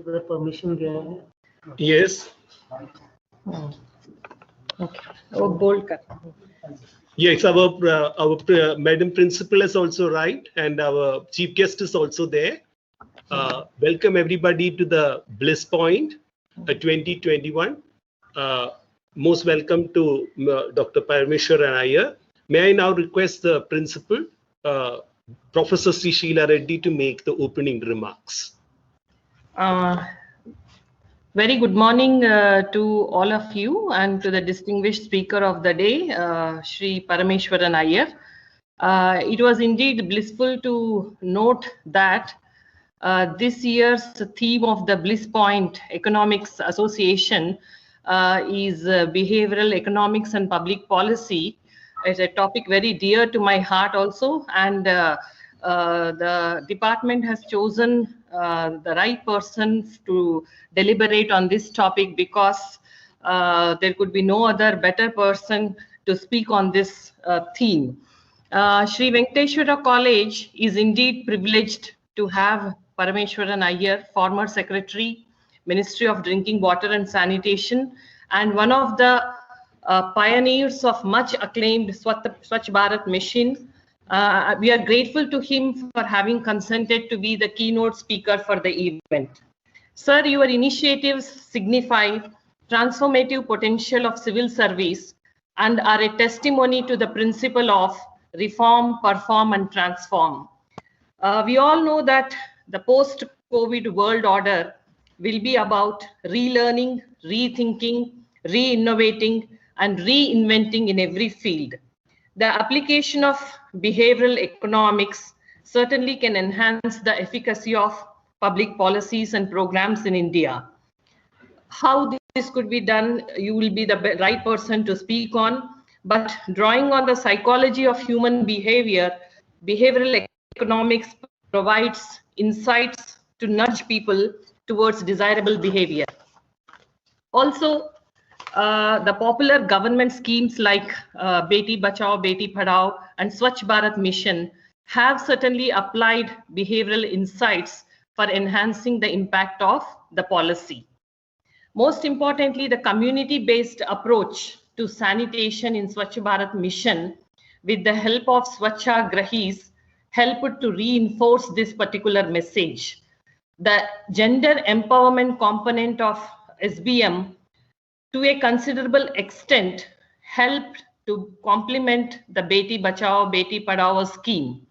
The permission given. Yes. Okay. Oh, bold kar. Yes, our Madam Principal is also right, and our Chief Guest is also there. Welcome everybody to the Blisspoint 2021. Most welcome to Dr. Parmeswaran Iyer. May I now request the Principal, Professor Sri Sheila Reddy, to make the opening remarks. Very good morning to all of you and to the distinguished speaker of the day, Sri Parmeswaran Iyer. It was indeed blissful to note that this year's theme of the Blisspoint Economics Association is behavioral economics and public policy. It's a topic very dear to my heart also, and the department has chosen the right person to deliberate on this topic because there could be no other better person to speak on this theme. Sri Venkateswara College is indeed privileged to have Parmeswaran Iyer, former Secretary, Ministry of Drinking Water and Sanitation, and one of the pioneers of much acclaimed Swachh Bharat mission. We are grateful to him for having consented to be the keynote speaker for the event. Sir, your initiatives signify transformative potential of civil service and are a testimony to the principle of reform, perform, and transform. We all know that the post-COVID world order will be about relearning, rethinking, re-innovating, and reinventing in every field. The application of behavioral economics certainly can enhance the efficacy of public policies and programs in India. How this could be done, you will be the right person to speak on, but drawing on the psychology of human behavior, behavioral economics provides insights to nudge people towards desirable behavior. Also, the popular government schemes like Beti Bachao, Beti Padhao and Swachh Bharat mission have certainly applied behavioral insights for enhancing the impact of the policy. Most importantly, the community-based approach to sanitation in Swachh Bharat mission with the help of Swachhagrahis helped to reinforce this particular message. The gender empowerment component of SBM to a considerable extent helped to complement the Beti Bachao, Beti Padhao scheme.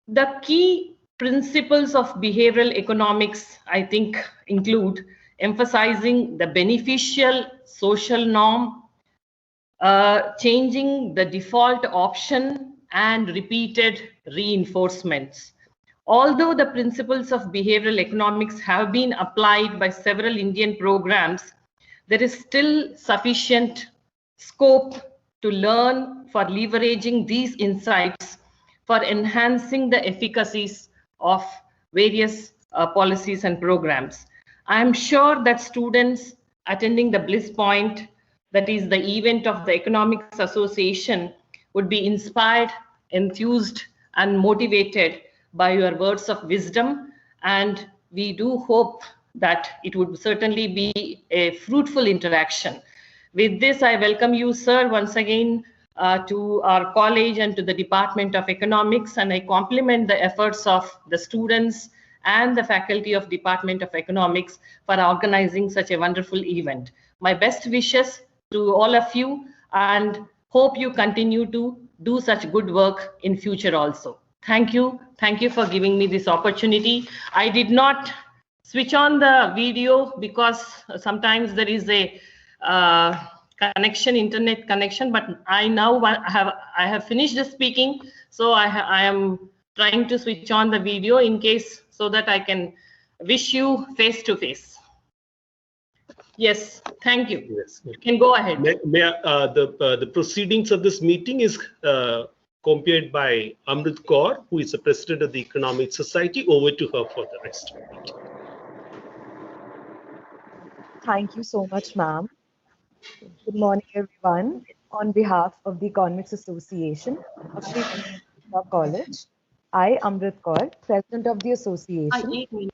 The key principles of behavioral economics, I think, include emphasizing the beneficial social norm, changing the default option, and repeated reinforcements. Although the principles of behavioral economics have been applied by several Indian programs, there is still sufficient scope to learn for leveraging these insights for enhancing the efficacies of various policies and programs. I am sure that students attending the Blisspoint, that is the event of the Economics Association, would be inspired, enthused, and motivated by your words of wisdom, and we do hope that it would certainly be a fruitful interaction. With this, I welcome you, sir, once again to our college and to the Department of Economics, and I compliment the efforts of the students and the faculty of Department of Economics for organizing such a wonderful event. My best wishes to all of you, and hope you continue to do such good work in future also. Thank you. Thank you for giving me this opportunity. I did not switch on the video because sometimes there is a internet connection, but I now have finished the speaking, so I am trying to switch on the video in case, so that I can wish you face to face. Yes, thank you. Yes. You can go ahead. The proceedings of this meeting is compared by Amrit Kaur, who is the president of the Economic Society. Over to her for the rest of the meeting. Thank you so much, ma'am. Good morning, everyone. On behalf of the Economics Association of Sri Venkateswara College, I, Amrit Kaur, President of the Association.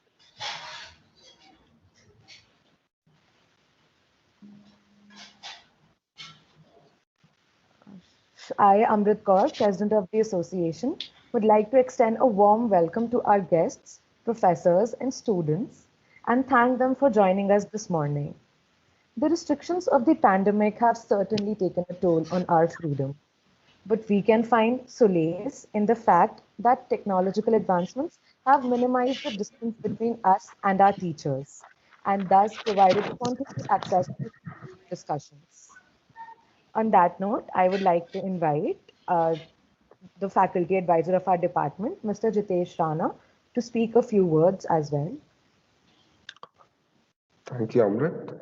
I, Amrit Kaur, President of the Association, would like to extend a warm welcome to our guests, professors, and students, and thank them for joining us this morning. The restrictions of the pandemic have certainly taken a toll on our freedom, but we can find solace in the fact that technological advancements have minimized the distance between us and our teachers, and thus provided quantity access to discussions. On that note, I would like to invite the faculty advisor of our department, Mr. Jitesh Rana, to speak a few words as well. Thank you, Amrit.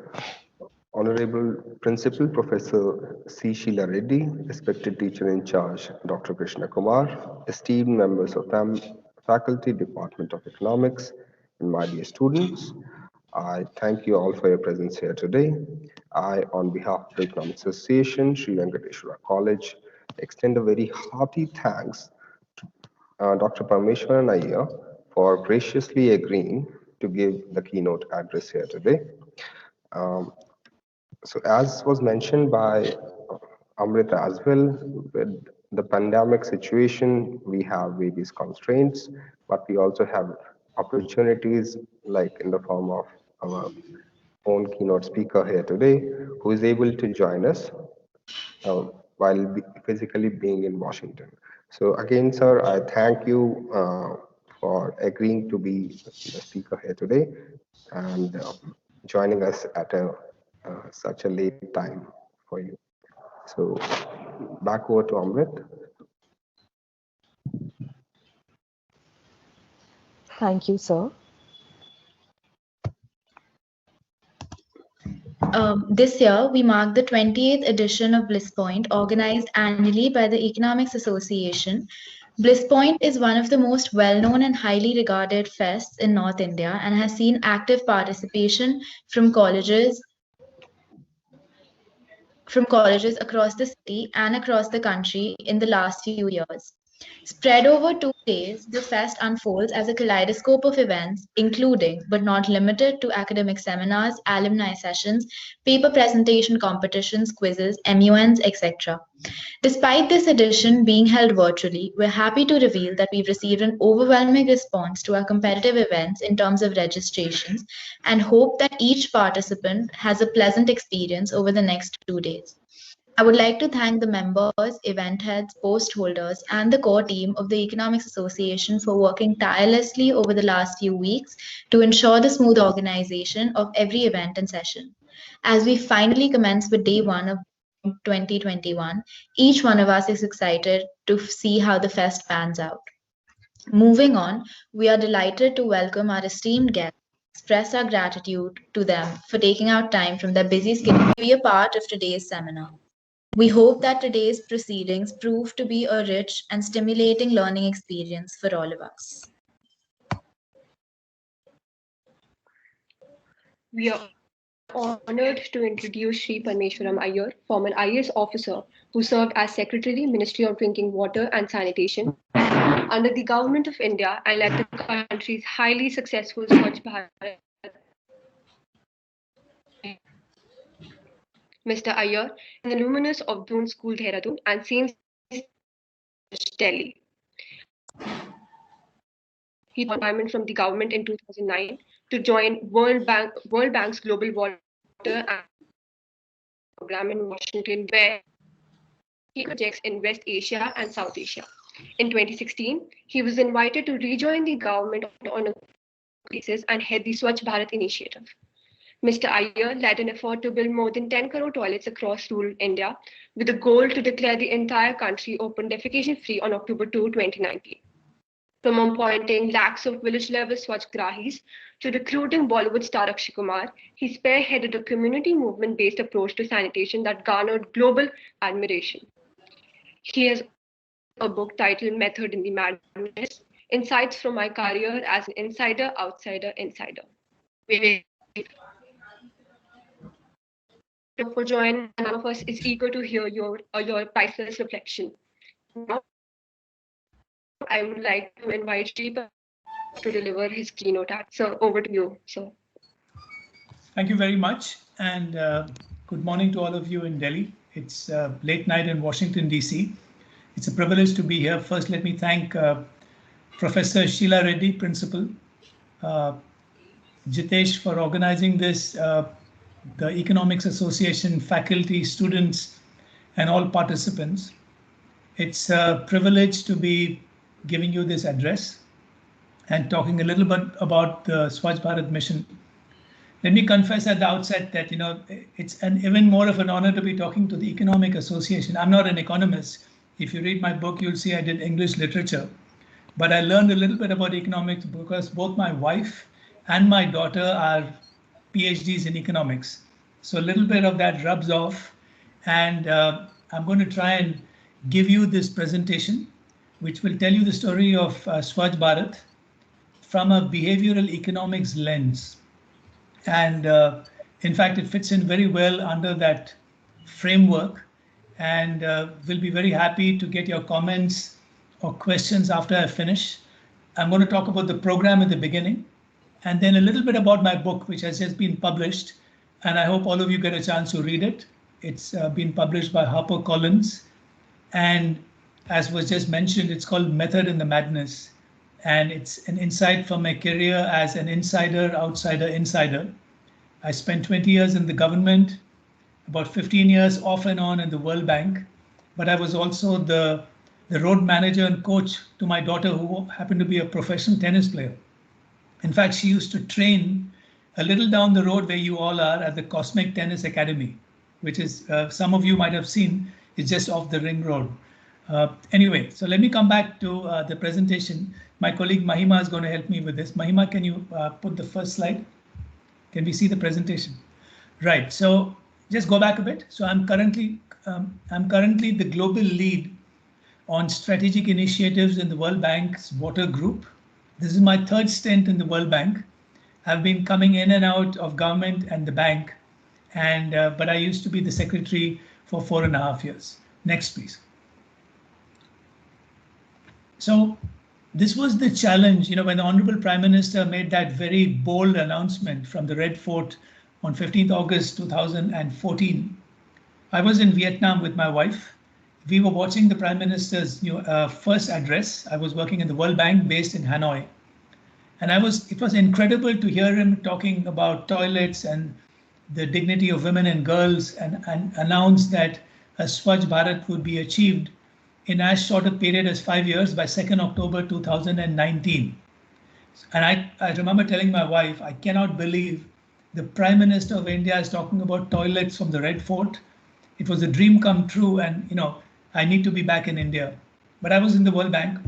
Honorable Principal Professor C. Sheila Reddy, respected teacher in charge, Dr. Krishna Kumar, esteemed members of Faculty Department of Economics, and my dear students, I thank you all for your presence here today. I, on behalf of the Economics Association, Sri Venkateswara College, extend a very hearty thanks to Dr. Parmeswaran Iyer for graciously agreeing to give the keynote address here today. So as was mentioned by Amrita as well, with the pandemic situation, we have various constraints, but we also have opportunities like in the form of our own keynote speaker here today, who is able to join us while physically being in Washington. So again, sir, I thank you for agreeing to be the speaker here today and joining us at such a late time for you. So back over to Amrit. Thank you, sir. This year, we mark the 28th edition of Blisspoint, organized annually by the Economics Association. Blisspoint is one of the most well-known and highly regarded fests in North India and has seen active participation from colleges across the city and across the country in the last few years. Spread over 2 days, the fest unfolds as a kaleidoscope of events, including but not limited to academic seminars, alumni sessions, paper presentation competitions, quizzes, MUNs, etc. Despite this edition being held virtually, we're happy to reveal that we've received an overwhelming response to our competitive events in terms of registrations and hope that each participant has a pleasant experience over the next 2 days. I would like to thank the members, event heads, post holders, and the core team of the Economics Association for working tirelessly over the last few weeks to ensure the smooth organization of every event and session. As we finally commence with day one of 2021, each one of us is excited to see how the fest pans out. Moving on, we are delighted to welcome our esteemed guests, express our gratitude to them for taking out time from their busy schedule to be a part of today's seminar. We hope that today's proceedings prove to be a rich and stimulating learning experience for all of us. We are honored to introduce Sri Parmeswaran Iyer, former IAS officer who served as Secretary, Ministry of Drinking Water and Sanitation under the Government of India and led the country's highly successful Swachh Bharat. Mr. Iyer in the luminous of Doon School, Dehradun and St. Delhi. He took appointment from the government in 2009 to join World Bank's Global Water Program in Washington, where he projects in West Asia and South Asia. In 2016, he was invited to rejoin the government on a basis and head the Swachh Bharat initiative. Mr. Iyer led an effort to build more than 10 crore toilets across rural India with a goal to declare the entire country open defecation-free on October 2, 2019. From appointing lakhs of village-level Swachhgrahis to recruiting Bollywood star Akshay Kumar, he spearheaded a community movement-based approach to sanitation that garnered global admiration. He has a book titled Method in the Madness, Insights from My Career as an Insider, Outsider, Insider. For joining, and one of us is eager to hear your priceless reflection. Now, I would like to invite Shreepa to deliver his keynote. So over to you, sir. Thank you very much, and good morning to all of you in Delhi. It's late night in Washington, D.C. It's a privilege to be here. First, let me thank Professor Sheila Reddy, Principal, Jitesh for organizing this, the Economics Association, faculty, students, and all participants. It's a privilege to be giving you this address and talking a little bit about the Swachh Bharat mission. Let me confess at the outset that, it's even more of an honor to be talking to the Economic Association. I'm not an economist. If you read my book, you'll see I did English literature. But I learned a little bit about economics because both my wife and my daughter are PhDs in economics. So a little bit of that rubs off. And I'm going to try and give you this presentation, which will tell you the story of Swachh Bharat from a behavioral economics lens. And in fact, it fits in very well under that framework. And we'll be very happy to get your comments or questions after I finish. I'm going to talk about the program at the beginning, and then a little bit about my book, which has just been published. And I hope all of you get a chance to read it. It's been published by HarperCollins. And as was just mentioned, it's called Method in the Madness. And it's an insight from my career as an insider, outsider, insider. I spent 20 years in the government, about 15 years off and on in the World Bank. But I was also the road manager and coach to my daughter, who happened to be a professional tennis player. In fact, she used to train a little down the road where you all are at the Cosmic Tennis Academy, which is, some of you might have seen, it's just off the ring road. Anyway, so let me come back to the presentation. My colleague Mahima is going to help me with this. Mahima, can you put the first slide? Can we see the presentation? Right, so just go back a bit. So I'm currently the global lead on strategic initiatives in the World Bank's Water Group. This is my third stint in the World Bank. I've been coming in and out of government and the bank, and but I used to be the secretary for 4.5 years. Next, please. So this was the challenge, when the Honorable Prime Minister made that very bold announcement from the Red Fort on 15th August 2014. I was in Vietnam with my wife. We were watching the Prime Minister's first address. I was working in the World Bank based in Hanoi. And it was incredible to hear him talking about toilets and the dignity of women and girls, and announce that a Swachh Bharat would be achieved in as short a period as 5 years by 2nd October 2019. And I remember telling my wife, I cannot believe the Prime Minister of India is talking about toilets from the Red Fort. It was a dream come true, and I need to be back in India. But I was in the World Bank,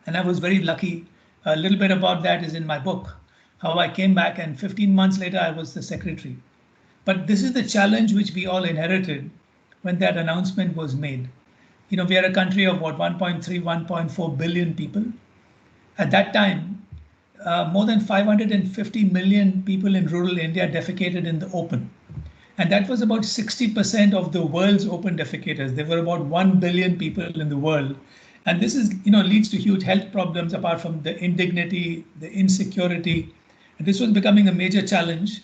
and I was very lucky. A little bit about that is in my book, how I came back, and 15 months later, I was the secretary. But this is the challenge which we all inherited when that announcement was made. We are a country of what, 1.3, 1.4 billion people. At that time, more than 550 million people in rural India defecated in the open. And that was about 60% of the world's open defecators. There were about 1 billion people in the world. And this is, leads to huge health problems apart from the indignity, the insecurity. And this was becoming a major challenge.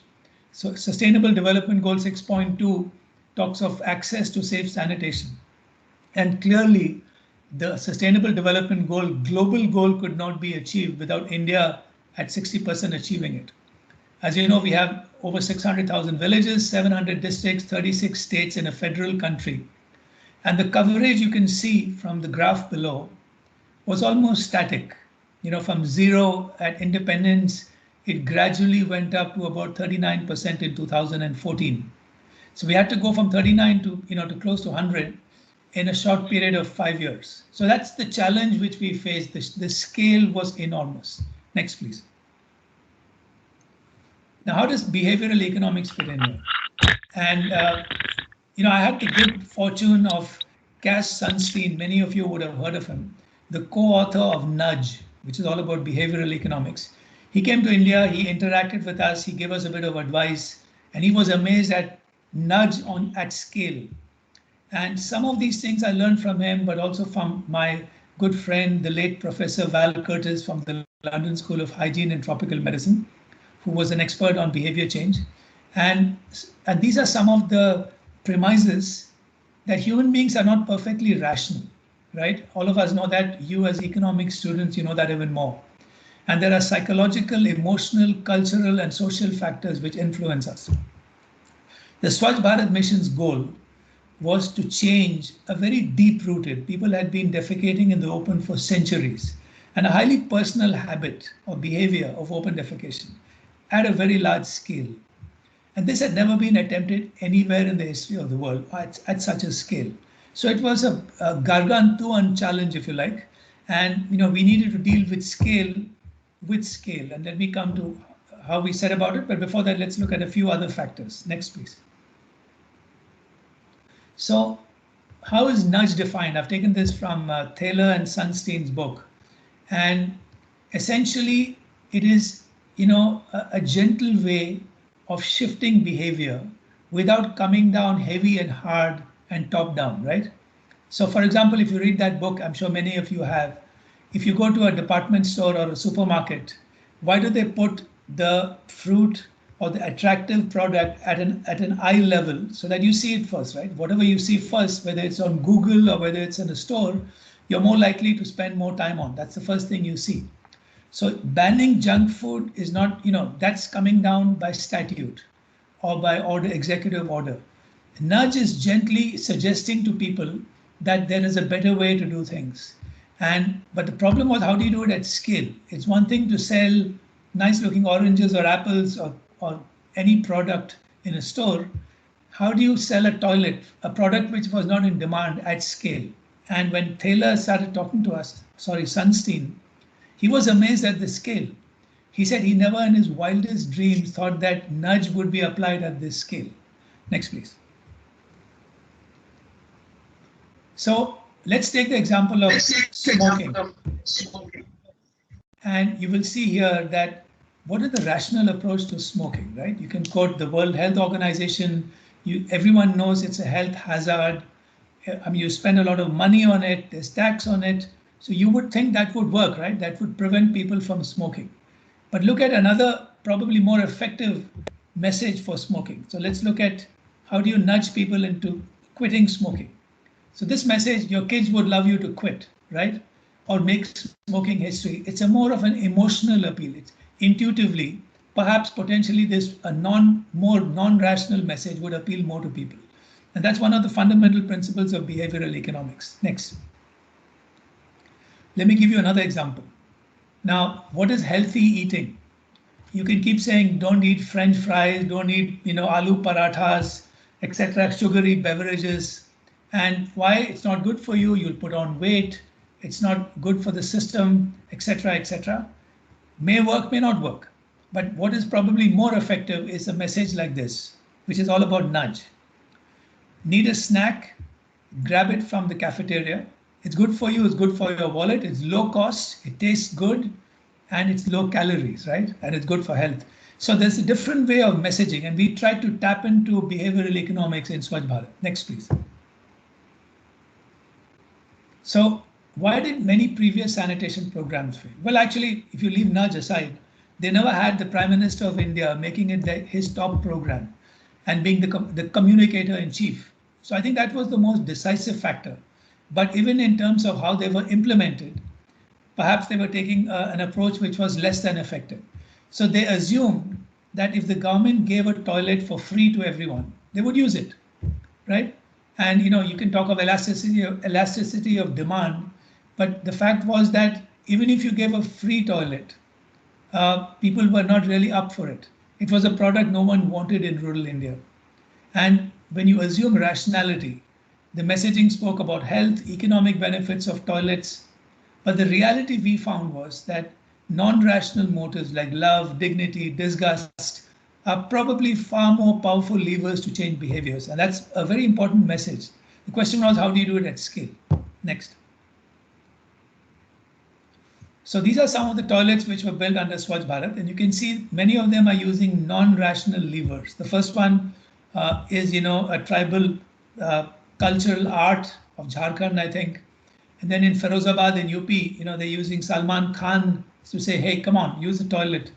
So Sustainable Development Goal 6.2 talks of access to safe sanitation. And clearly, the Sustainable Development Goal, global goal, could not be achieved without India at 60% achieving it. As you know, we have over 600,000 villages, 700 districts, 36 states in a federal country. And the coverage you can see from the graph below was almost static. From zero at independence, it gradually went up to about 39% in 2014. So we had to go from 39 to close to 100 in a short period of 5 years. So that's the challenge which we faced. The scale was enormous. Next, please. Now, how does behavioral economics fit in here? And, I had the good fortune of Cass Sunstein. Many of you would have heard of him, the co-author of Nudge, which is all about behavioral economics. He came to India, he interacted with us, he gave us a bit of advice, and he was amazed at Nudge at scale. And some of these things I learned from him, but also from my good friend, the late Professor Val Curtis from the London School of Hygiene and Tropical Medicine, who was an expert on behavior change. And these are some of the premises that human beings are not perfectly rational, right? All of us know that. You as economics students, you know that even more. And there are psychological, emotional, cultural, and social factors which influence us. The Swachh Bharat mission's goal was to change a very deep-rooted, people had been defecating in the open for centuries, and a highly personal habit or behavior of open defecation at a very large scale. And this had never been attempted anywhere in the history of the world at such a scale. So it was a gargantuan challenge, if you like. And we needed to deal with scale. And let me come to how we said about it. But before that, let's look at a few other factors. Next, please. So how is nudge defined? I've taken this from Thaler and Sunstein's book. And essentially, it is a gentle way of shifting behavior without coming down heavy and hard and top down, right? So for example, if you read that book, I'm sure many of you have, if you go to a department store or a supermarket, why do they put the fruit or the attractive product at an eye level so that you see it first, right? Whatever you see first, whether it's on Google or whether it's in a store, you're more likely to spend more time on. That's the first thing you see. So banning junk food is not, that's coming down by statute or by order, executive order. Nudge is gently suggesting to people that there is a better way to do things. But the problem was, how do you do it at scale? It's one thing to sell nice looking oranges or apples or any product in a store. How do you sell a toilet, a product which was not in demand at scale? And when Thaler started talking to us, Sunstein, he was amazed at the scale. He said he never in his wildest dreams thought that nudge would be applied at this scale. Next, please. So let's take the example of smoking. And you will see here that what is the rational approach to smoking, right? You can quote the World Health Organization. Everyone knows it's a health hazard. I mean, you spend a lot of money on it, there's tax on it. So you would think that would work, right? That would prevent people from smoking. But look at another probably more effective message for smoking. So let's look at how do you nudge people into quitting smoking. So this message, your kids would love you to quit, right? Or make smoking history. It's a more of an emotional appeal. It's intuitively, perhaps potentially this more non-rational message would appeal more to people. And that's one of the fundamental principles of behavioral economics. Next. Let me give you another example. Now, what is healthy eating? You can keep saying, don't eat French fries, don't eat, aloo parathas, etc., sugary beverages. And why it's not good for you, you'll put on weight, it's not good for the system, etc., etc. May work, may not work. But what is probably more effective is a message like this, which is all about nudge. Need a snack, grab it from the cafeteria. It's good for you, it's good for your wallet, it's low cost, it tastes good, and it's low calories, right? And it's good for health. So there's a different way of messaging, and we try to tap into behavioral economics in Swachh Bharat. Next, please. So why did many previous sanitation programs fail? Well, actually, if you leave nudge aside, they never had the Prime Minister of India making it his top program and being the communicator in chief. So I think that was the most decisive factor. But even in terms of how they were implemented, perhaps they were taking an approach which was less than effective. So they assumed that if the government gave a toilet for free to everyone, they would use it, right? And you can talk of elasticity of demand, but the fact was that even if you gave a free toilet, people were not really up for it. It was a product no one wanted in rural India. And when you assume rationality, the messaging spoke about health, economic benefits of toilets, but the reality we found was that non-rational motives like love, dignity, disgust are probably far more powerful levers to change behaviors. And that's a very important message. The question was, how do you do it at scale? Next. So these are some of the toilets which were built under Swachh Bharat, and you can see many of them are using non-rational levers. The first one is, a tribal cultural art of Jharkhand, I think. And then in Firozabad in UP, they're using Salman Khan to say, hey, come on, use the toilet.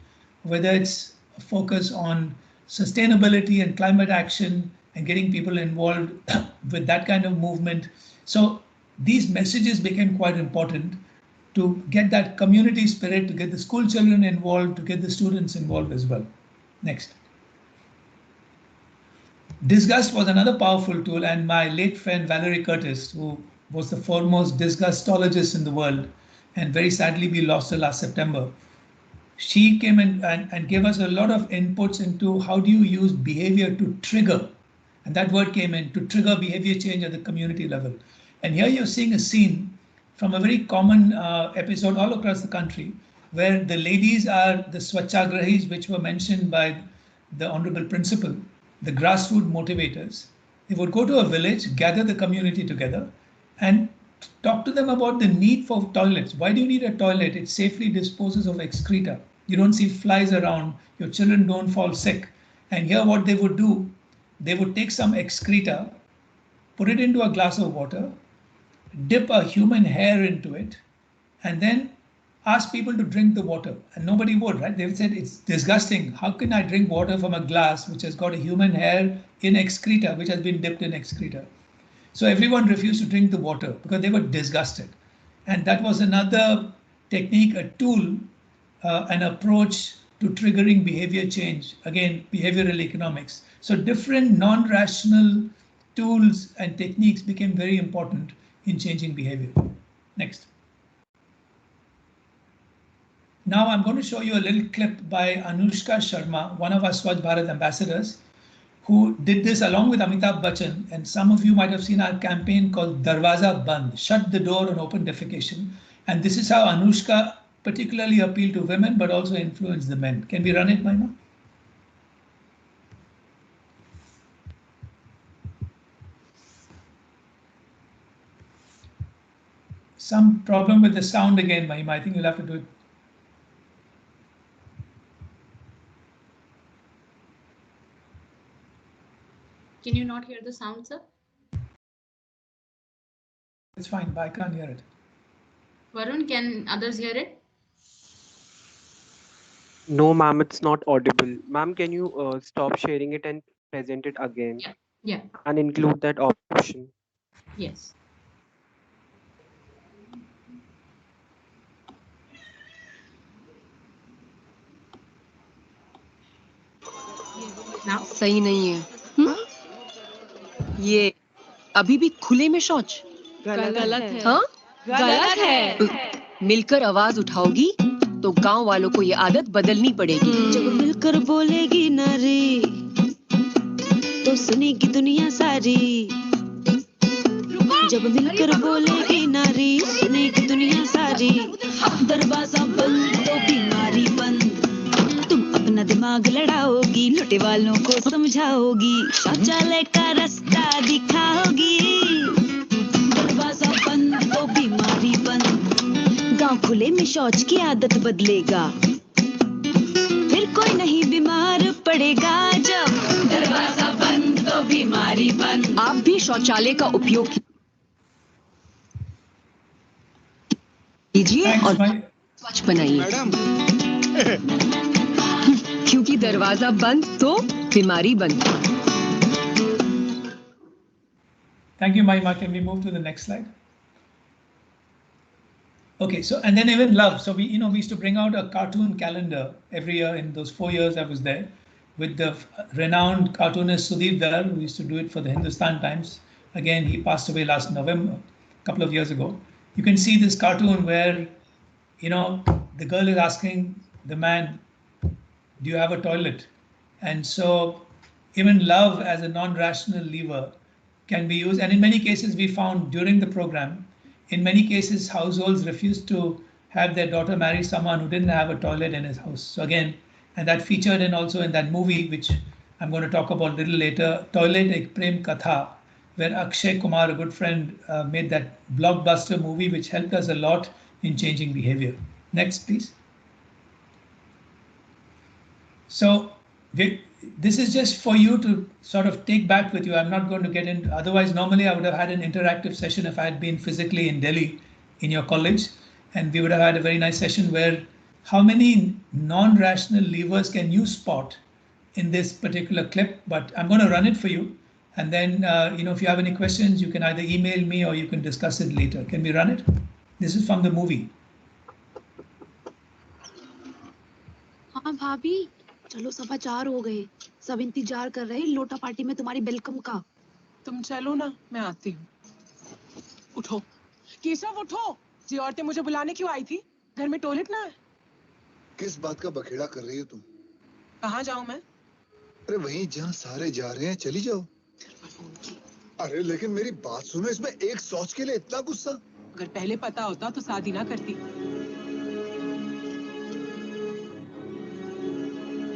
Whether it's a focus on sustainability and climate action and getting people involved with that kind of movement. So these messages became quite important to get that community spirit, to get the school children involved, to get the students involved as well. Next. Disgust was another powerful tool, and my late friend Valerie Curtis, who was the foremost disgustologist in the world, and very sadly we lost her last September. She came in and gave us a lot of inputs into how do you use behavior to trigger, and that word came in, to trigger behavior change at the community level. And here you're seeing a scene from a very common episode all across the country, where the ladies are the Swachhagrahis, which were mentioned by the Honorable Principal, the grassroots motivators. They would go to a village, gather the community together, and talk to them about the need for toilets. Why do you need a toilet? It safely disposes of excreta. You don't see flies around, your children don't fall sick. And here what they would do, they would take some excreta, put it into a glass of water, dip a human hair into it, and then ask people to drink the water. And nobody would, right? They said, it's disgusting. How can I drink water from a glass which has got a human hair in excreta, which has been dipped in excreta? So everyone refused to drink the water because they were disgusted. And that was another technique, a tool, an approach to triggering behavior change. Again, behavioral economics. So different non-rational tools and techniques became very important in changing behavior. Next. Now I'm going to show you a little clip by Anushka Sharma, one of our Swachh Bharat ambassadors, who did this along with Amitabh Bachchan. And some of you might have seen our campaign called Darwaza Band, shut the door on open defecation. And this is how Anushka particularly appealed to women, but also influenced the men. Can we run it, Maima? Some problem with the sound again, Maima. I think you'll have to do it. Can you not hear the sound, sir? It's fine, but I can't hear it. Varun, can others hear it? No, ma'am, it's not audible. Ma'am, can you stop sharing it and present it again? Yeah. And include that option? Yes. Now? सही नहीं है ये अभी भी खुले में शौच गलत है। हाँ गलत है। मिलकर आवाज उठाओगी तो गांव वालों को ये आदत बदलनी पड़ेगी। जब मिलकर बोलेगी नारी तो सुनेगी दुनिया सारी। जब मिलकर बोलेगी नारी सुनेगी दुनिया सारी। दरवाजा बंद तो बीमारी बंद। तुम अपना दिमाग लड़ाओगी, लुटे वालों को समझाओगी, शौचालय का रास्ता दिखाओगी। दरवाजा बंद तो बीमारी बंद। गांव खुले में शौच की आदत बदलेगा, फिर कोई नहीं बीमार पड़ेगा। जब दरवाजा बंद तो बीमारी बंद। आप भी शौचालय का उपयोग कीजिए और स्वच्छ बनाइए, क्योंकि दरवाजा बंद तो बीमारी बंद। Thank you, Maima. Can we move to the next slide? Okay, so and then even love. So we used to bring out a cartoon calendar every year in those 4 years I was there, with the renowned cartoonist Sudhir Dar, who used to do it for the Hindustan Times. Again, he passed away last November, a couple of years ago. You can see this cartoon where, the girl is asking the man, do you have a toilet? And so even love as a non-rational lever can be used. And in many cases, we found during the program, in many cases, households refused to have their daughter marry someone who didn't have a toilet in his house. So again, and that featured also in that movie, which I'm going to talk about a little later, Toilet Ek Prem Katha, where Akshay Kumar, a good friend, made that blockbuster movie, which helped us a lot in changing behavior. Next, please. So this is just for you to sort of take back with you. I'm not going to get into, otherwise normally I would have had an interactive session if I had been physically in Delhi in your college, and we would have had a very nice session where how many non-rational levers can you spot in this particular clip, but I'm going to run it for you. And then, if you have any questions, you can either email me or you can discuss it later. Can we run it? This is from the movie. हाँ भाभी, चलो 4:15 हो गए, सब इंतजार कर रहे हैं लोटा पार्टी में तुम्हारी वेलकम का। तुम चलो ना, मैं आती हूँ। उठो केशव, उठो। जी औरतें मुझे बुलाने क्यों आई थी? घर में टॉयलेट ना है। किस बात का बखेड़ा कर रही हो तुम? कहाँ जाऊँ मैं? अरे वहीं जहाँ सारे जा रहे हैं, चली जाओ। अरे लेकिन मेरी बात सुनो, इसमें एक शौच के लिए इतना गुस्सा? अगर पहले पता होता तो शादी ना करती।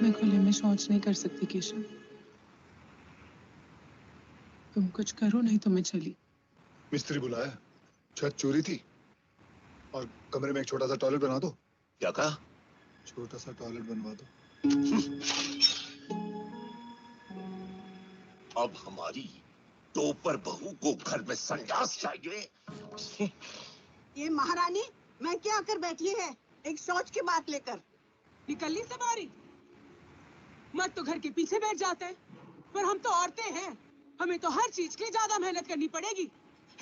मैं खुले में शौच नहीं कर सकती केशव। तुम कुछ करो, नहीं तो मैं चली। मिस्त्री बुलाया, छत चोरी थी और कमरे में एक छोटा सा टॉयलेट बना दो। क्या कहा? छोटा सा टॉयलेट बनवा दो। अब हमारी टोपर बहू को घर में संन्यास चाहिए। ये महारानी मैं क्या आकर बैठी है एक शौच की बात लेकर? निकलनी से बारी। मर्द तो घर के पीछे बैठ जाते हैं, पर हम तो औरतें हैं, हमें तो हर चीज के लिए ज्यादा मेहनत करनी पड़ेगी,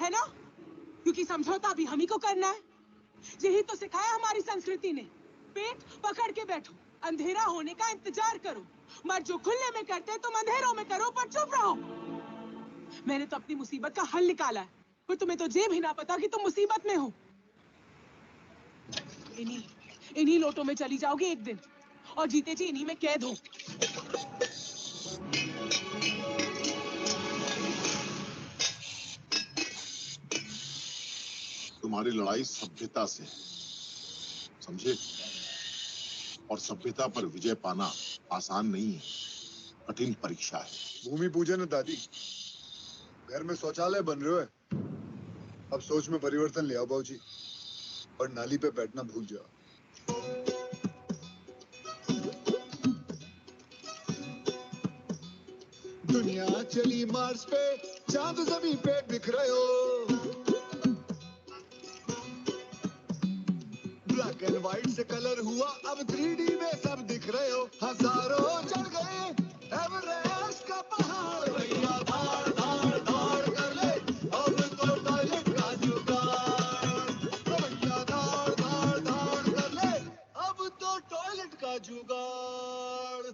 है ना? क्योंकि समझौता भी हम ही को करना है। यही तो सिखाया हमारी संस्कृति ने। पेट पकड़ के बैठो, अंधेरा होने का इंतजार करो। मर्द जो खुले में करते हैं तुम अंधेरों में करो, पर चुप रहो। मैंने तो अपनी मुसीबत का हल निकाला है, पर तुम्हें तो ये भी ना पता कि तुम मुसीबत में हो। इन्हीं लोटों में चली जाओगी एक दिन, और जीते जी इन्हीं में कैद हो। तुम्हारी लड़ाई सभ्यता से, समझे? और सभ्यता पर विजय पाना आसान नहीं है, कठिन परीक्षा है। भूमि पूजन है दादी। घर में शौचालय बन रहे हो, अब सोच में परिवर्तन ले आओ बाबूजी, और नाली पे बैठना भूल जाओ। दुनिया चली मार्स पे, चांद ज़मीन पे बिखरे हो। ब्लैक एंड व्हाइट से कलर हुआ, अब 3D में सब दिख रहे हो। हजारों चढ़ गए एवरेस्ट का पहाड़, भैया धाड़ धाड़ धाड़ कर ले, अब तो टॉयलेट का जुगाड़। भैया धाड़ धाड़ धाड़ कर ले, अब तो टॉयलेट का जुगाड़।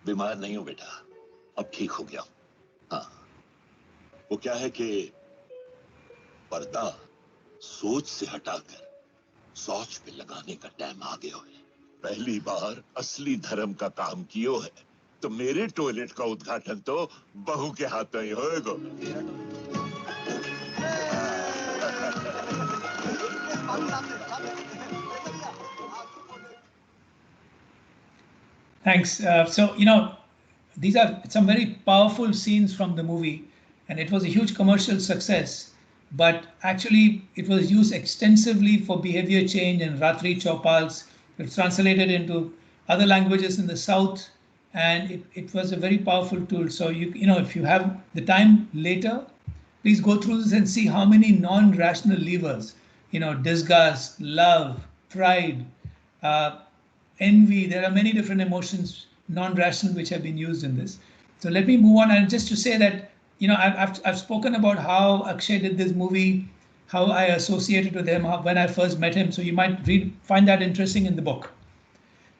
बीमार नहीं हूं बेटा, अब ठीक हो गया। हाँ, वो क्या है कि पर्दा सोच से हटाकर सोच पे लगाने का टाइम आ गया है। पहली बार असली धर्म का काम कियो है, तो मेरे टॉयलेट का उद्घाटन तो बहू के हाथ में ही होएगा। Thanks. These are some very powerful scenes from the movie, and it was a huge commercial success. But actually, it was used extensively for behavior change and Ratri Chopals. It's translated into other languages in the South, and it was a very powerful tool. So if you have the time later, please go through this and see how many non-rational levers, disgust, love, pride, envy. There are many different emotions, non-rational, which have been used in this. So let me move on, and just to say that, I've spoken about how Akshay did this movie, how I associated with him, when I first met him. So you might find that interesting in the book.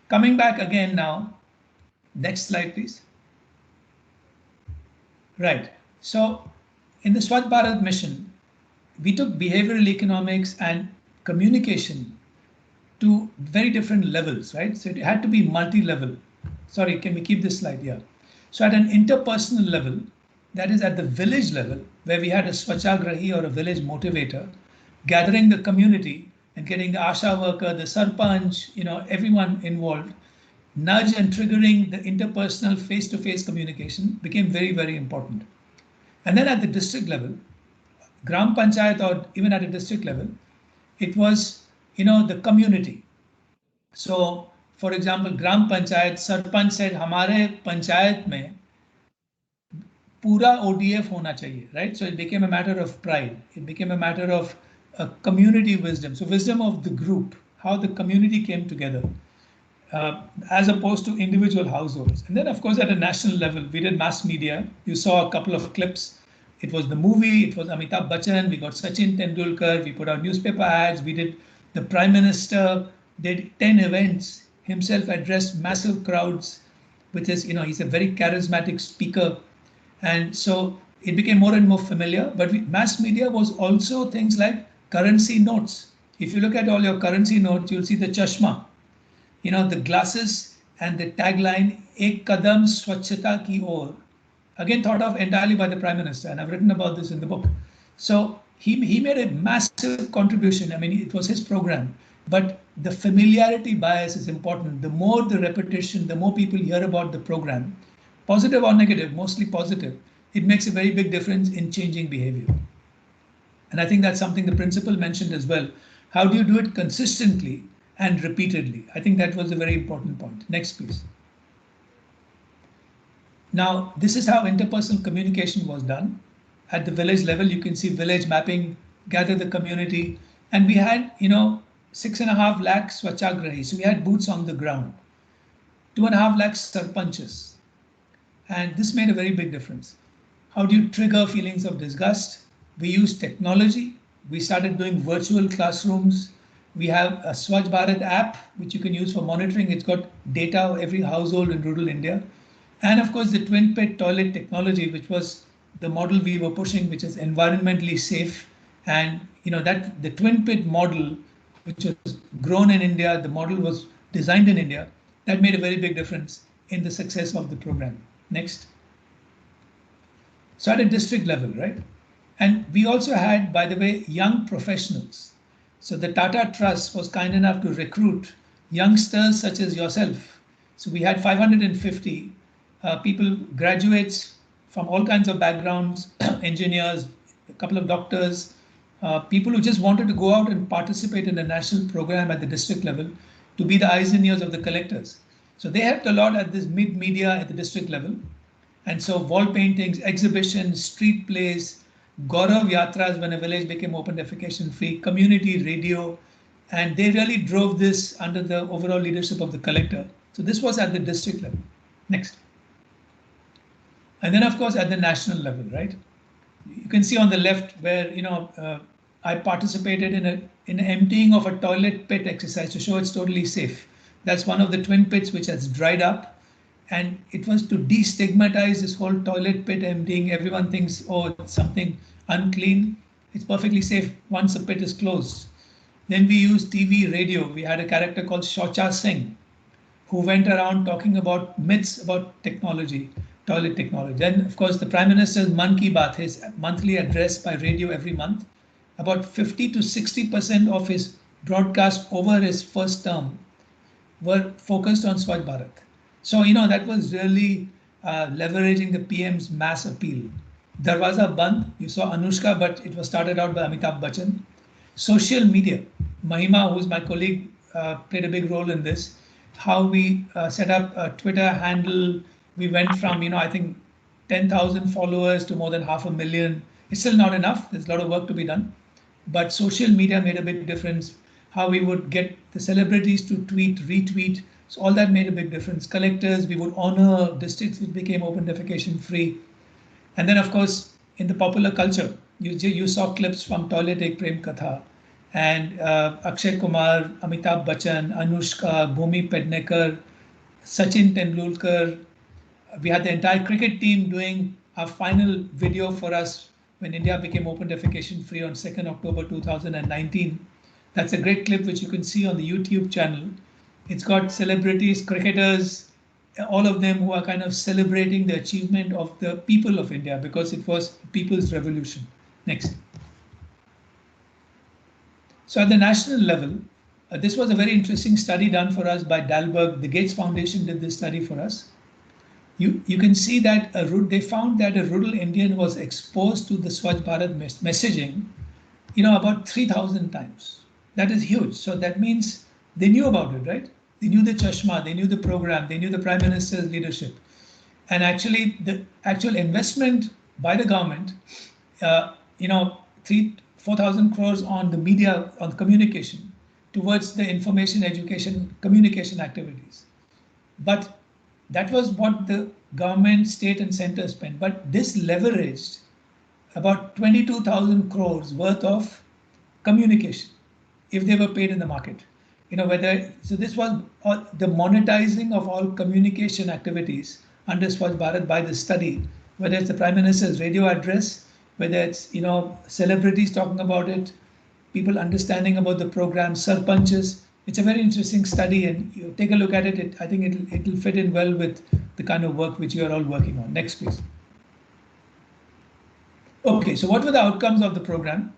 Coming back again now, next slide, please. Right. So in the Swachh Bharat mission, we took behavioral economics and communication to very different levels, right? So it had to be multi-level. Sorry, can we keep this slide? Yeah. So at an interpersonal level, that is at the village level, where we had a Swachagrahi or a village motivator, gathering the community and getting the Asha worker, the Sarpanch, everyone involved, nudge and triggering the interpersonal face-to-face communication became very, very important. And then at the district level, Gram Panchayat, or even at a district level, it was, the community. So, for example, Gram Panchayat, Sarpanch said, "Hamare Panchayat mein pura ODF hona chahiye," right? So it became a matter of pride. It became a matter of community wisdom. So wisdom of the group, how the community came together. as opposed to individual households. And then, of course, at a national level, we did mass media. You saw a couple of clips. It was the movie, it was Amitabh Bachchan, we got Sachin Tendulkar, we put out newspaper ads, we did, the Prime Minister did 10 events, himself addressed massive crowds, which is, he's a very charismatic speaker. And so it became more and more familiar. But mass media was also things like currency notes. If you look at all your currency notes, you'll see the chashma, the glasses and the tagline, Ek Kadam Swachhata Ki Or. Again, thought of entirely by the Prime Minister, and I've written about this in the book. So he made a massive contribution. I mean, it was his program, but the familiarity bias is important. The more the repetition, the more people hear about the program, positive or negative, mostly positive, it makes a very big difference in changing behavior. And I think that's something the principal mentioned as well. How do you do it consistently and repeatedly? I think that was a very important point. Next, please. Now, this is how interpersonal communication was done. At the village level, you can see village mapping, gather the community. And we had, 6.5 lakh Swachhagrahis. So we had boots on the ground, 2.5 lakh sarpanches. And this made a very big difference. How do you trigger feelings of disgust? We use technology. We started doing virtual classrooms. We have a Swachh Bharat app, which you can use for monitoring. It's got data of every household in rural India. And of course, the twin pit toilet technology, which was the model we were pushing, which is environmentally safe. And that the twin pit model, which was grown in India, the model was designed in India, that made a very big difference in the success of the program. Next. So at a district level, right? And we also had, by the way, young professionals. So the Tata Trust was kind enough to recruit youngsters such as yourself. So we had 550 people, graduates from all kinds of backgrounds, engineers, a couple of doctors, people who just wanted to go out and participate in a national program at the district level to be the eyes and ears of the collectors. So they helped a lot at this media at the district level. And so wall paintings, exhibitions, street plays, Gaurav Yatras when a village became open defecation free, community radio, and they really drove this under the overall leadership of the collector. So this was at the district level. Next. And then, of course, at the national level, right? You can see on the left where, I participated in an emptying of a toilet pit exercise to show it's totally safe. That's one of the twin pits which has dried up. And it was to destigmatize this whole toilet pit emptying. Everyone thinks, oh, it's something unclean. It's perfectly safe once the pit is closed. Then we used TV, radio. We had a character called Shaucha Singh, who went around talking about myths about technology, toilet technology. Then, of course, the Prime Minister's Man Ki Baat, his monthly address by radio every month, about 50 to 60% of his broadcast over his first term were focused on Swachh Bharat. So, that was really leveraging the PM's mass appeal. Darwaza Band, you saw Anushka, but it was started out by Amitabh Bachchan. Social media, Mahima, who's my colleague, played a big role in this. How we set up a Twitter handle. We went from, I think 10,000 followers to more than 500,000. It's still not enough. There's a lot of work to be done. But social media made a big difference. How we would get the celebrities to tweet, retweet. So all that made a big difference. Collectors, we would honor districts which became open defecation free. And then, of course, in the popular culture, you saw clips from Toilet Ek Prem Katha and Akshay Kumar, Amitabh Bachchan, Anushka, Bhumi Pednekar, Sachin Tendulkar. We had the entire cricket team doing our final video for us when India became open defecation free on 2nd October 2019. That's a great clip which you can see on the YouTube channel. It's got celebrities, cricketers, all of them who are kind of celebrating the achievement of the people of India because it was people's revolution. Next. So at the national level, this was a very interesting study done for us by Dalberg. The Gates Foundation did this study for us. You can see that they found that a rural Indian was exposed to the Swachh Bharat messaging, about 3,000 times. That is huge. So that means they knew about it, right? They knew the chashma, they knew the program, they knew the Prime Minister's leadership. And actually, the actual investment by the government, 4,000 crores on the media, on communication, towards the information, education, communication activities. But that was what the government, state and center spent. But this leveraged about 22,000 crores worth of communication if they were paid in the market. So this was the monetizing of all communication activities under Swachh Bharat by the study, whether it's the Prime Minister's radio address, whether it's celebrities talking about it, people understanding about the program, sarpanches. It's a very interesting study, and you take a look at it. I think it'll fit in well with the kind of work which you are all working on. Next, please. Okay, so what were the outcomes of the program?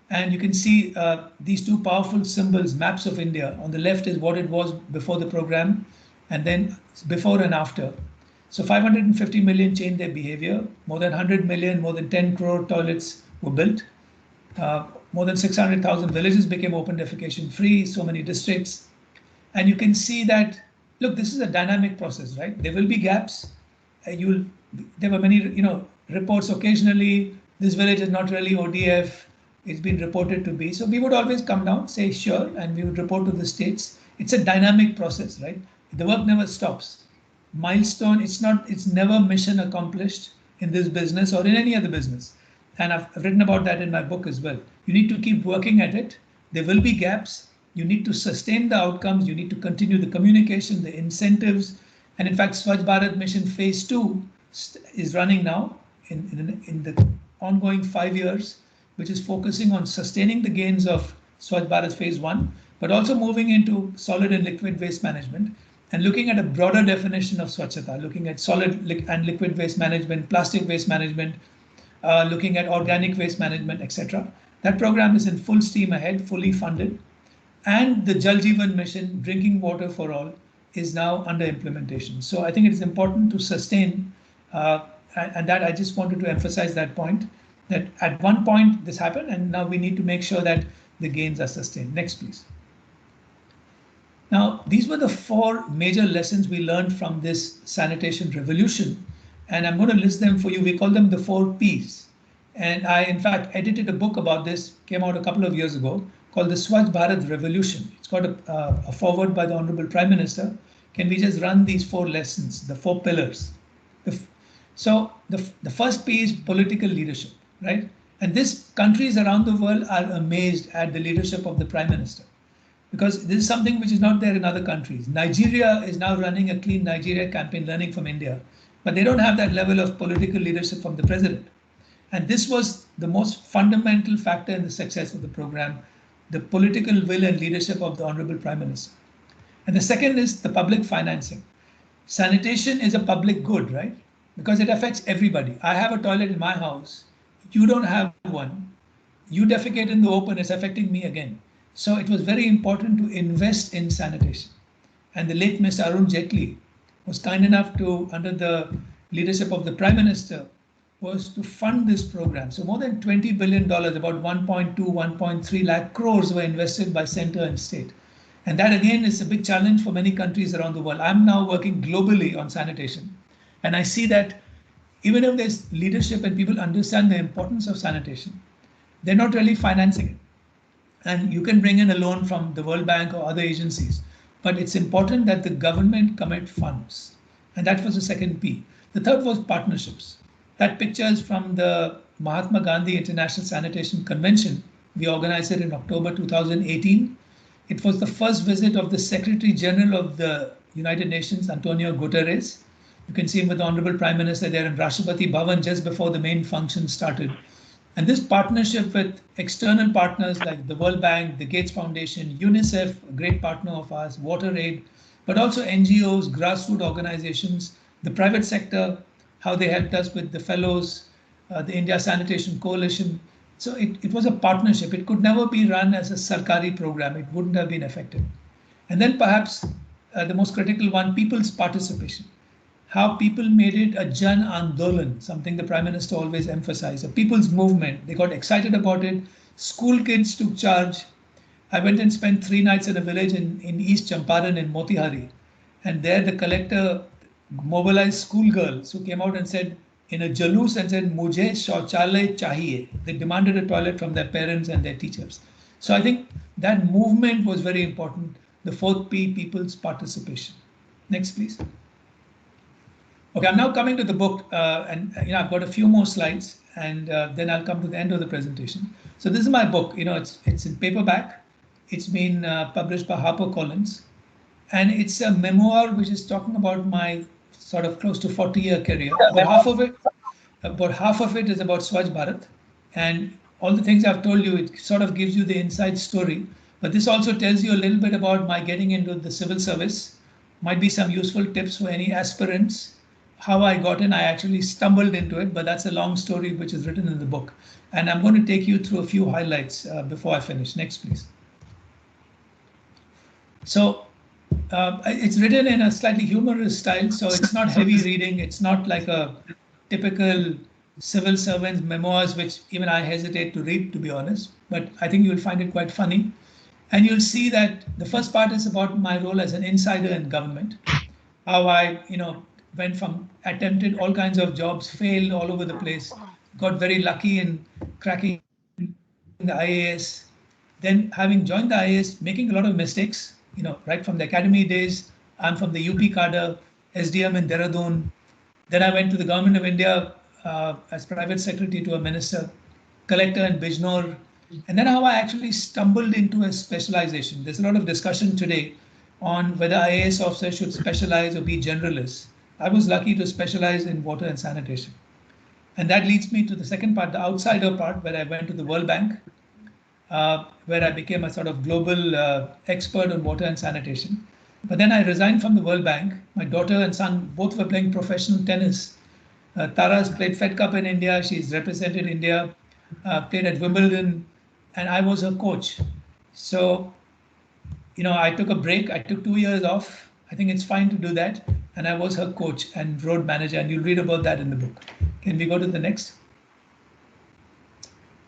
And you can see these two powerful symbols, maps of India. On the left is what it was before the program, and then before and after. So 550 million changed their behavior. More than 100 million, more than 10 crore toilets were built. More than 600,000 villages became open defecation free, so many districts. And you can see that, look, this is a dynamic process, right? There will be gaps. There were many, reports occasionally. This village is not really ODF. It's been reported to be. So we would always come down, say sure, and we would report to the states. It's a dynamic process, right? The work never stops. Milestone, it's never mission accomplished in this business or in any other business. And I've written about that in my book as well. You need to keep working at it. There will be gaps. You need to sustain the outcomes. You need to continue the communication, the incentives. And in fact, Swachh Bharat Mission Phase 2 is running now in the ongoing 5 years, which is focusing on sustaining the gains of Swachh Bharat Phase 1, but also moving into solid and liquid waste management and looking at a broader definition of Swachhata, looking at solid and liquid waste management, plastic waste management, looking at organic waste management, etc. That program is in full steam ahead, fully funded. And the Jal Jeevan mission, drinking water for all, is now under implementation. So I think it is important to sustain, and that I just wanted to emphasize that point, that at one point this happened, and now we need to make sure that the gains are sustained. Next, please. Now, these were the 4 major lessons we learned from this sanitation revolution, and I'm going to list them for you. We call them the 4 Ps. And I, in fact, edited a book about this, came out a couple of years ago, called the Swachh Bharat Revolution. It's got a foreword by the Honorable Prime Minister. Can we just run these 4 lessons, the 4 pillars? So the first P is political leadership, right? And this countries around the world are amazed at the leadership of the Prime Minister, because this is something which is not there in other countries. Nigeria is now running a Clean Nigeria campaign, learning from India, but they don't have that level of political leadership from the president. And this was the most fundamental factor in the success of the program, the political will and leadership of the Honorable Prime Minister. And the second is the public financing. Sanitation is a public good, right? Because it affects everybody. I have a toilet in my house. You don't have one. You defecate in the open, it's affecting me again. So it was very important to invest in sanitation. And the late Mr. Arun Jaitley was kind enough to, under the leadership of the Prime Minister, was to fund this program. So more than $20 billion, about 1.2, 1.3 lakh crores were invested by center and state. And that again is a big challenge for many countries around the world. I'm now working globally on sanitation. And I see that even if there's leadership and people understand the importance of sanitation, they're not really financing it. And you can bring in a loan from the World Bank or other agencies, but it's important that the government commit funds. And that was the second P. The third was partnerships. That picture is from the Mahatma Gandhi International Sanitation Convention. We organized it in October 2018. It was the first visit of the Secretary General of the United Nations, Antonio Guterres. You can see him with the Honorable Prime Minister there in Rashtrapati Bhavan just before the main function started. And this partnership with external partners like the World Bank, the Gates Foundation, UNICEF, a great partner of ours, WaterAid, but also NGOs, grassroots organizations, the private sector, how they helped us with the fellows, the India Sanitation Coalition. So it was a partnership. It could never be run as a Sarkari program. It wouldn't have been effective. And then perhaps the most critical one, people's participation. How people made it a Jan Andolan, something the Prime Minister always emphasized, a people's movement. They got excited about it. School kids took charge. I went and spent 3 nights in a village in East Champaran in Motihari. And there the collector mobilized schoolgirls who came out and said, in a jalus, and said, Mujhe shauchalay chahiye. They demanded a toilet from their parents and their teachers. So I think that movement was very important. The fourth P, people's participation. Next, please. Okay, I'm now coming to the book, and I've got a few more slides, and then I'll come to the end of the presentation. So this is my book. It's in paperback. It's been published by HarperCollins, and it's a memoir which is talking about my sort of close to 40-year career. About half of it is about Swachh Bharat, and all the things I've told you, it sort of gives you the inside story. But this also tells you a little bit about my getting into the civil service. Might be some useful tips for any aspirants. How I got in, I actually stumbled into it, but that's a long story which is written in the book. And I'm going to take you through a few highlights before I finish. Next, please. So it's written in a slightly humorous style, so it's not heavy reading. It's not like a typical civil servant's memoirs, which even I hesitate to read, to be honest. But I think you'll find it quite funny. And you'll see that the first part is about my role as an insider in government, how I, went from attempted all kinds of jobs, failed all over the place, got very lucky in cracking the IAS, then having joined the IAS, making a lot of mistakes, right from the academy days. I'm from the UP cadre, SDM in Dehradun. Then I went to the Government of India as private secretary to a minister, collector in Bijnor. And then how I actually stumbled into a specialization. There's a lot of discussion today on whether IAS officers should specialize or be generalists. I was lucky to specialize in water and sanitation. And that leads me to the second part, the outsider part, where I went to the World Bank, where I became a sort of global expert on water and sanitation. But then I resigned from the World Bank. My daughter and son both were playing professional tennis. Tara's played Fed Cup in India. She's represented India, played at Wimbledon, and I was her coach. So, I took a break. I took 2 years off. I think it's fine to do that. And I was her coach and road manager, and you'll read about that in the book. Can we go to the next?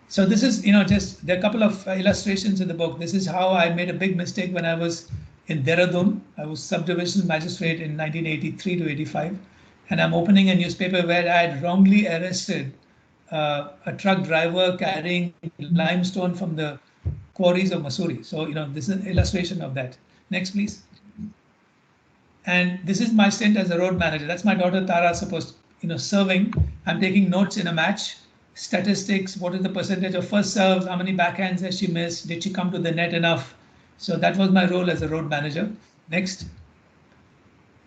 So this is, there are a couple of illustrations in the book. This is how I made a big mistake when I was in Dehradun. I was subdivisional magistrate in 1983 to 85. And I'm opening a newspaper where I had wrongly arrested a truck driver carrying limestone from the quarries of Mussoorie. So, this is an illustration of that. Next, please. And this is my stint as a road manager. That's my daughter Tara supposed, serving. I'm taking notes in a match, statistics, what is the percentage of first serves, how many backhands has she missed, did she come to the net enough? So that was my role as a road manager. Next.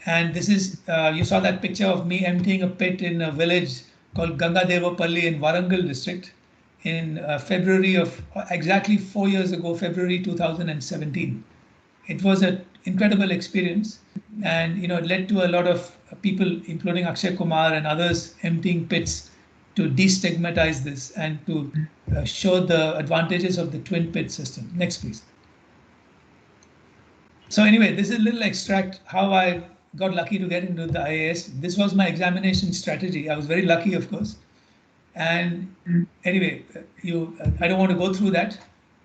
And this is, you saw that picture of me emptying a pit in a village called Gangadevapalli in Warangal district in February of, exactly 4 years ago, February 2017. It was an incredible experience, and it led to a lot of people, including Akshay Kumar and others, emptying pits to destigmatize this and to show the advantages of the twin pit system. Next, please. So anyway, this is a little extract how I got lucky to get into the IAS. This was my examination strategy. I was very lucky, of course. And anyway, I don't want to go through that,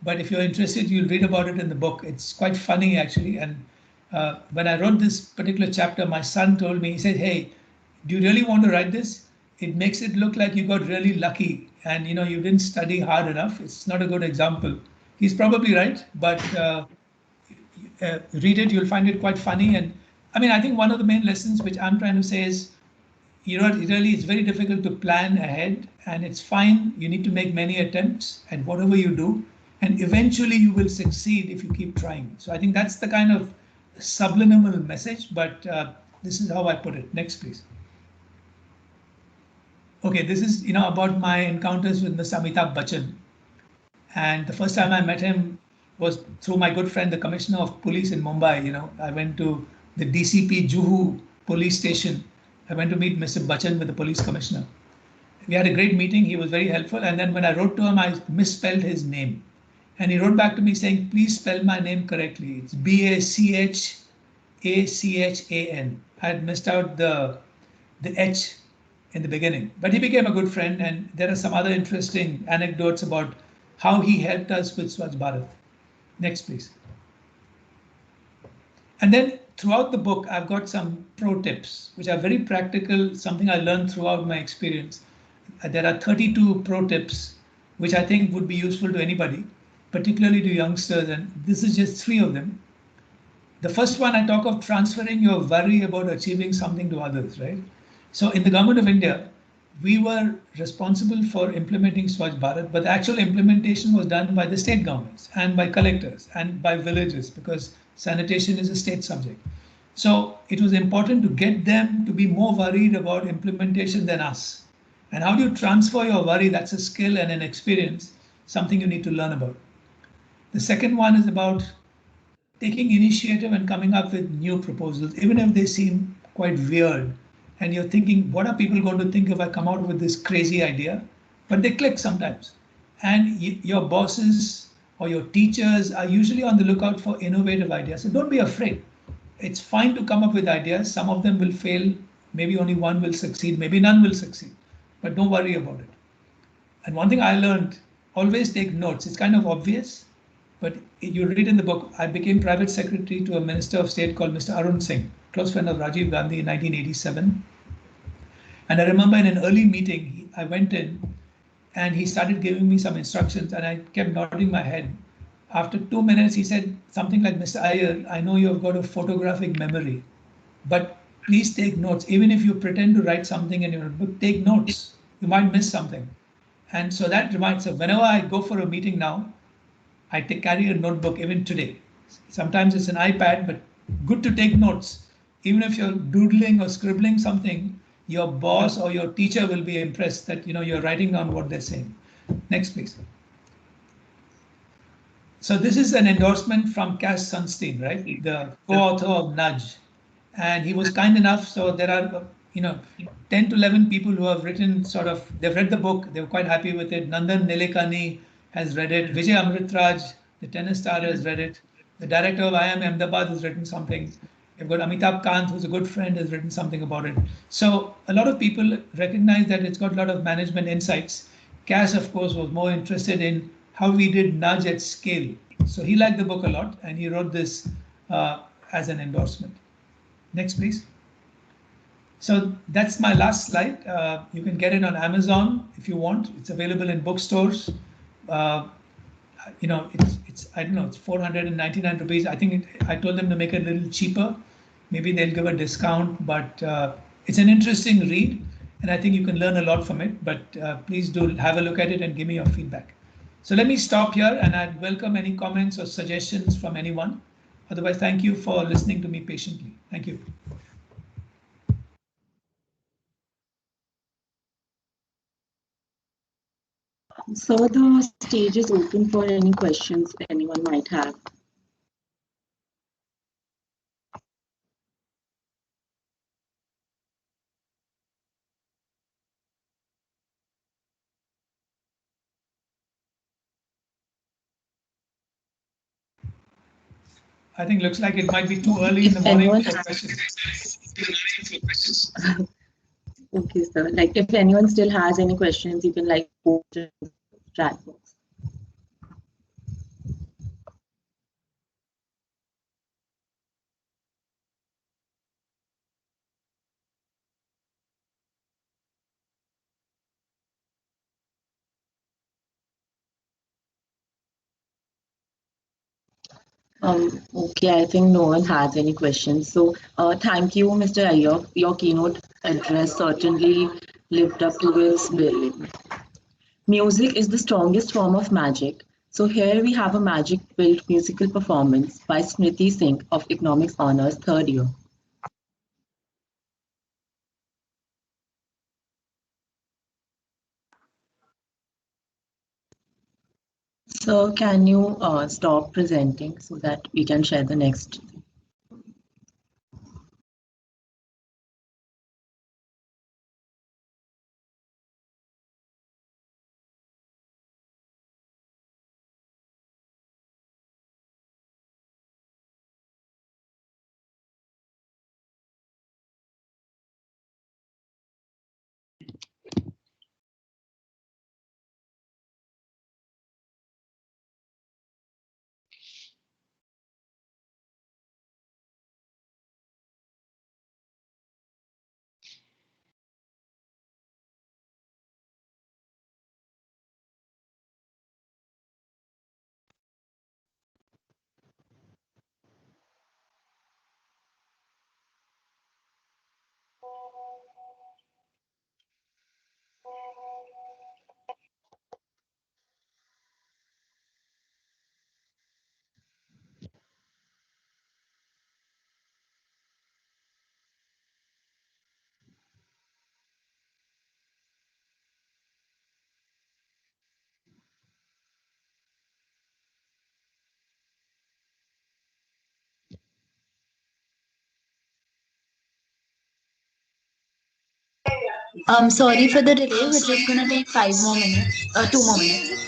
but if you're interested, you'll read about it in the book. It's quite funny, actually. And when I wrote this particular chapter, my son told me, he said, hey, do you really want to write this? It makes it look like you got really lucky and you didn't study hard enough. It's not a good example. He's probably right, but read it, you'll find it quite funny. And I think one of the main lessons which I'm trying to say is, really it's very difficult to plan ahead, and it's fine. You need to make many attempts at whatever you do, and eventually you will succeed if you keep trying. So I think that's the kind of subliminal message, but this is how I put it. Next, please. Okay, this is about my encounters with Mr. Amitabh Bachchan. And the first time I met him was through my good friend, the Commissioner of Police in Mumbai. I went to the DCP Juhu police station. I went to meet Mr. Bachchan with the police commissioner. We had a great meeting. He was very helpful. And then when I wrote to him, I misspelled his name. And he wrote back to me saying, please spell my name correctly. It's Bachchan. I had missed out the H in the beginning. But he became a good friend. And there are some other interesting anecdotes about how he helped us with Swachh Bharat. Next, please. And then throughout the book, I've got some pro tips, which are very practical, something I learned throughout my experience. There are 32 pro tips, which I think would be useful to anybody. particularly to youngsters, and this is just 3 of them. The first one, I talk of transferring your worry about achieving something to others, right? So in the government of India, we were responsible for implementing Swachh Bharat, but the actual implementation was done by the state governments and by collectors and by villages, because sanitation is a state subject. So it was important to get them to be more worried about implementation than us. And how do you transfer your worry? That's a skill and an experience, something you need to learn about. The second one is about taking initiative and coming up with new proposals, even if they seem quite weird. And you're thinking, what are people going to think if I come out with this crazy idea? But they click sometimes. And your bosses or your teachers are usually on the lookout for innovative ideas. So don't be afraid. It's fine to come up with ideas. Some of them will fail. Maybe only one will succeed. Maybe none will succeed. But don't worry about it. And one thing I learned, always take notes. It's kind of obvious, but you read in the book, I became private secretary to a minister of state called Mr. Arun Singh, close friend of Rajiv Gandhi in 1987. And I remember in an early meeting, I went in and he started giving me some instructions and I kept nodding my head. After 2 minutes, he said something like, Mr. Iyer, I know you've got a photographic memory, but please take notes. Even if you pretend to write something in your book, take notes. You might miss something. And so that reminds me, whenever I go for a meeting now, I carry a notebook even today. Sometimes it's an iPad, but good to take notes. Even if you're doodling or scribbling something, your boss or your teacher will be impressed that you're writing down what they're saying. Next, please. So this is an endorsement from Cass Sunstein, right? The co-author of Nudge. And he was kind enough. So there are, 10 to 11 people who have written they've read the book. They were quite happy with it. Nandan Nilekani has read it. Vijay Amritraj, the tennis star, has read it. The director of IIM Ahmedabad has written something. You've got Amitabh Kant, who's a good friend, has written something about it. So a lot of people recognize that it's got a lot of management insights. Cass, of course, was more interested in how we did nudge at scale. So he liked the book a lot, and he wrote this as an endorsement. Next, please. So that's my last slide. You can get it on Amazon if you want. It's available in bookstores. It's I don't know, it's 499 rupees. I think I told them to make it a little cheaper. Maybe they'll give a discount, but it's an interesting read, and I think you can learn a lot from it. But please do have a look at it and give me your feedback. So let me stop here, and I'd welcome any comments or suggestions from anyone. Otherwise, thank you for listening to me patiently. Thank you. So the stage is open for any questions anyone might have. I think looks like it might be too early in the morning for questions. Okay, sir. Like if anyone still has any questions, you can post in the chat box. Okay, I think no one has any questions. So thank you, Mr. Iyer. Your keynote address certainly lived up to its billing. Music is the strongest form of magic. So here we have a magic-filled musical performance by Smriti Singh of Economics Honours 3rd year. So can you stop presenting so that we can share the next? Sorry for the delay. We're just gonna take 5 more minutes, 2 more minutes.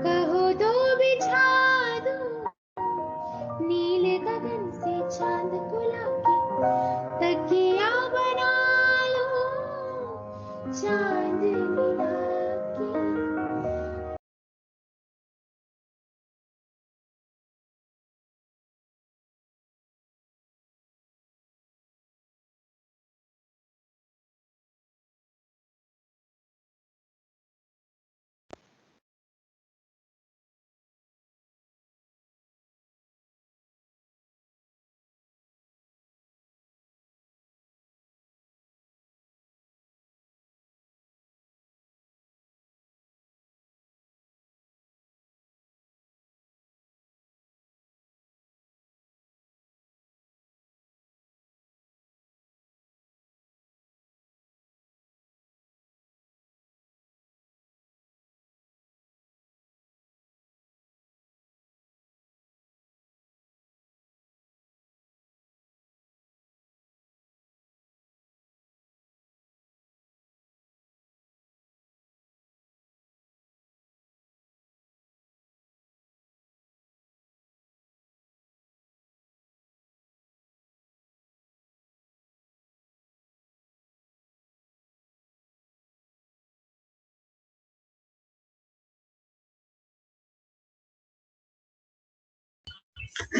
कहो दो बिछा दो नीले गगन से चांद को लाके तकिया बना लो चांदनी लाके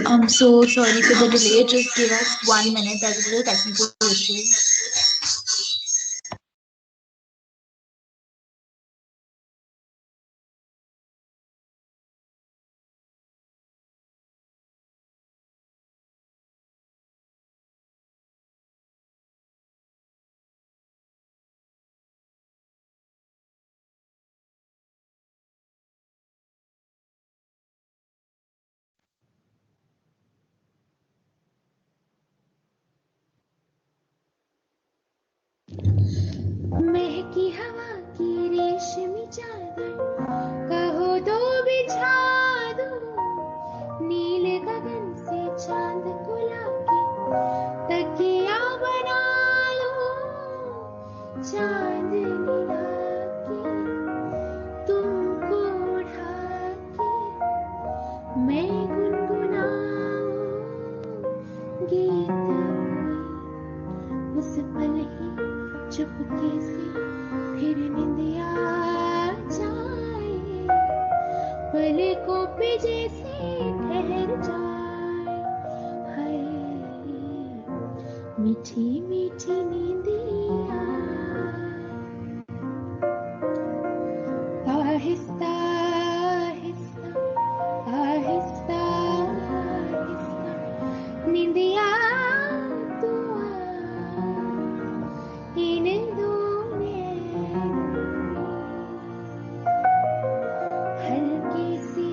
I'm so sorry for the delay. Just give us 1 minute. There's a little technical issue. महकी हवा की रेशमी चादर कहो दो बिछा दो नीले गगन से चांद को लाके तकिया बना लो चांदनी लाके तुमको उठा के मैं गुनगुनाऊं गीत उस पल ही चुपके से फिर निंदिया जाए पलकों पे जैसे ठहर जाए हाय मीठी मीठी नींदिया आहिस्ता आहिस्ता आहिस्ता आहिस्ता निंदिया तू इन हल्के से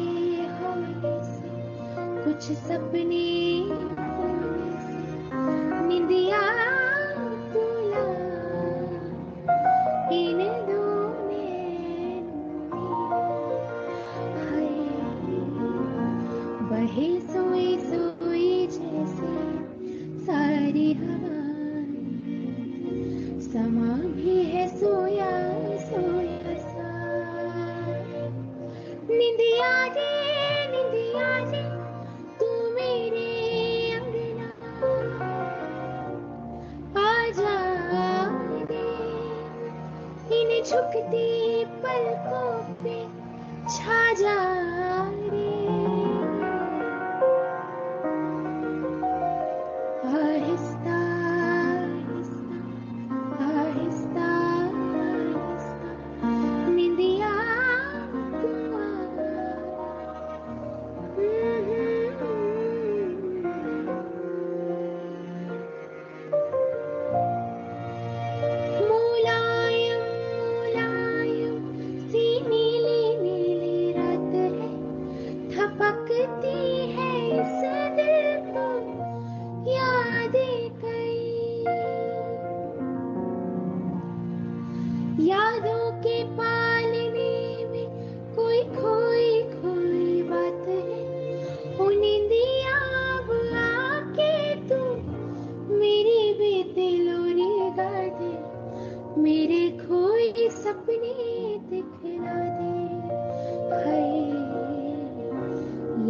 हौले से कुछ सपने खोले से निंदिया तुला इन दो हाय बहे सोई सोई जैसे सारी हवाएं समा भी है सोया सोया सा निंदिया रे तू मेरे अंगना आ जा रे इन झुकती पलकों पे छा जा रे आहिस्ता आहिस्ता आहिस्ता निंदिया मुलायम मुलायम सी नीली नीली रात है थपकती है इस दिल को यादें कई यादों के पालने में कोई खोई खोई बात है ओ निंदिया अब आके तू मेरी भी दिलो कोई सपने दिखला दे, हाय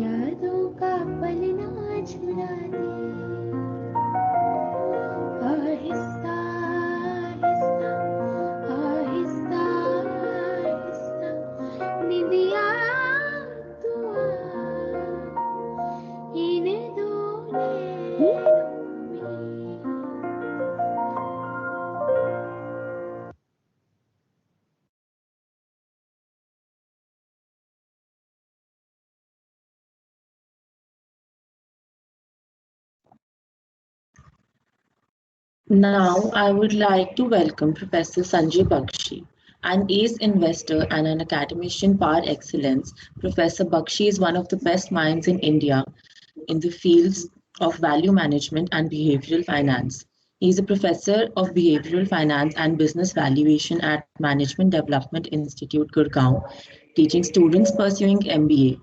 यादों का पलना झुला दे। आहिस्ता आहिस्ता आहिस्ता निंदिया तू आ, इन दो नैनों में। Now, I would like to welcome Professor Sanjay Bakshi, an ace investor and an academician par excellence. Professor Bakshi is one of the best minds in India in the fields of value management and behavioral finance. He is a professor of behavioral finance and business valuation at Management Development Institute, Gurugram, teaching students pursuing MBA.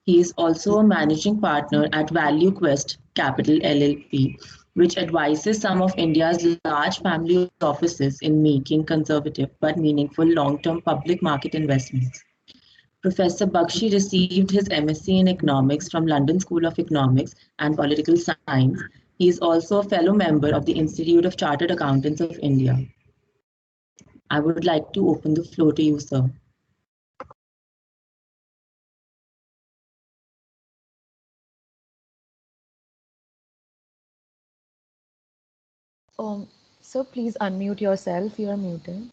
He is also a managing partner at Value Quest Capital LLP, which advises some of India's large family offices in making conservative but meaningful long-term public market investments. Professor Bakshi received his MSc in Economics from London School of Economics and Political Science. He is also a fellow member of the Institute of Chartered Accountants of India. I would like to open the floor to you, sir. Sir, please unmute yourself. You are muted.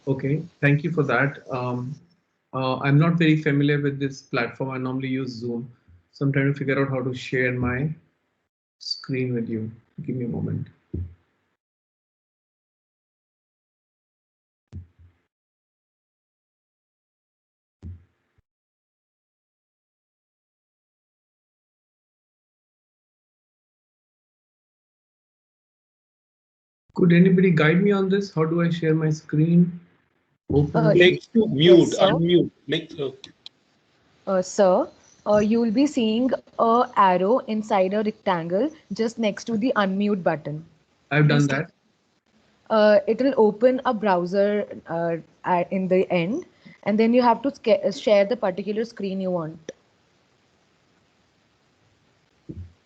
Okay, thank you for that. I'm not very familiar with this platform. I normally use Zoom. So I'm trying to figure out how to share my screen with you. Give me a moment. Could anybody guide me on this? How do I share my screen? Open. Click to mute, unmute. Sir, you will be seeing a arrow inside a rectangle just next to the unmute button. I've done that. It will open a browser in the end, and then you have to share the particular screen you want.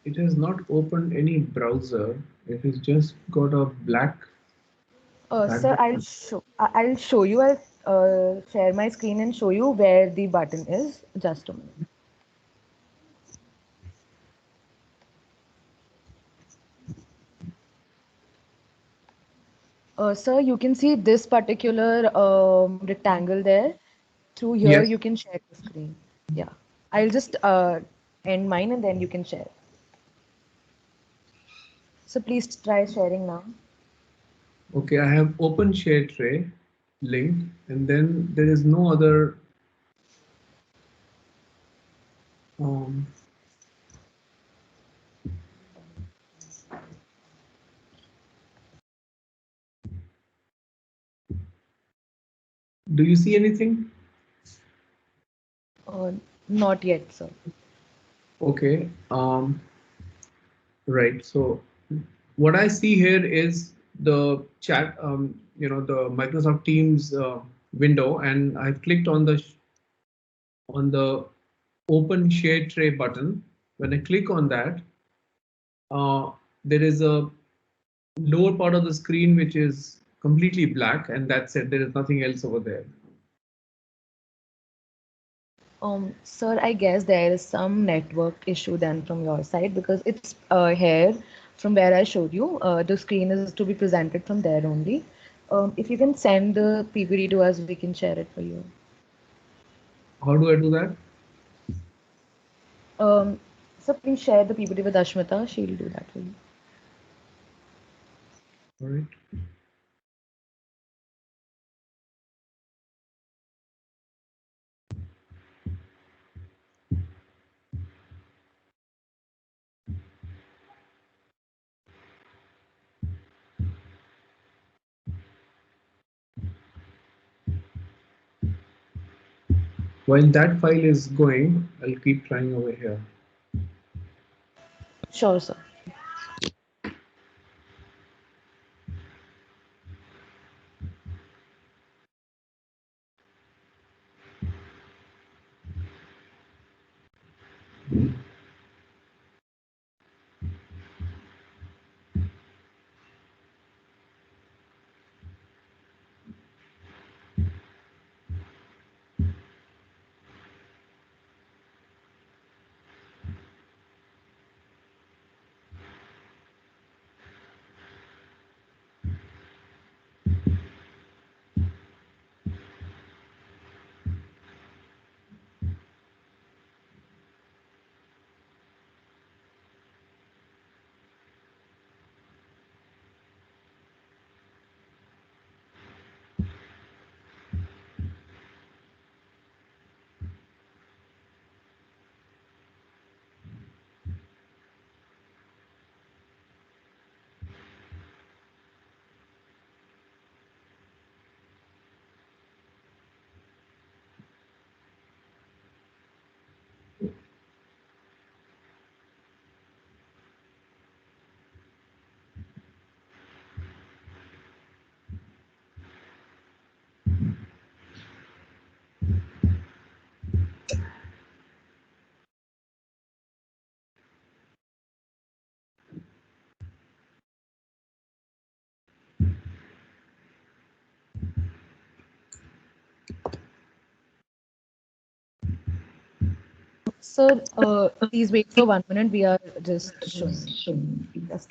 It has not opened any browser. It has just got a black. Sir, I'll show you. I'll share my screen and show you where the button is. Just a minute. Sir, you can see this particular rectangle there. Through here, Yes. you can share the screen. Yeah, I'll just end mine and then you can share. So please try sharing now. Okay, I have open share tray linked, and then there is no other. Do you see anything? Not yet, sir. Okay. Right. So what I see here is the chat, the Microsoft Teams window, and I've clicked on the open share tray button. When I click on that, there is a lower part of the screen which is completely black, and that's it. There is nothing else over there. Sir, I guess there is some network issue then from your side, because it's here from where I showed you. The screen is to be presented from there only. If you can send the PPT to us, we can share it for you. How do I do that? So please share the PPT with Ashmita. She'll do that for you. All right. While that file is going, I'll keep trying over here. Sure, sir. Sir, please wait for 1 minute. We are just showing. Yes.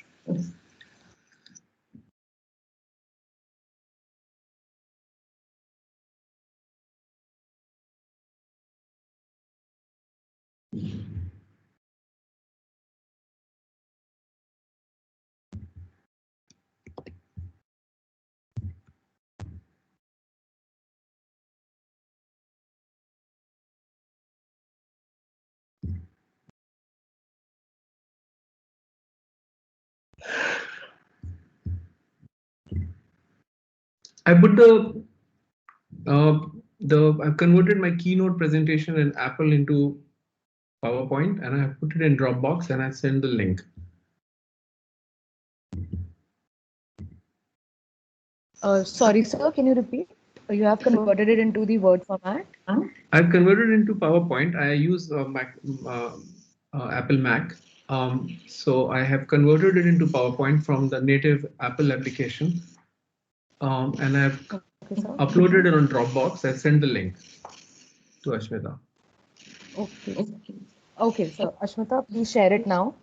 I put I've converted my keynote presentation in Apple into PowerPoint, and I have put it in Dropbox, and I send the link. Sorry, sir, can you repeat? You have converted it into the Word format? I've converted it into PowerPoint. I use Apple Mac. So I have converted it into PowerPoint from the native Apple application. And I've uploaded it on Dropbox. I sent the link to Ashmita. Okay. Okay, so Ashmita, please share it now.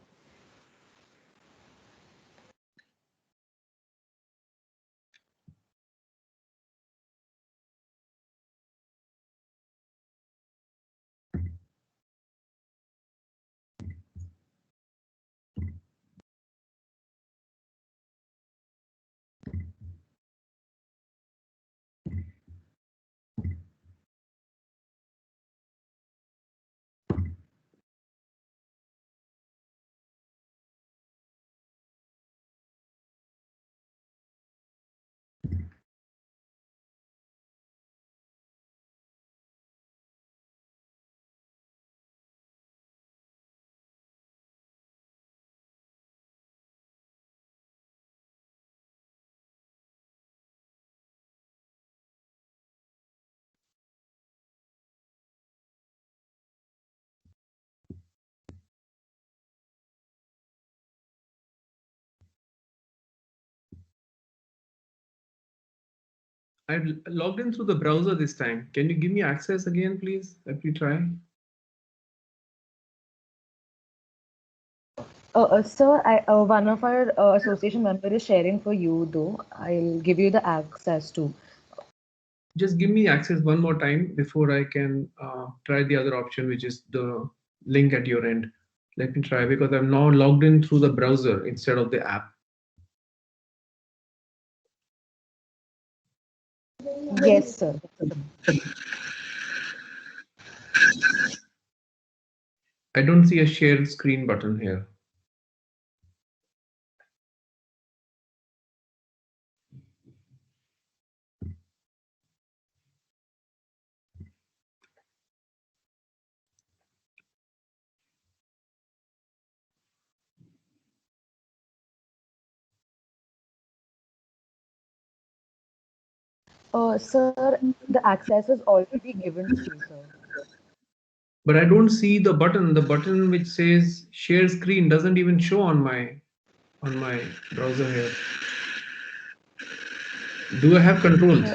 I've logged in through the browser this time. Can you give me access again, please? Let me try. Sir, one of our association member is sharing for you, though. I'll give you the access to. Just give me access one more time before I can try the other option, which is the link at your end. Let me try, because I'm now logged in through the browser instead of the app. Yes, sir. I don't see a share screen button here. Sir, the access is already given to you, sir. but I don't see the button. The button which says share screen doesn't even show on my browser here. Do I have controls?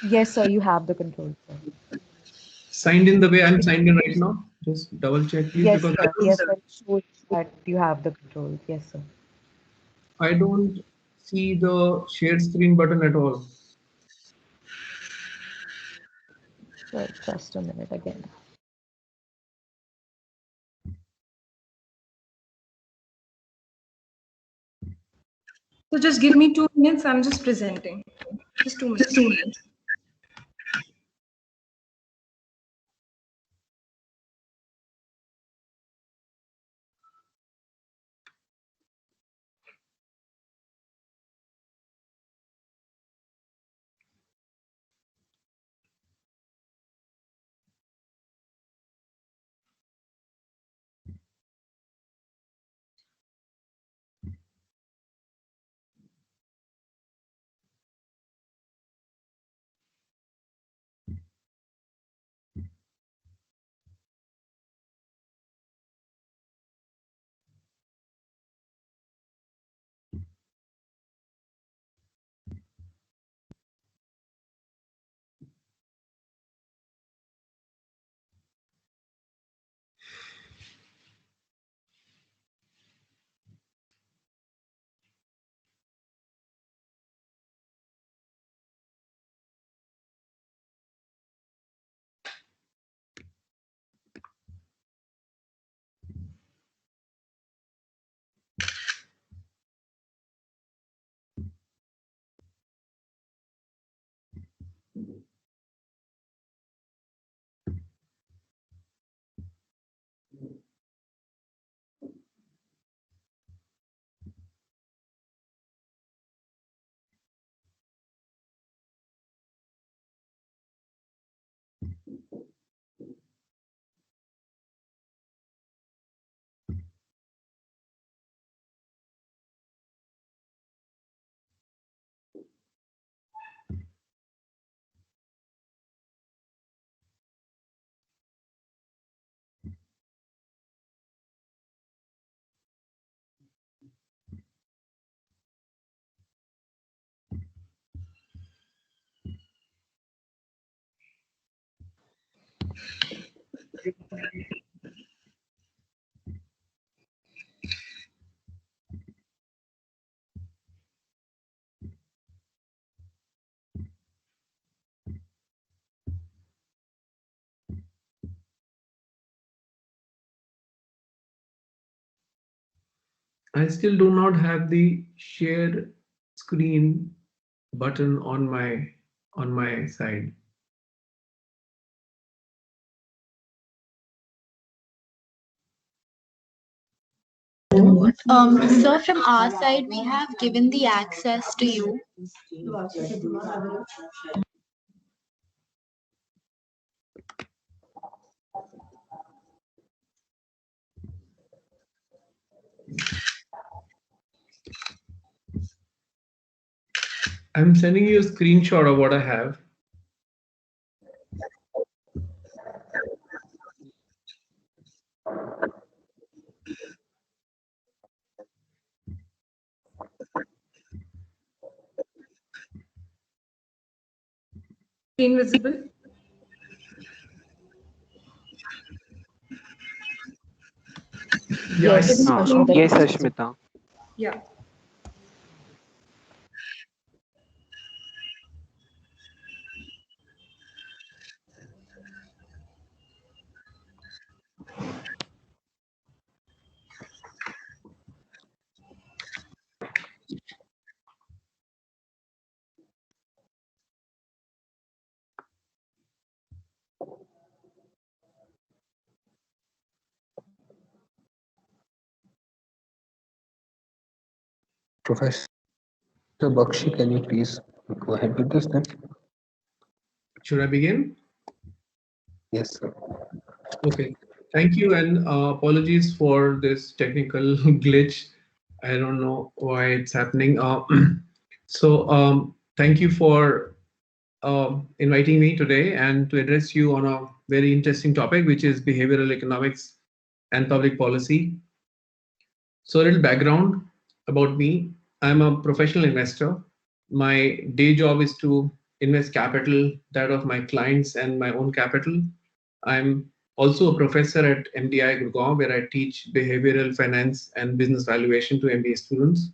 Yes, sir, you have the control, sir. Signed in the way I'm signed in right now? Just double check, please, Yes, because sir. Yes, sir. It shows that you have the control. Yes, sir. I don't see the share screen button at all. So just a minute again. So just give me 2 minutes. I'm just presenting. Just 2 minutes. I still do not have the share screen button on my side. Sir, from our side, we have given the access to you. I'm sending you a screenshot of what I have. Screen visible? Yes, yes, Ashmita. Yeah. Professor Bakshi, can you please go ahead with this then? Should I begin? Yes, sir. Okay. Thank you, and apologies for this technical glitch. I don't know why it's happening. Thank you for inviting me today and to address you on a very interesting topic, which is behavioral economics and public policy. So a little background about me. I'm a professional investor. My day job is to invest capital, that of my clients and my own capital. I'm also a professor at MDI Gurugram, where I teach behavioral finance and business valuation to MBA students.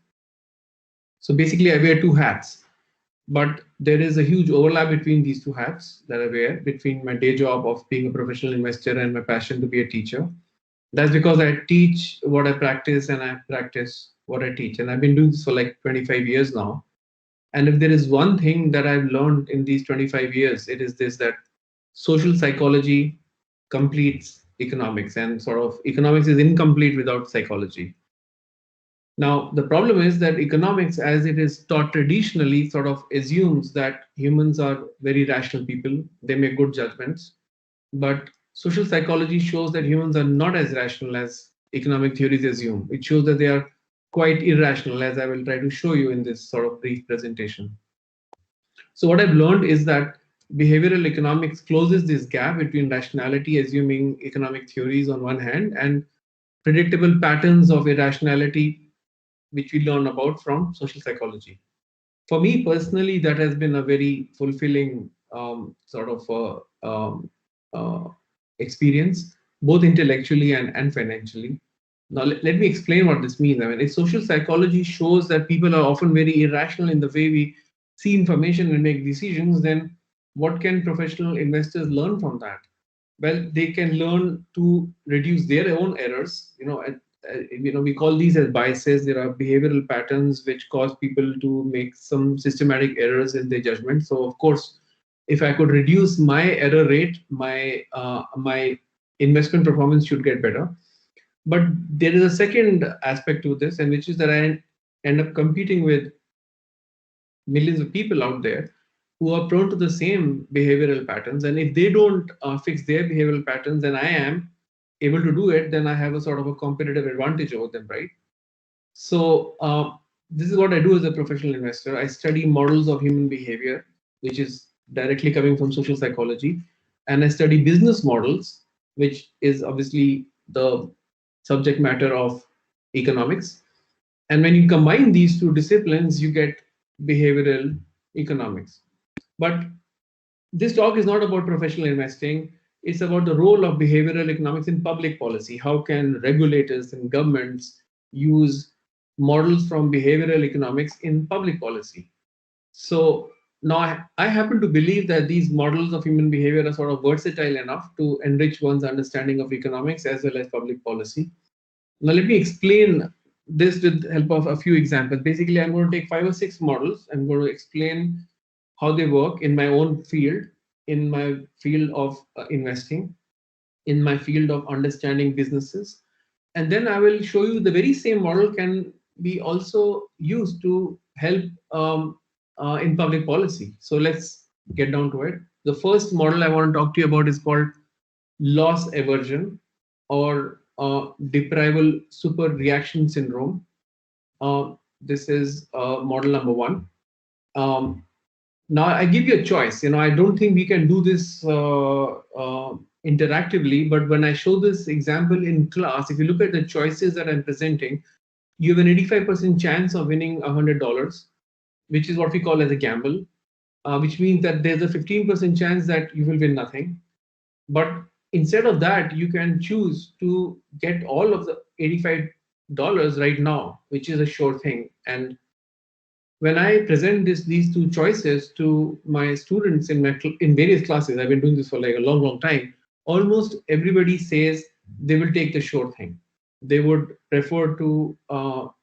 So basically, I wear two hats, but there is a huge overlap between these two hats that I wear, between my day job of being a professional investor and my passion to be a teacher. That's because I teach what I practice and I practice what I teach. And I've been doing this for like 25 years now. And if there is one thing that I've learned in these 25 years, it is this, that social psychology completes economics, and sort of economics is incomplete without psychology. Now, the problem is that economics, as it is taught traditionally, sort of assumes that humans are very rational people. They make good judgments. But social psychology shows that humans are not as rational as economic theories assume. It shows that they are quite irrational, as I will try to show you in this sort of brief presentation. So what I've learned is that behavioral economics closes this gap between rationality, assuming economic theories on one hand, and predictable patterns of irrationality, which we learn about from social psychology. For me personally, that has been a very fulfilling experience, both intellectually and financially. Now, let me explain what this means. I mean, if social psychology shows that people are often very irrational in the way we see information and make decisions, then what can professional investors learn from that? Well, they can learn to reduce their own errors. We call these as biases. There are behavioral patterns which cause people to make some systematic errors in their judgment. So, of course, if I could reduce my error rate, my investment performance should get better. But there is a second aspect to this, and which is that I end up competing with millions of people out there who are prone to the same behavioral patterns. And if they don't fix their behavioral patterns, and I am able to do it, then I have a sort of a competitive advantage over them, right? So this is what I do as a professional investor. I study models of human behavior, which is directly coming from social psychology. And I study business models, which is obviously the subject matter of economics. And when you combine these two disciplines, you get behavioral economics. But this talk is not about professional investing. It's about the role of behavioral economics in public policy. How can regulators and governments use models from behavioral economics in public policy? So now I happen to believe that these models of human behavior are sort of versatile enough to enrich one's understanding of economics as well as public policy. Now let me explain this with the help of a few examples. Basically, I'm going to take 5 or 6 models. I'm going to explain how they work in my own field, in my field of investing, in my field of understanding businesses. And then I will show you the very same model can be also used to help in public policy. So let's get down to it. The first model I want to talk to you about is called loss aversion, or deprival super reaction syndrome. This is model number 1. Now I give you a choice. I don't think we can do this interactively, but when I show this example in class, if you look at the choices that I'm presenting, you have an 85% chance of winning $100, which is what we call as a gamble, which means that there's a 15% chance that you will win nothing. But instead of that, you can choose to get all of the $85 right now, which is a sure thing. And when I present these two choices to my students in various classes, I've been doing this for like a long time, almost everybody says they will take the sure thing. They would prefer to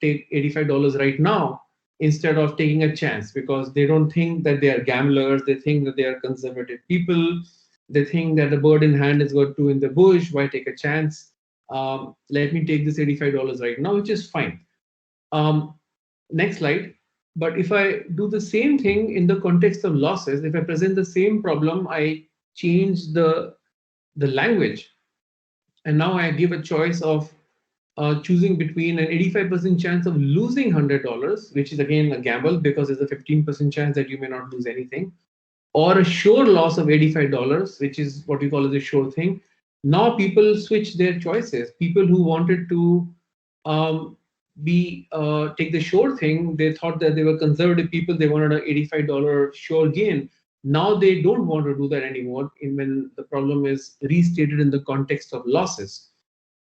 take $85 right now instead of taking a chance, because they don't think that they are gamblers. They think that they are conservative people. They think that the bird in hand is got two in the bush. Why take a chance? Let me take this $85 right now, which is fine. Next slide. But if I do the same thing in the context of losses, if I present the same problem, I change the language. And now I give a choice of choosing between an 85% chance of losing $100, which is again a gamble because there's a 15% chance that you may not lose anything, or a sure loss of $85, which is what we call as a sure thing. Now people switch their choices. People who wanted to take the sure thing, they thought that they were conservative people, they wanted an $85 sure gain. Now they don't want to do that anymore when the problem is restated in the context of losses.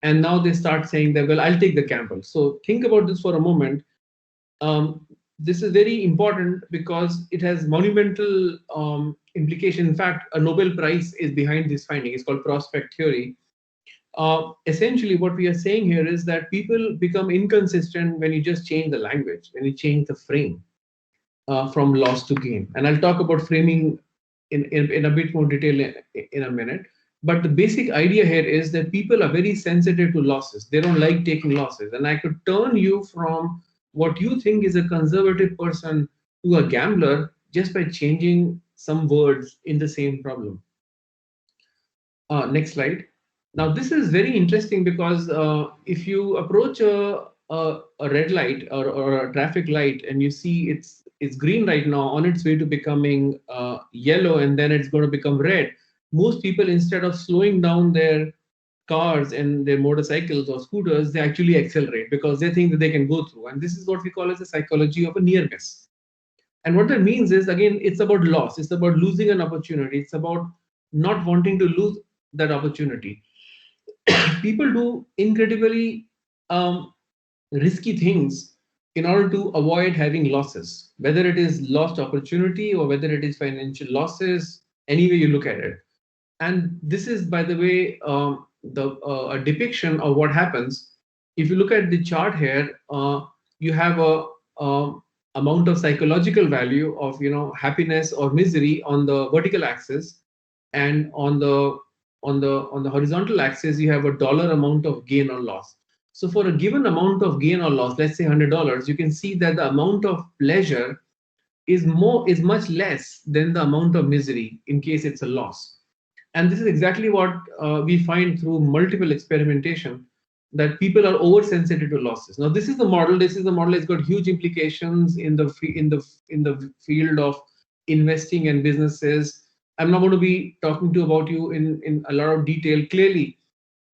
And now they start saying that, well, I'll take the gamble. So think about this for a moment. This is very important because it has monumental implication. In fact, a Nobel Prize is behind this finding. It's called prospect theory. Essentially, what we are saying here is that people become inconsistent when you just change the language, when you change the frame from loss to gain. And I'll talk about framing in a bit more detail in a minute. But the basic idea here is that people are very sensitive to losses. They don't like taking losses. And I could turn you from what you think is a conservative person to a gambler just by changing some words in the same problem. Next slide. Now, this is very interesting because if you approach a red light or a traffic light and you see it's green right now, on its way to becoming yellow, and then it's going to become red, most people, instead of slowing down their cars and their motorcycles or scooters, they actually accelerate because they think that they can go through. And this is what we call as the psychology of a near miss. And what that means is, again, it's about loss. It's about losing an opportunity. It's about not wanting to lose that opportunity. People do incredibly risky things in order to avoid having losses, whether it is lost opportunity or whether it is financial losses, any way you look at it. And this is, by the way, a depiction of what happens. If you look at the chart here, you have a amount of psychological value of happiness or misery on the vertical axis, and on the horizontal axis you have a dollar amount of gain or loss. So for a given amount of gain or loss, let's say $100, you can see that the amount of pleasure is much less than the amount of misery in case it's a loss. And this is exactly what we find through multiple experimentation, that people are oversensitive to losses. Now, this is the model. It's got huge implications in the field of investing and businesses. I'm not going to be talking about you in a lot of detail. Clearly,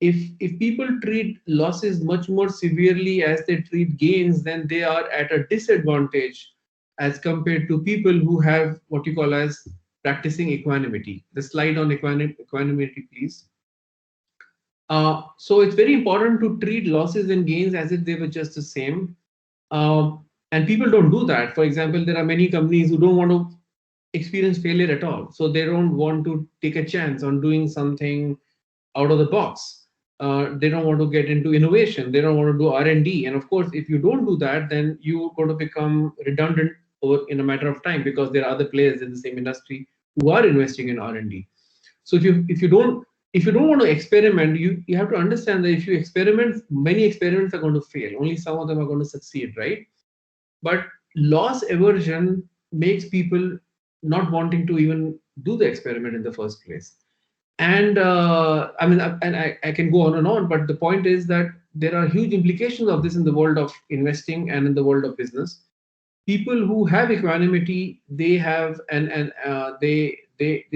if people treat losses much more severely as they treat gains, then they are at a disadvantage as compared to people who have what you call as practicing equanimity. The slide on equanimity, please. So it's very important to treat losses and gains as if they were just the same. And people don't do that. For example, there are many companies who don't want to experience failure at all. So they don't want to take a chance on doing something out of the box. They don't want to get into innovation. They don't want to do R&D. And of course, if you don't do that, then you're going to become redundant in a matter of time, because there are other players in the same industry who are investing in R&D. So if you don't want to experiment, you have to understand that if you experiment, many experiments are going to fail. Only some of them are going to succeed, right? But loss aversion makes people not wanting to even do the experiment in the first place. And I can go on and on, but the point is that there are huge implications of this in the world of investing and in the world of business. People who have equanimity, they have they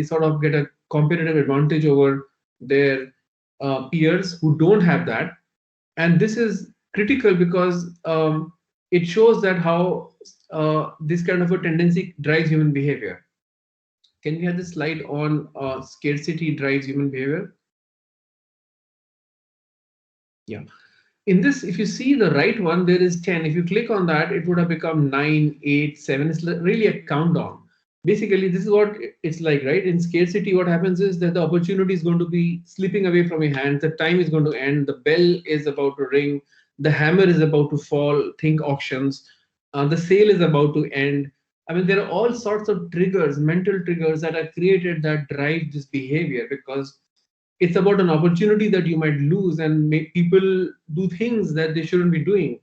sort of get a competitive advantage over their peers who don't have that. And this is critical because it shows that how this kind of a tendency drives human behavior. Can we have this slide on scarcity drives human behavior? Yeah. In this, if you see the right one, there is 10. If you click on that, it would have become 9, 8, 7. It's really a countdown. Basically, this is what it's like, right? In scarcity, what happens is that the opportunity is going to be slipping away from your hands. The time is going to end. The bell is about to ring. The hammer is about to fall. Think auctions. The sale is about to end. I mean, there are all sorts of triggers, mental triggers that are created that drive this behavior, because it's about an opportunity that you might lose and make people do things that they shouldn't be doing.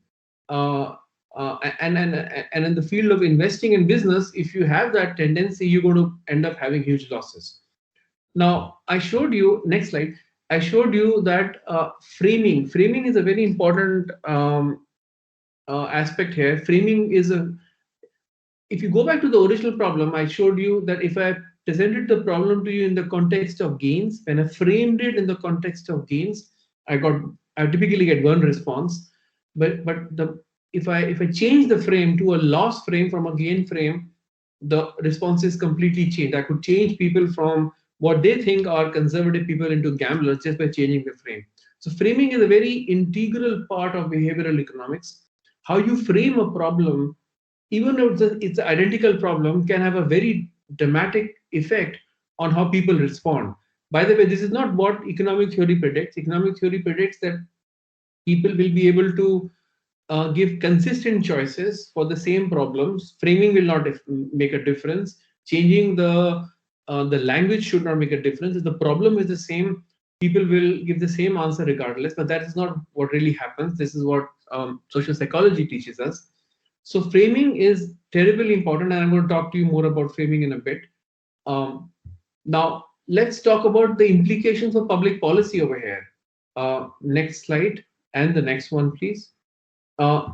And in the field of investing in business, if you have that tendency, you're going to end up having huge losses. Now, I showed you, next slide, I showed you that framing is a very important aspect here. Framing is if you go back to the original problem, I showed you that if I presented the problem to you in the context of gains, when I framed it in the context of gains, I typically get one response. But if I change the frame to a loss frame from a gain frame, the response is completely changed. I could change people from what they think are conservative people into gamblers just by changing the frame. So framing is a very integral part of behavioral economics. How you frame a problem, even if it's an identical problem, can have a very dramatic effect on how people respond. By the way, this is not what economic theory predicts. Economic theory predicts that people will be able to give consistent choices for the same problems. Framing will not make a difference. Changing the language should not make a difference. If the problem is the same, people will give the same answer regardless. But that is not what really happens. This is what social psychology teaches us. So framing is terribly important, and I'm going to talk to you more about framing in a bit. Now, let's talk about the implications of public policy over here. Next slide, and the next one, please.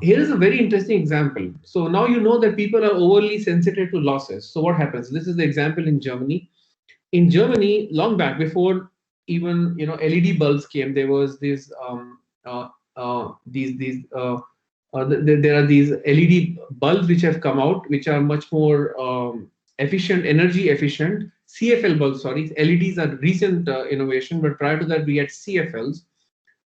Here is a very interesting example. So now you know that people are overly sensitive to losses. So what happens? This is the example in Germany. In Germany, long back, before even LED bulbs came, there was this there are these LED bulbs which have come out, which are much more efficient, energy efficient. CFL bulbs, sorry, LEDs are recent innovation, but prior to that we had CFLs.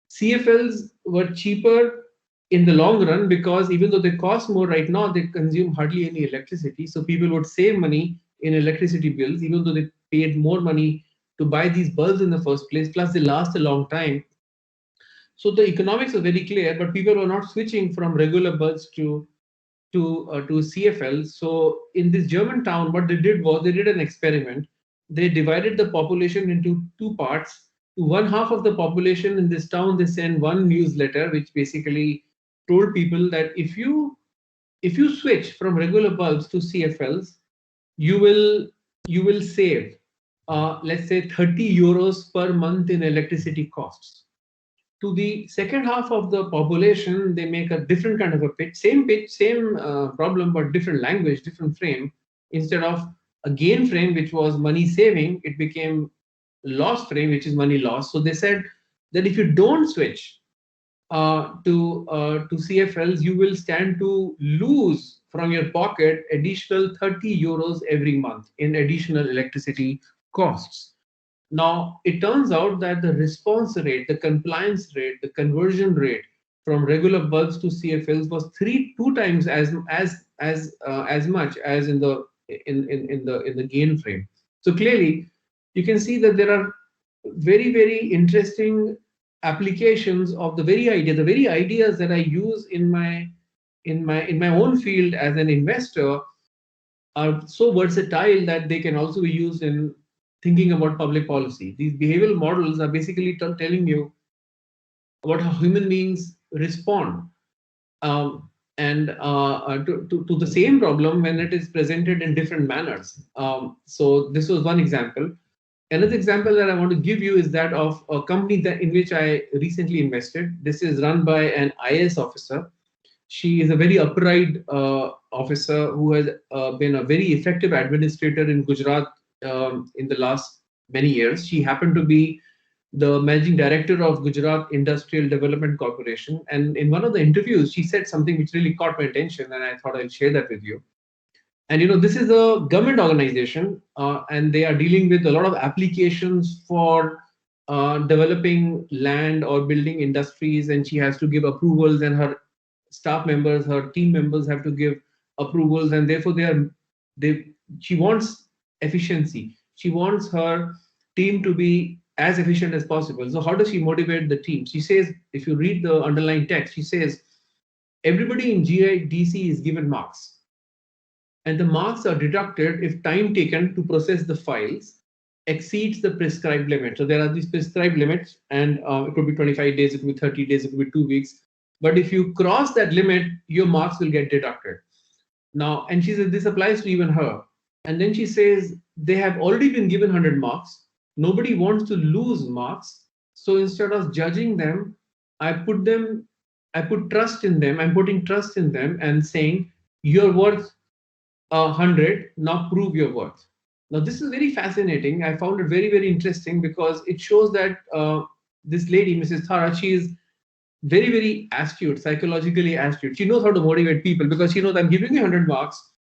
CFLs were cheaper in the long run because even though they cost more right now, they consume hardly any electricity. So people would save money in electricity bills, even though they paid more money to buy these bulbs in the first place. Plus, they last a long time. So the economics are very clear, but people were not switching from regular bulbs to CFLs. So in this German town, what they did was they did an experiment. They divided the population into two parts. To one half of the population in this town, they sent one newsletter, which basically told people that if you switch from regular bulbs to CFLs, you will save let's say 30 euros per month in electricity costs. To the second half of the population, they make a different kind of a pitch, same problem, but different language, different frame. Instead of a gain frame, which was money saving, it became loss frame, which is money loss. So they said that if you don't switch to CFLs, you will stand to lose from your pocket additional 30 euros every month in additional electricity costs. Now, it turns out that the response rate, the compliance rate, the conversion rate from regular bulbs to CFLs was two times as much as in the gain frame. So clearly, you can see that there are very, very interesting applications of the very ideas that I use in my own field as an investor are so versatile that they can also be used in thinking about public policy. These behavioral models are basically telling you about how human beings respond to the same problem when it is presented in different manners. So this was one example. Another example that I want to give you is that of a company in which I recently invested. This is run by an IAS officer. She is a very upright officer who has been a very effective administrator in Gujarat in the last many years. She happened to be the managing director of Gujarat Industrial Development Corporation. And in one of the interviews, she said something which really caught my attention, and I thought I'll share that with you. And this is a government organization, and they are dealing with a lot of applications for developing land or building industries, and she has to give approvals, and her staff members, her team members have to give approvals, and therefore she wants efficiency. She wants her team to be as efficient as possible. So how does she motivate the team? She says, if you read the underlying text, she says, everybody in GIDC is given marks. And the marks are deducted if time taken to process the files exceeds the prescribed limit. So there are these prescribed limits, and it could be 25 days, it could be 30 days, it could be 2 weeks. But if you cross that limit, your marks will get deducted. Now, and she says this applies to even her. And then she says they have already been given 100 marks. Nobody wants to lose marks. So instead of judging them, I put trust in them. I'm putting trust in them and saying, you're worth 100, now prove your worth. Now, this is very fascinating. I found it very, very interesting because it shows that this lady, Mrs. Thara, she is very, very astute, psychologically astute. She knows how to motivate people because she knows I'm giving you 100 marks.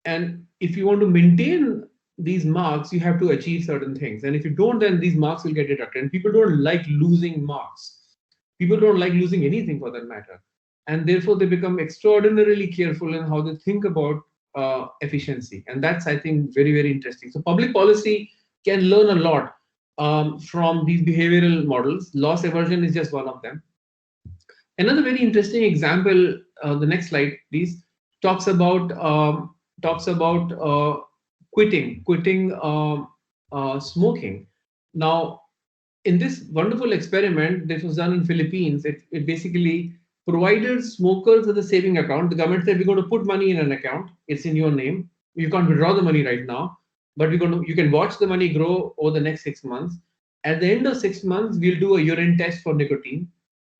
And if you want to maintain these marks, you have to achieve certain things. And if you don't, then these marks will get deducted. And people don't like losing marks. People don't like losing anything for that matter. And therefore, they become extraordinarily careful in how they think about efficiency. And that's, I think, very, very interesting. So public policy can learn a lot from these behavioral models. Loss aversion is just one of them. Another very interesting example, the next slide, please, talks about quitting smoking. Now, in this wonderful experiment that was done in Philippines, it basically provided smokers with a saving account. The government said, we're going to put money in an account. It's in your name. You can't withdraw the money right now, but you can watch the money grow over the next 6 months. At the end of 6 months, we'll do a urine test for nicotine.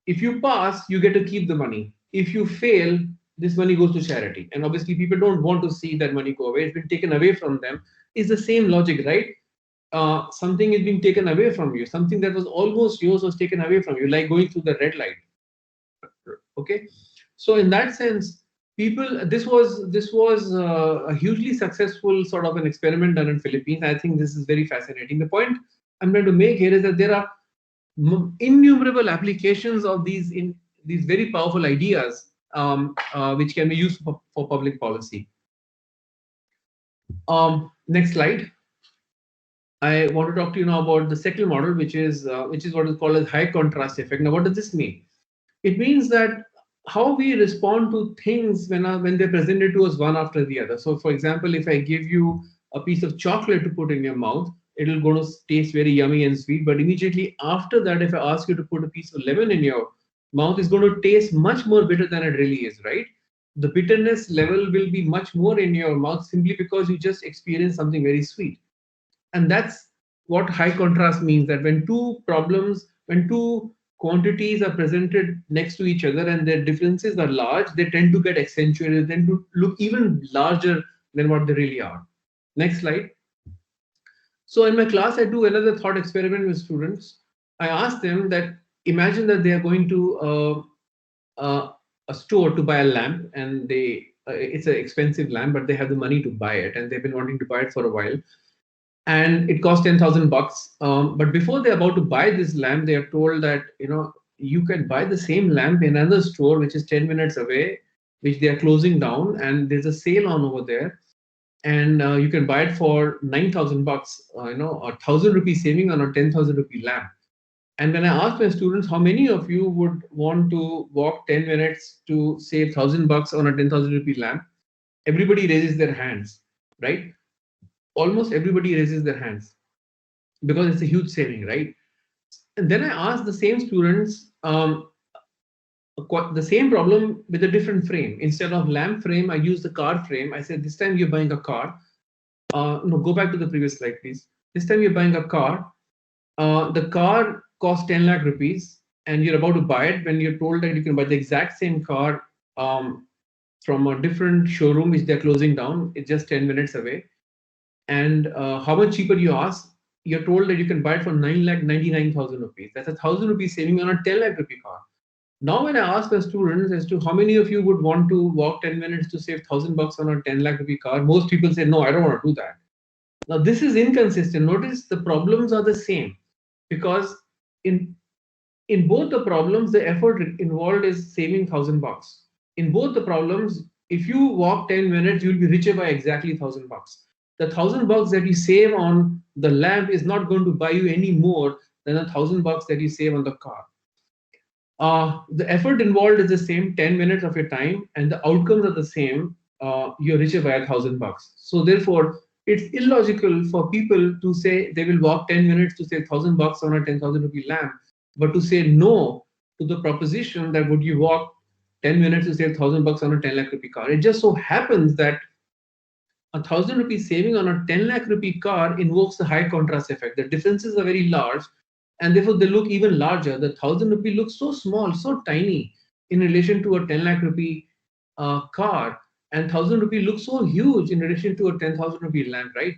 If you pass, you get to keep the money. If you fail, this money goes to charity. And obviously, people don't want to see that money go away. It's been taken away from them. It's the same logic, right? Something is being taken away from you. Something that was almost yours was taken away from you, like going through the red light. Okay, so in that sense, people, this was a hugely successful sort of an experiment done in Philippines. I think this is very fascinating. The point I'm trying to make here is that there are innumerable applications of these very powerful ideas which can be used for public policy. Next slide. I want to talk to you now about the second model, which is what is called as high contrast effect. Now, what does this mean? It means that how we respond to things when they're presented to us one after the other. So, for example, if I give you a piece of chocolate to put in your mouth, it'll going to taste very yummy and sweet. But immediately after that, if I ask you to put a piece of lemon in your mouth, it's going to taste much more bitter than it really is, right? The bitterness level will be much more in your mouth simply because you just experienced something very sweet. And that's what high contrast means, that when two quantities are presented next to each other and their differences are large, they tend to get accentuated, tend to look even larger than what they really are. Next slide. So in my class, I do another thought experiment with students. I ask them that imagine that they are going to a store to buy a lamp, and it's an expensive lamp, but they have the money to buy it, and they've been wanting to buy it for a while. And it costs 10,000 bucks. But before they're about to buy this lamp, they are told that, you can buy the same lamp in another store, which is 10 minutes away, which they are closing down, and there's a sale on over there. And you can buy it for 9,000 bucks, 1,000 rupee saving on a 10,000 rupee lamp. And when I asked my students, how many of you would want to walk 10 minutes to save 1,000 bucks on a 10,000 rupee lamp? Everybody raises their hands, right? Almost everybody raises their hands because it's a huge saving, right? And then I asked the same students the same problem with a different frame. Instead of lamp frame, I used the car frame. I said, this time you're buying a car. No, go back to the previous slide, please. This time you're buying a car. The car costs 10 lakh rupees and you're about to buy it when you're told that you can buy the exact same car from a different showroom which they're closing down. It's just 10 minutes away. And how much cheaper you ask, you're told that you can buy it for 9,99,000 rupees. That's 1,000 rupees saving on a 10 lakh rupee car. Now, when I ask the students as to how many of you would want to walk 10 minutes to save 1,000 bucks on a 10 lakh rupee car, most people say, no, I don't want to do that. Now, this is inconsistent. Notice the problems are the same because in both the problems, the effort involved is saving 1,000 bucks. In both the problems, if you walk 10 minutes, you'll be richer by exactly 1,000 bucks. The 1,000 bucks that you save on the lamp is not going to buy you any more than 1,000 bucks that you save on the car. The effort involved is the same, 10 minutes of your time, and the outcomes are the same. You're richer by 1,000 bucks. So therefore, it's illogical for people to say they will walk 10 minutes to save 1,000 bucks on a 10,000 rupee lamp, but to say no to the proposition that would you walk 10 minutes to save 1,000 bucks on a 10 lakh rupee car. It just so happens that 1,000 rupee saving on a 10 lakh rupee car invokes the high contrast effect. The differences are very large, and therefore they look even larger. The 1,000 rupee looks so small, so tiny in relation to a 10 lakh rupee car and 1,000 rupee looks so huge in relation to a 10,000 rupee lamp, right?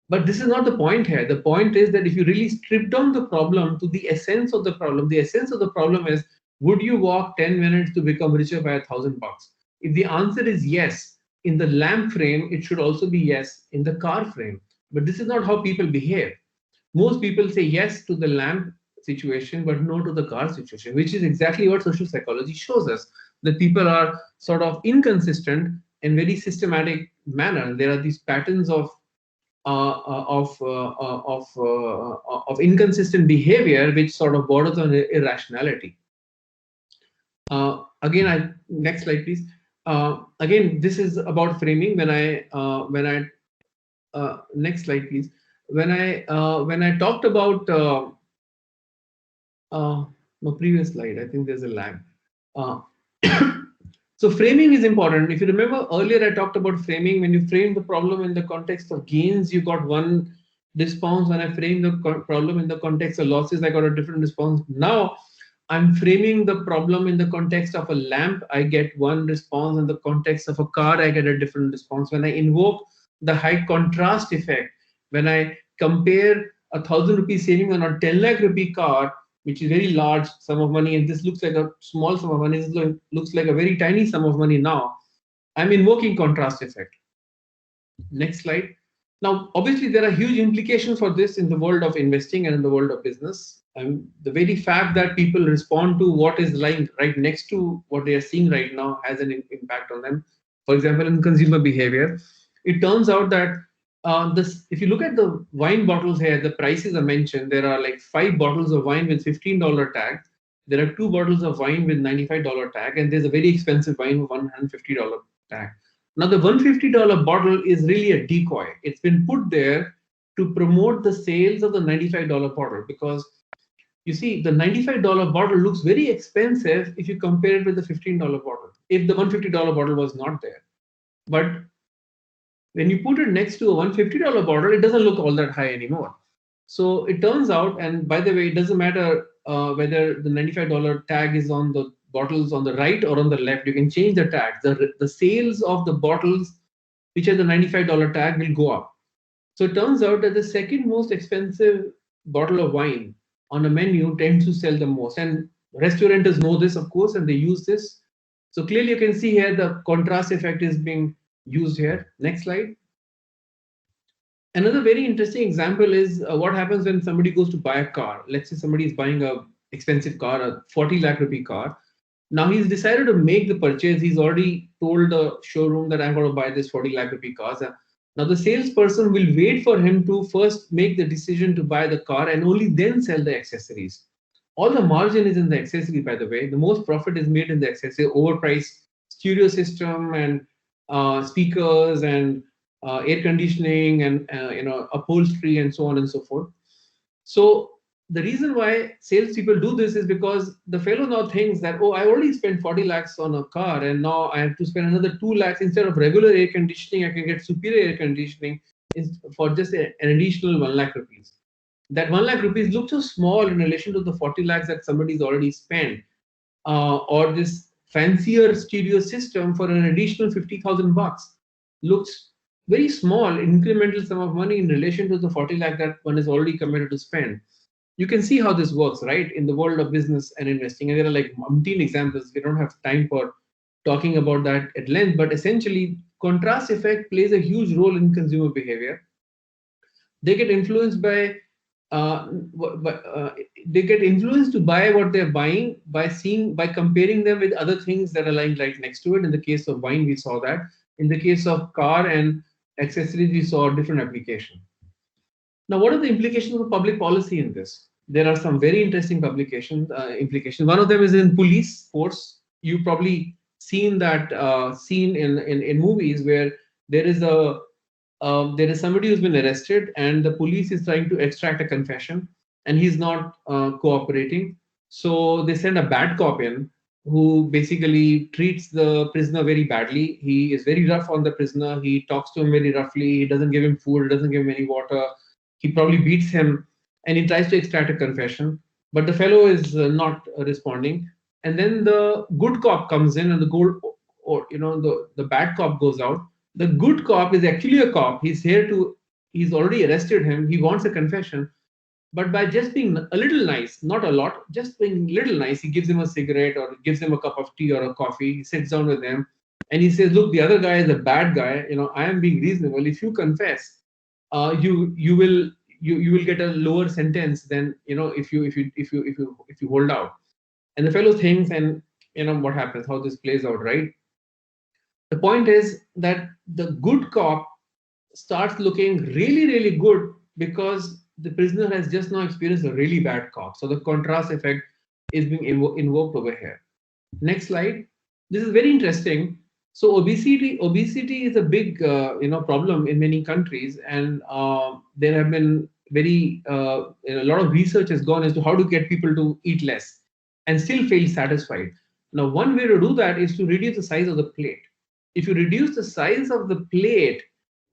But this is not the point here. The point is that if you really strip down the problem to the essence of the problem is, would you walk 10 minutes to become richer by $1,000? If the answer is yes, in the lamp frame, it should also be yes in the car frame. But this is not how people behave. Most people say yes to the lamp situation, but no to the car situation, which is exactly what social psychology shows us, that people are sort of inconsistent in very systematic manner. There are these patterns of inconsistent behavior which sort of borders on irrationality. Again, next slide, please. Again, this is about framing. Next slide, please. When I talked about no, previous slide, I think there's a lag. So framing is important. If you remember earlier, I talked about framing. When you frame the problem in the context of gains, you got one response. When I frame the problem in the context of losses, I got a different response. Now I'm framing the problem in the context of a lamp, I get one response. In the context of a car, I get a different response. When I invoke the high contrast effect, when I compare 1,000 rupee saving on a 10 lakh rupee car, which is very large sum of money, and this looks like a small sum of money, this looks like a very tiny sum of money now, I'm invoking contrast effect. Next slide. Now, obviously, there are huge implications for this in the world of investing and in the world of business. The very fact that people respond to what is lying right next to what they are seeing right now has an impact on them. For example, in consumer behavior, it turns out that if you look at the wine bottles here, the prices are mentioned. There are like 5 bottles of wine with $15 tag. There are 2 bottles of wine with $95 tag, and there's a very expensive wine with $150 tag. Now, the $150 bottle is really a decoy. It's been put there to promote the sales of the $95 bottle, because you see, the $95 bottle looks very expensive if you compare it with the $15 bottle, if the $150 bottle was not there. But when you put it next to a $150 bottle, it doesn't look all that high anymore. So it turns out, and by the way, it doesn't matter whether the $95 tag is on the bottles on the right or on the left. You can change the tags. The sales of the bottles which have the $95 tag will go up. So it turns out that the second most expensive bottle of wine on a menu tends to sell the most. And restaurateurs know this, of course, and they use this. So clearly you can see here the contrast effect is being used here. Next slide. Another very interesting example is what happens when somebody goes to buy a car. Let's say somebody is buying a expensive car, a 40 lakh rupee car. Now he's decided to make the purchase. He's already told the showroom that I'm going to buy this 40 lakh rupee car. Now the salesperson will wait for him to first make the decision to buy the car and only then sell the accessories. All the margin is in the accessory, by the way. The most profit is made in the accessory, overpriced stereo system and speakers and air conditioning and upholstery and so on and so forth. So the reason why salespeople do this is because the fellow now thinks that, oh, I already spent 40 lakhs on a car and now I have to spend another 2 lakhs. Instead of regular air conditioning, I can get superior air conditioning for just an additional 1 lakh rupees. That 1 lakh rupees looks so small in relation to the 40 lakhs that somebody's already spent, or this fancier stereo system for an additional 50,000 bucks looks very small, incremental sum of money in relation to the 40 lakh that one is already committed to spend. You can see how this works, right, in the world of business and investing. And there are like umpteen examples. We don't have time for talking about that at length, but essentially, contrast effect plays a huge role in consumer behavior. They get influenced by they get influenced to buy what they're buying by comparing them with other things that are lying right next to it. In the case of wine, we saw that. In the case of car and accessories, we saw a different application. Now, what are the implications of public policy in this? There are some very interesting implications. One of them is in police force. You've probably seen that scene in movies where there is somebody who's been arrested and the police is trying to extract a confession and he's not cooperating. So they send a bad cop in who basically treats the prisoner very badly. He is very rough on the prisoner. He talks to him very roughly. He doesn't give him food. He doesn't give him any water. He probably beats him and he tries to extract a confession. But the fellow is not responding. And then the good cop comes in and the or the bad cop goes out. The good cop is actually a cop. He's already arrested him. He wants a confession. But by just being a little nice, not a lot, just being little nice, he gives him a cigarette or gives him a cup of tea or a coffee. He sits down with him and he says, "Look, the other guy is a bad guy. I am being reasonable. If you confess, you will get a lower sentence than if you hold out." And the fellow thinks, and what happens, how this plays out, right? The point is that the good cop starts looking really, really good because the prisoner has just now experienced a really bad cop. So the contrast effect is being invoked over here. Next slide. This is very interesting. So obesity is a big problem in many countries, and there have been a lot of research has gone as to how to get people to eat less and still feel satisfied. Now, one way to do that is to reduce the size of the plate. If you reduce the size of the plate,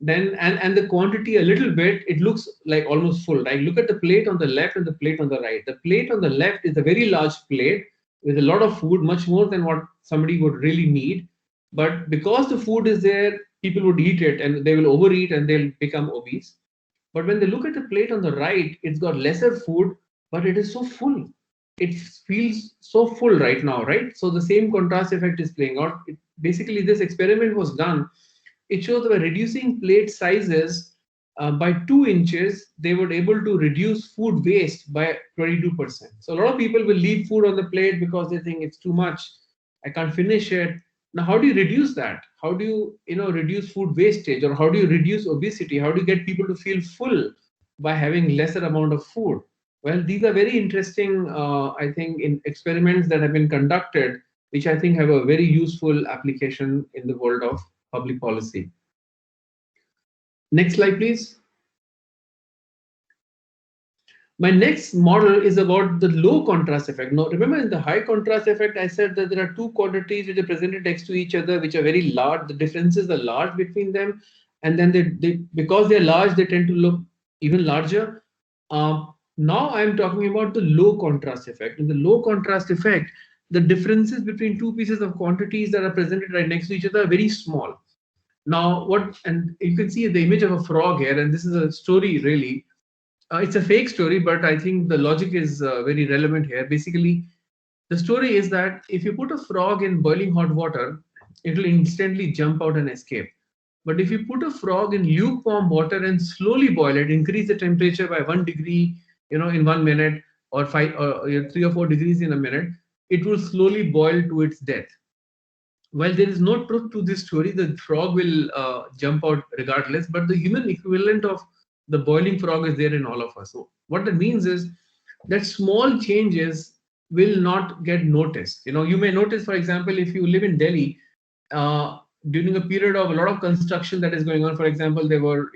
then and the quantity a little bit, it looks like almost full, right? Look at the plate on the left and the plate on the right. The plate on the left is a very large plate with a lot of food, much more than what somebody would really need. But because the food is there, people would eat it and they will overeat and they'll become obese. But when they look at the plate on the right, it's got lesser food, but it is so full. It feels so full right now, right? So the same contrast effect is playing out. Basically, this experiment was done. It shows that by reducing plate sizes by 2 inches, they were able to reduce food waste by 22%. So a lot of people will leave food on the plate because they think it's too much. I can't finish it. Now, how do you reduce that? How do you, reduce food wastage, or how do you reduce obesity? How do you get people to feel full by having lesser amount of food? Well, these are very interesting, I think, in experiments that have been conducted, which I think have a very useful application in the world of public policy. Next slide, please. My next model is about the low contrast effect. Now, remember in the high contrast effect, I said that there are two quantities which are presented next to each other, which are very large. The differences are large between them. And then because they're large, they tend to look even larger. Now I'm talking about the low contrast effect. In the low contrast effect, the differences between two pieces of quantities that are presented right next to each other are very small. Now, and you can see the image of a frog here, and this is a story really. It's a fake story, but I think the logic is very relevant here. Basically, the story is that if you put a frog in boiling hot water, it will instantly jump out and escape. But if you put a frog in lukewarm water and slowly boil it, increase the temperature by 1 degree, in 1 minute, or 3 or 4 degrees in a minute, it will slowly boil to its death. While there is no truth to this story, the frog will jump out regardless, but the human equivalent of the boiling frog is there in all of us. So what that means is that small changes will not get noticed. You may notice, for example, if you live in Delhi, during a period of a lot of construction that is going on, for example, there were,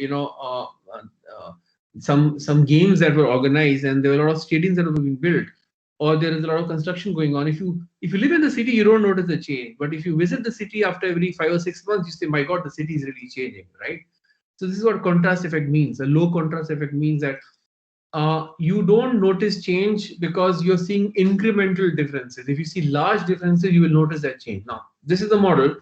some games that were organized, and there were a lot of stadiums that were being built, or there is a lot of construction going on. If you live in the city, you don't notice the change. But if you visit the city after every 5 or 6 months, you say, my God, the city is really changing, right? So this is what contrast effect means. A low contrast effect means that you don't notice change because you're seeing incremental differences. If you see large differences, you will notice that change. Now, this is the model.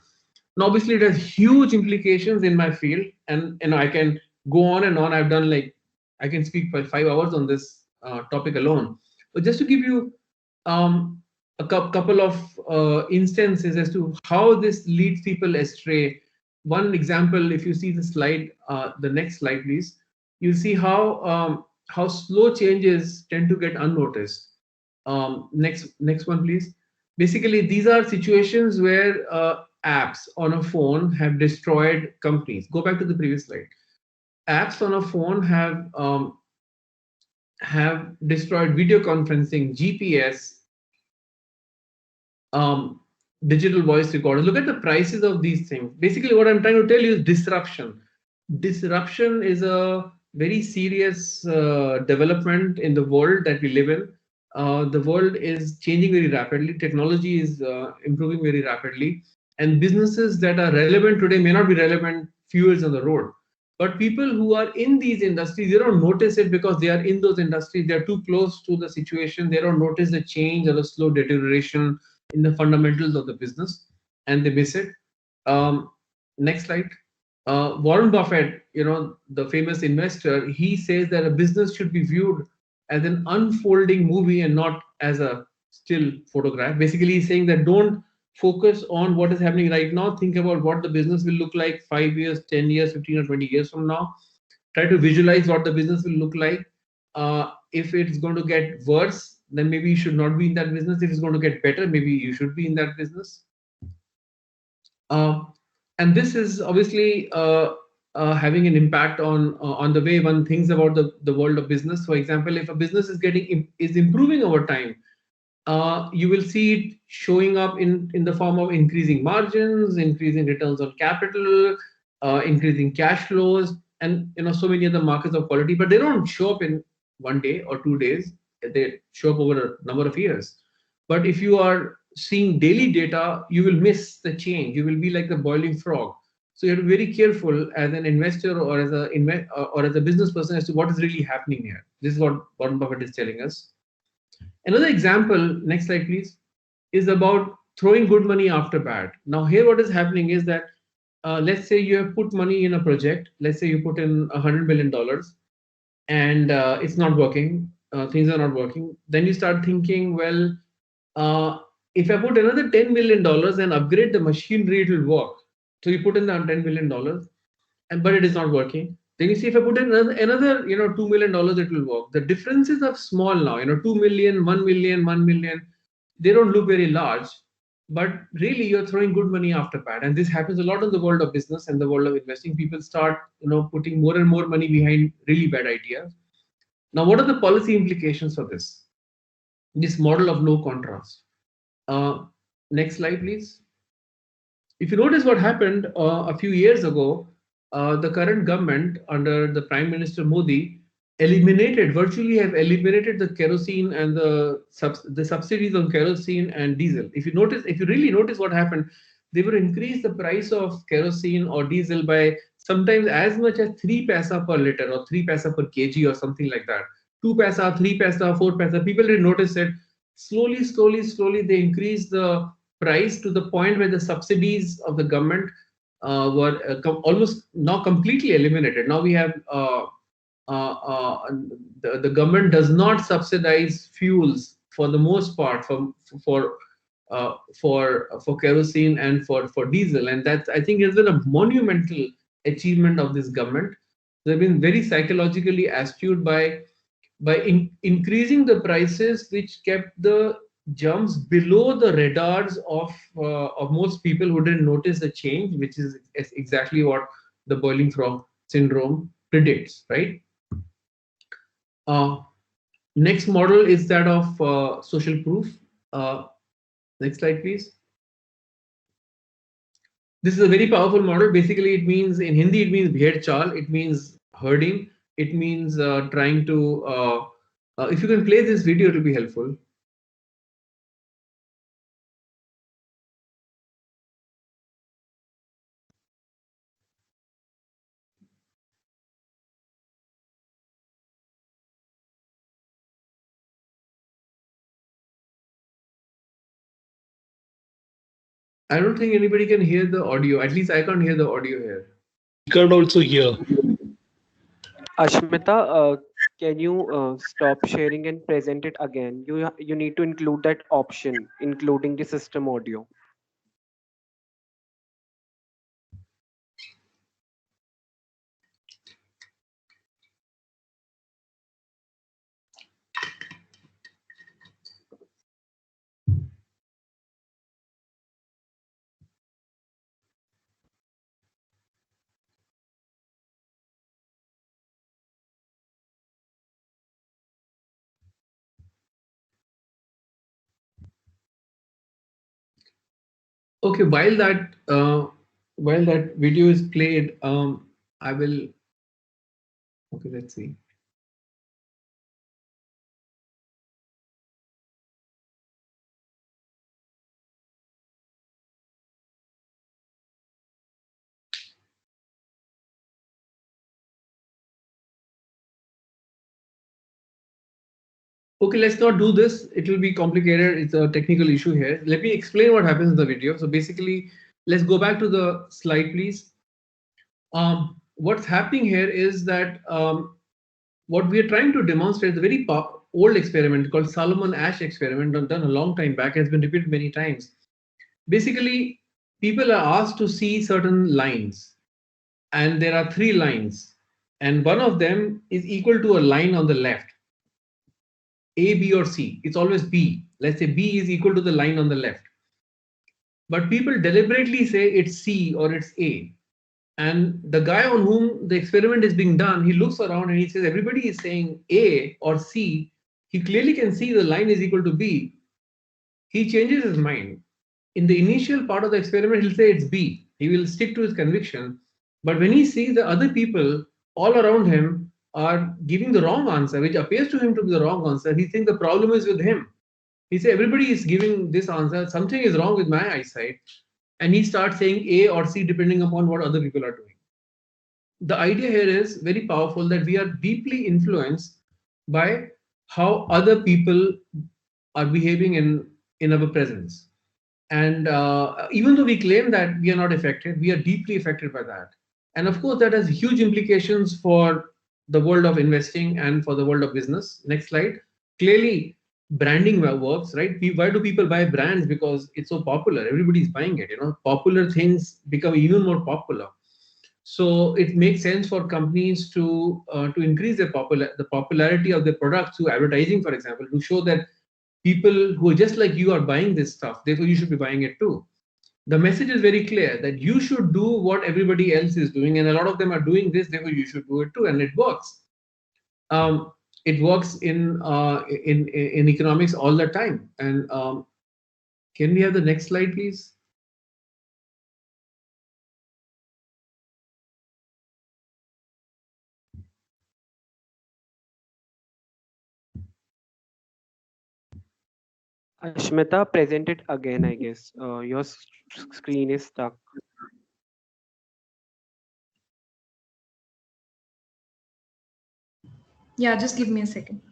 Now, obviously, it has huge implications in my field, and I can go on and on. I can speak for 5 hours on this topic alone. But just to give you a couple of instances as to how this leads people astray. One example, if you see the slide, the next slide, please, you'll see how slow changes tend to get unnoticed. Next one, please. Basically, these are situations where apps on a phone have destroyed companies. Go back to the previous slide. Apps on a phone have destroyed video conferencing, GPS, digital voice recorders. Look at the prices of these things. Basically, what I'm trying to tell you is disruption. Disruption is a very serious development in the world that we live in. The world is changing very rapidly. Technology is improving very rapidly. And businesses that are relevant today may not be relevant few years on the road. But people who are in these industries, they don't notice it because they are in those industries. They are too close to the situation. They don't notice the change or the slow deterioration in the fundamentals of the business, and they miss it. Next slide. Warren Buffett, the famous investor, he says that a business should be viewed as an unfolding movie and not as a still photograph. Basically, he's saying that don't focus on what is happening right now. Think about what the business will look like 5 years, 10 years, 15 or 20 years from now. Try to visualize what the business will look like. If it's going to get worse, then maybe you should not be in that business. If it's going to get better, maybe you should be in that business. And this is obviously having an impact on the way one thinks about the world of business. For example, if a business is improving over time, you will see it showing up in the form of increasing margins, increasing returns on capital, increasing cash flows, and so many other markers of quality. But they don't show up in 1 day or 2 days. They show up over a number of years. But if you are seeing daily data, you will miss the change. You will be like the boiling frog. So you have to be very careful as an investor or as a business person as to what is really happening here. This is what Warren Buffett is telling us. Another example, next slide please, is about throwing good money after bad. Now here what is happening is that let's say you have put money in a project. Let's say you put in $100 million and it's not working. Things are not working. Then you start thinking, well, if I put another $10 million and upgrade the machinery, it will work. So you put in the $10 million, but it is not working. Then you see if I put in another $2 million, it will work. The differences are small now. 2 million, 1 million, 1 million. They don't look very large, but really you're throwing good money after bad. And this happens a lot in the world of business and the world of investing. People start putting more and more money behind really bad ideas. Now, what are the policy implications for this? This model of no contrast. Next slide, please. If you notice what happened a few years ago, the current government under the Prime Minister Modi virtually have eliminated the kerosene and the subsidies on kerosene and diesel. If you really notice what happened, they will increase the price of kerosene or diesel by sometimes as much as 3 paisa per liter or 3 paisa per kg or something like that. 2 paisa, 3 paisa, 4 paisa. People didn't notice it. Slowly, they increased the price to the point where the subsidies of the government were almost now completely eliminated. Now we have the government does not subsidize fuels for the most part for kerosene and for diesel, and that I think has been a monumental achievement of this government. They've been very psychologically astute by increasing the prices, which kept the jumps below the radars of most people who didn't notice the change, which is exactly what the boiling frog syndrome predicts, right? Next model is that of social proof. Next slide, please. This is a very powerful model. Basically, it means in Hindi, it means bhed chal. It means herding. It means trying to. If you can play this video, it will be helpful. I don't think anybody can hear the audio. At least I can't hear the audio here. You can't also hear. Ashmita, can you stop sharing and present it again? You need to include that option, including the system audio. Okay, while that video is played, I will. Okay, let's see. Okay, let's not do this. It will be complicated. It's a technical issue here. Let me explain what happens in the video. So basically, Let's go back to the slide, please. What's happening here is that what we are trying to demonstrate is a very old experiment called Solomon Asch experiment, done a long time back, has been repeated many times. Basically, people are asked to see certain lines, and there are 3 lines, and one of them is equal to a line on the left. A, B, or C. It's always B. Let's say B is equal to the line on the left. But people deliberately say it's C or it's A. And the guy on whom the experiment is being done, he looks around and he says, everybody is saying A or C. He clearly can see the line is equal to B. He changes his mind. In the initial part of the experiment, he'll say it's B. He will stick to his conviction. But when he sees the other people all around him are giving the wrong answer, which appears to him to be the wrong answer, he thinks the problem is with him. He says, everybody is giving this answer. Something is wrong with my eyesight. And he starts saying A or C depending upon what other people are doing. The idea here is very powerful, that we are deeply influenced by how other people are behaving in our presence. And even though we claim that we are not affected, we are deeply affected by that. And of course, that has huge implications for the world of investing and for the world of business. Next slide. Clearly, branding works, right? Why do people buy brands? Because it's so popular. Everybody's buying it. Popular things become even more popular. So it makes sense for companies to increase the popularity of their products through advertising, for example, to show that people who are just like you are buying this stuff, therefore you should be buying it too. The message is very clear that you should do what everybody else is doing, and a lot of them are doing this, therefore you should do it too, and it works. It works in economics all the time. And can we have the next slide, please? Ashmita, present it again, I guess. Your screen is stuck. Yeah, just give me a second.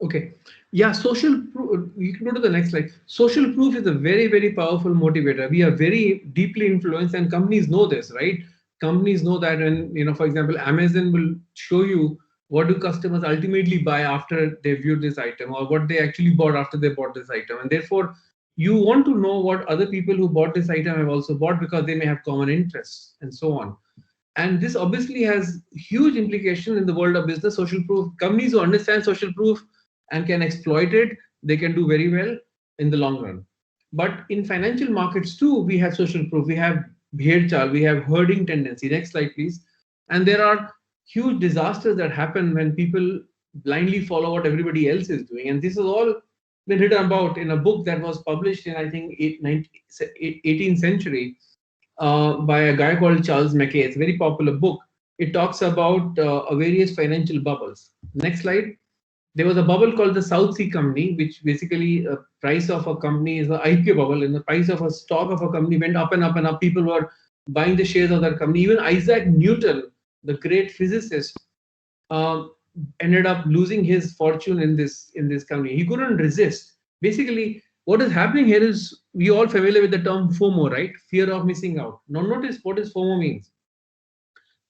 Okay. Yeah, social proof. You can go to the next slide. Social proof is a very, very powerful motivator. We are very deeply influenced, and companies know this, right? Companies know that, and for example, Amazon will show you what do customers ultimately buy after they viewed this item, or what they actually bought after they bought this item. And therefore, you want to know what other people who bought this item have also bought, because they may have common interests and so on. And this obviously has huge implications in the world of business. Social proof, companies who understand social proof and can exploit it, they can do very well in the long run. But in financial markets too, we have social proof, we have bhair-chal, we have herding tendency. Next slide, please. And there are huge disasters that happen when people blindly follow what everybody else is doing. And this has all been written about in a book that was published in, I think, 18th century by a guy called Charles Mackay. It's a very popular book. It talks about various financial bubbles. Next slide. There was a bubble called the South Sea Company, which basically price of a company is the IPO bubble, and the price of a stock of a company went up and up and up. People were buying the shares of that company. Even Isaac Newton, the great physicist, ended up losing his fortune in this company. He couldn't resist. Basically, what is happening here is, we all familiar with the term FOMO, right? Fear of missing out. Now notice what is FOMO means.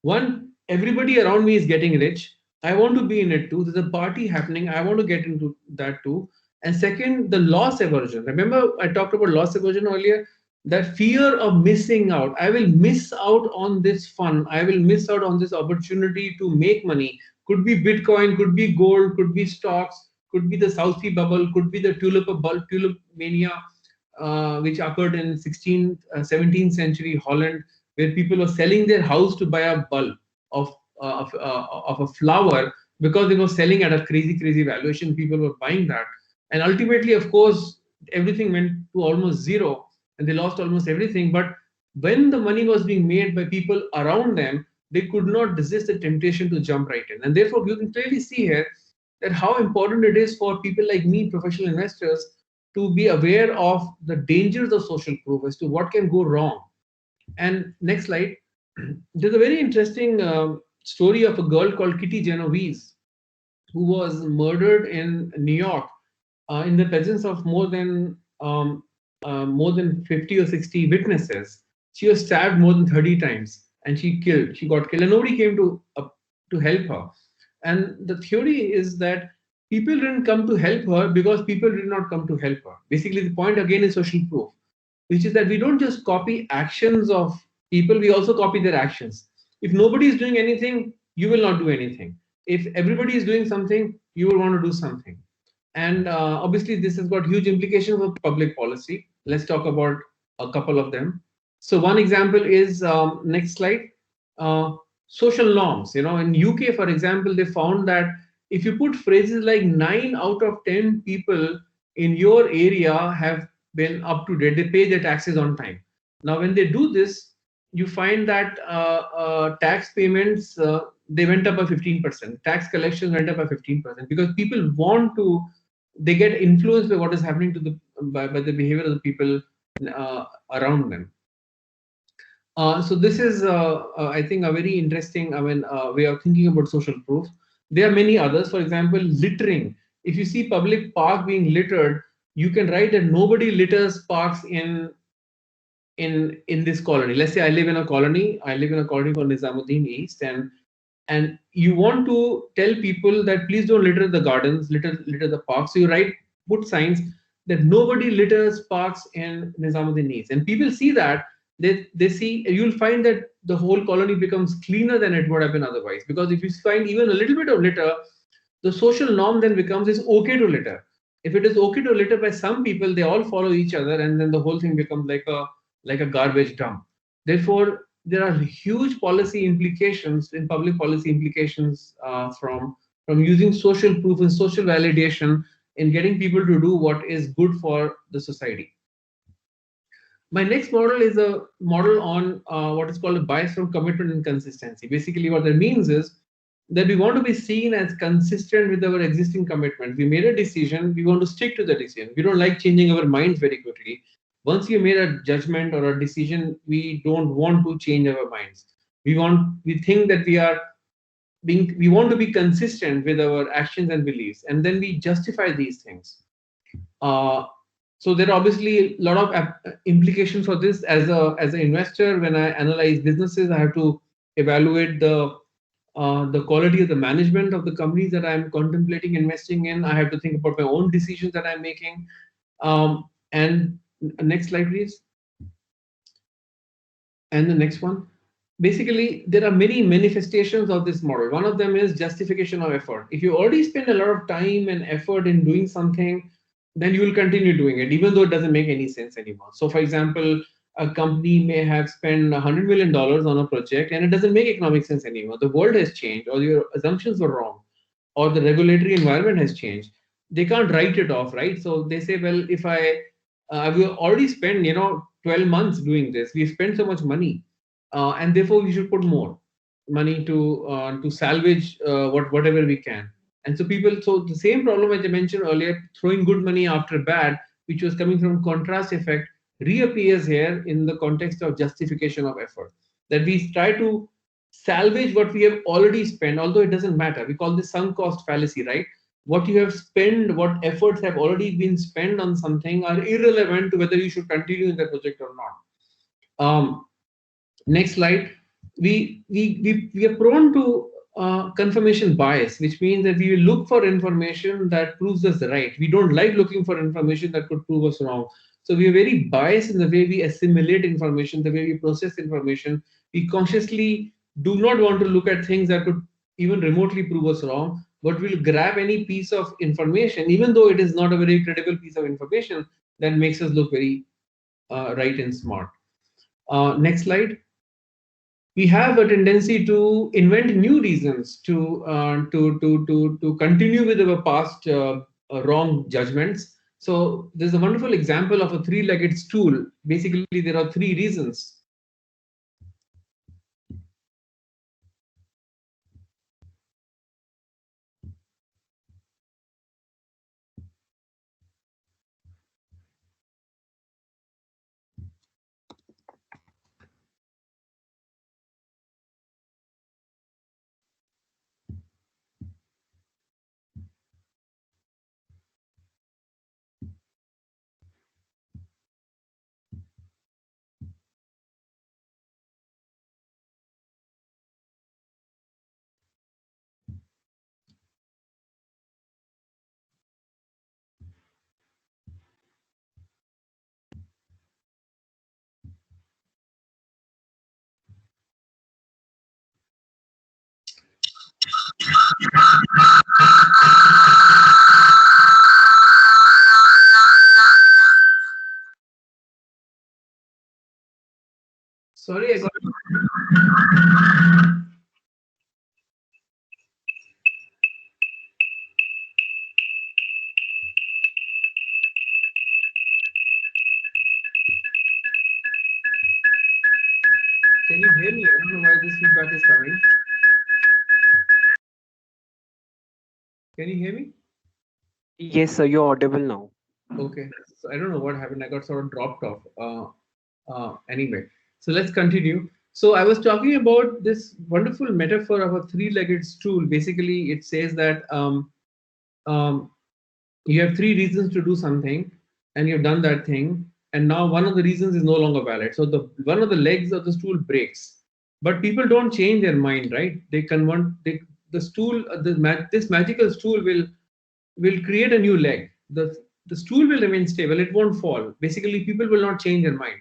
One, everybody around me is getting rich. I want to be in it too. There's a party happening. I want to get into that too. And second, the loss aversion. Remember, I talked about loss aversion earlier. That fear of missing out. I will miss out on this fun. I will miss out on this opportunity to make money. Could be Bitcoin, could be gold, could be stocks, could be the South Sea bubble, could be the tulip mania, which occurred in 17th century Holland, where people were selling their house to buy a bulb. of a flower because they were selling at a crazy valuation. People were buying that, and ultimately, of course, everything went to almost zero, and they lost almost everything. But when the money was being made by people around them, they could not resist the temptation to jump right in. And therefore, you can clearly see here that how important it is for people like me, professional investors, to be aware of the dangers of social proof as to what can go wrong. And next slide. There's a very interesting story of a girl called Kitty Genovese, who was murdered in New York in the presence of more than 50 or 60 witnesses. She was stabbed more than 30 times, and she got killed, and nobody came to help her. And the theory is that people didn't come to help her because people did not come to help her. Basically, the point again is social proof, which is that we don't just copy actions of people, we also copy their actions. If nobody is doing anything, you will not do anything. If everybody is doing something, you will want to do something. And obviously, this has got huge implications for public policy. Let's talk about a couple of them. So one example is, next slide, social norms. You know, in UK, for example, they found that if you put phrases like 9 out of 10 people in your area have been up to date, they pay their taxes on time. Now, when they do this, you find that tax payments, they went up by 15%. Tax collections went up by 15% because people want to, they get influenced by what is happening to by the behavior of the people around them. So this is, I think, a very interesting way of thinking about social proof. There are many others. For example, littering. If you see public park being littered, you can write that nobody litters parks in this colony. Let's say I live in a colony called Nizamuddin East, and you want to tell people that please don't litter the gardens, litter the parks. So you put signs that nobody litters parks in Nizamuddin East, and people see that. They see, you'll find that the whole colony becomes cleaner than it would have been otherwise. Because if you find even a little bit of litter, the social norm then becomes it's okay to litter. If it is okay to litter by some people, they all follow each other, and then the whole thing becomes like a garbage dump. Therefore, there are huge policy implications in public policy implications from using social proof and social validation in getting people to do what is good for the society. My next model is a model on what is called a bias from commitment and consistency. Basically, what that means is that we want to be seen as consistent with our existing commitment. We made a decision, we want to stick to the decision. We don't like changing our minds very quickly. Once we made a judgment or a decision, we don't want to change our minds. We think that we want to be consistent with our actions and beliefs, and then we justify these things. So there are obviously a lot of implications for this. As an investor, when I analyze businesses, I have to evaluate the quality of the management of the companies that I'm contemplating investing in. I have to think about my own decisions that I'm making. And next slide, please. And the next one. Basically, there are many manifestations of this model. One of them is justification of effort. If you already spend a lot of time and effort in doing something, then you will continue doing it, even though it doesn't make any sense anymore. So, for example, a company may have spent $100 million on a project and it doesn't make economic sense anymore. The world has changed, or your assumptions were wrong, or the regulatory environment has changed. They can't write it off, right? So they say, well, if we already spent 12 months doing this, we spent so much money, and therefore we should put more money to salvage whatever we can. And so the same problem as I mentioned earlier, throwing good money after bad, which was coming from contrast effect, reappears here in the context of justification of effort. That we try to salvage what we have already spent, although it doesn't matter. We call this sunk cost fallacy, right? What you have spent, what efforts have already been spent on something are irrelevant to whether you should continue in the project or not. Next slide. We are prone to confirmation bias, which means that we will look for information that proves us right. We don't like looking for information that could prove us wrong. So we are very biased in the way we assimilate information, the way we process information. We consciously do not want to look at things that could even remotely prove us wrong, but we'll grab any piece of information, even though it is not a very credible piece of information, that makes us look very right and smart. Next slide. we have a tendency to invent new reasons to continue with our past wrong judgments. So there's a wonderful example of a three-legged stool. Basically, there are three reasons. Sorry, I got. Can you hear me? I don't know why this feedback is coming. Can you hear me? Yes, sir, you're audible now. Okay, so I don't know what happened. I got sort of dropped off. Anyway, so let's continue. So I was talking about this wonderful metaphor of a three-legged stool. Basically, it says that you have three reasons to do something, and you've done that thing, and now one of the reasons is no longer valid. So the one of the legs of the stool breaks, but people don't change their mind, right? They convert the stool. This magical stool will create a new leg. The stool will remain stable. It won't fall. Basically, people will not change their mind.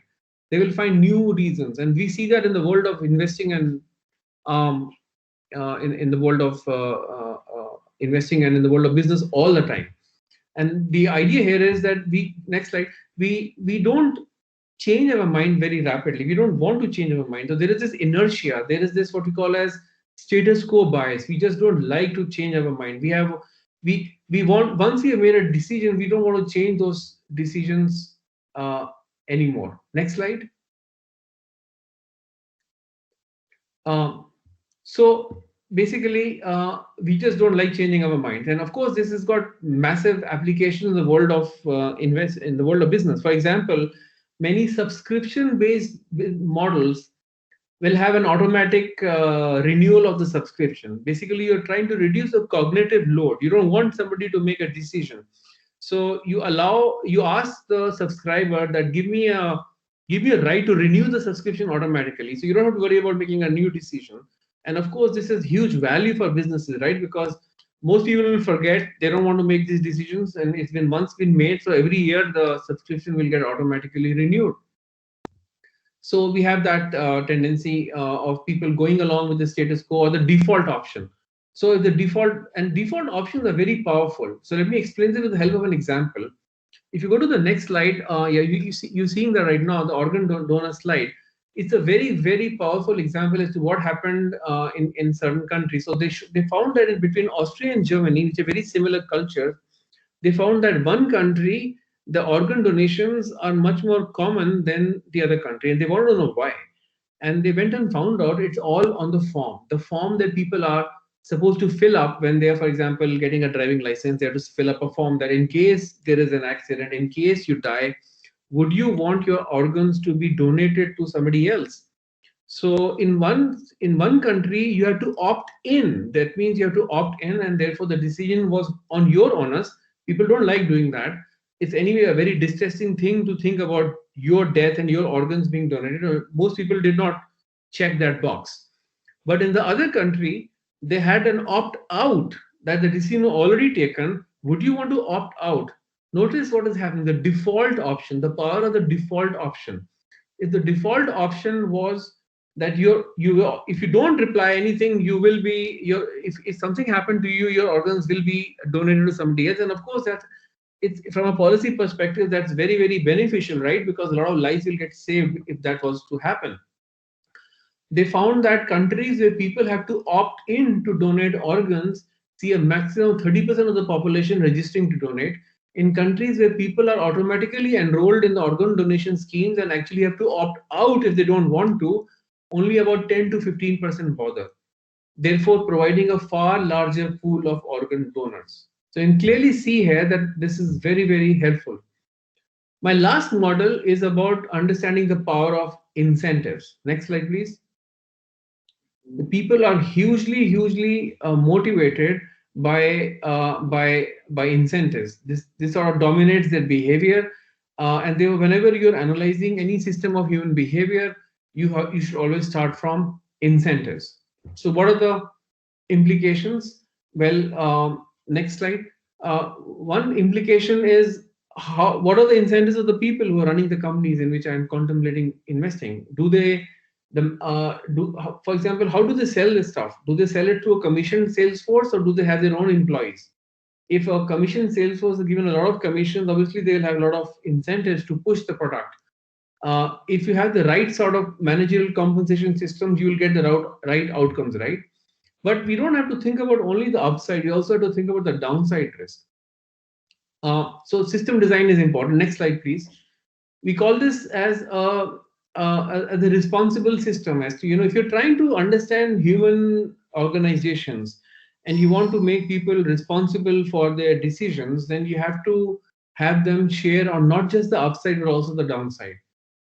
They will find new reasons, and we see that in the world of investing and in the world of investing and in the world of business all the time. And the idea here is that next slide, we don't change our mind very rapidly. We don't want to change our mind. So there is this inertia. There is this what we call as status quo bias. We just don't like to change our mind. We want, once we have made a decision, we don't want to change those decisions anymore. Next slide. So basically, we just don't like changing our minds. And of course, this has got massive applications in the world of in the world of business. For example, many subscription-based models will have an automatic renewal of the subscription. Basically, you're trying to reduce the cognitive load. You don't want somebody to make a decision. So you ask the subscriber that give me a right to renew the subscription automatically. So you don't have to worry about making a new decision. And of course, this is huge value for businesses, right? Because most people will forget, they don't want to make these decisions, and it's been once been made. So every year the subscription will get automatically renewed. So we have that tendency of people going along with the status quo or the default option. So the default options are very powerful. So let me explain this with the help of an example. If you go to the next slide, you're seeing that right now, the organ donor slide. It's a very, very powerful example as to what happened in certain countries. So they found that in between Austria and Germany, which are very similar cultures, they found that one country, the organ donations are much more common than the other country, and they wanted to know why. And they went and found out it's all on the form that people are supposed to fill up when they are, for example, getting a driving license. They have to fill up a form that in case there is an accident, in case you die, would you want your organs to be donated to somebody else? So in one country, you have to opt in. That means you have to opt in, and therefore the decision was on your onus. People don't like doing that. It's anyway a very distressing thing to think about your death and your organs being donated. Most people did not check that box. But in the other country, they had an opt out, that the decision was already taken. Would you want to opt out? Notice what is happening. The default option, the power of the default option. If the default option was that if you don't reply anything, you will be if something happened to you, your organs will be donated to somebody else. And of course, it's from a policy perspective, that's very, very beneficial, right? Because a lot of lives will get saved if that was to happen. they found that countries where people have to opt in to donate organs see a maximum 30% of the population registering to donate. In countries where people are automatically enrolled in the organ donation schemes and actually have to opt out if they don't want to, only about 10 to 15% bother, therefore providing a far larger pool of organ donors. So you can clearly see here that this is very, very helpful. My last model is about understanding the power of incentives. Next slide, please. The people are hugely motivated by incentives. This sort of dominates their behavior, and whenever you're analyzing any system of human behavior, you should always start from incentives. So what are the implications? Well, next slide. One implication is what are the incentives of the people who are running the companies in which I am contemplating investing? Do they for example, how do they sell this stuff? Do they sell it to a commission sales force or do they have their own employees? If a commission sales force is given a lot of commissions, obviously they'll have a lot of incentives to push the product. If you have the right sort of managerial compensation systems, you will get the right outcomes, right? But we don't have to think about only the upside. We also have to think about the downside risk. So system design is important. Next slide, please. We call this as the responsible system. As to, if you're trying to understand human organizations and you want to make people responsible for their decisions, then you have to have them share on not just the upside but also the downside.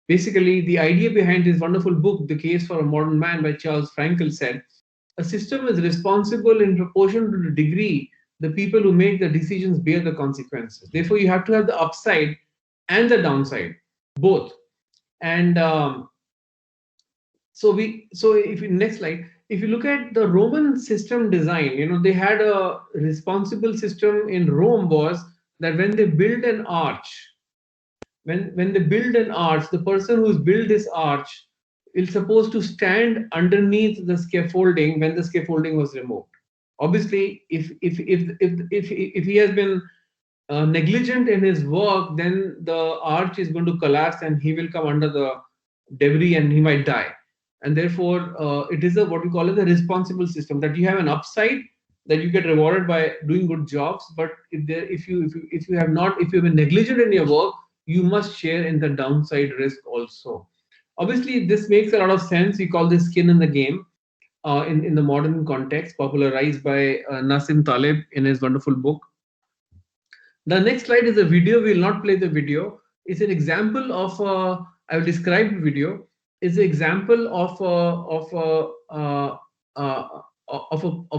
Basically, the idea behind this wonderful book, The Case for a Modern Man by Charles Frankel, said a system is responsible in proportion to the degree the people who make the decisions bear the consequences. Therefore, you have to have the upside and the downside, both. And so if you next slide, if you look at the Roman system design, they had a responsible system in Rome was that when they build an arch, when they build an arch, the person who's built this arch is supposed to stand underneath the scaffolding when the scaffolding was removed. Obviously, if he has been negligent in his work, then the arch is going to collapse and he will come under the debris and he might die. And therefore, it is what we call as a responsible system, that you have an upside that you get rewarded by doing good jobs. But if you have been negligent in your work, you must share in the downside risk also. Obviously, this makes a lot of sense. We call this skin in the game in the modern context, popularized by Nassim Taleb in his wonderful book. The next slide is a video. We will not play the video. It's an example of I will describe the video. It's an example of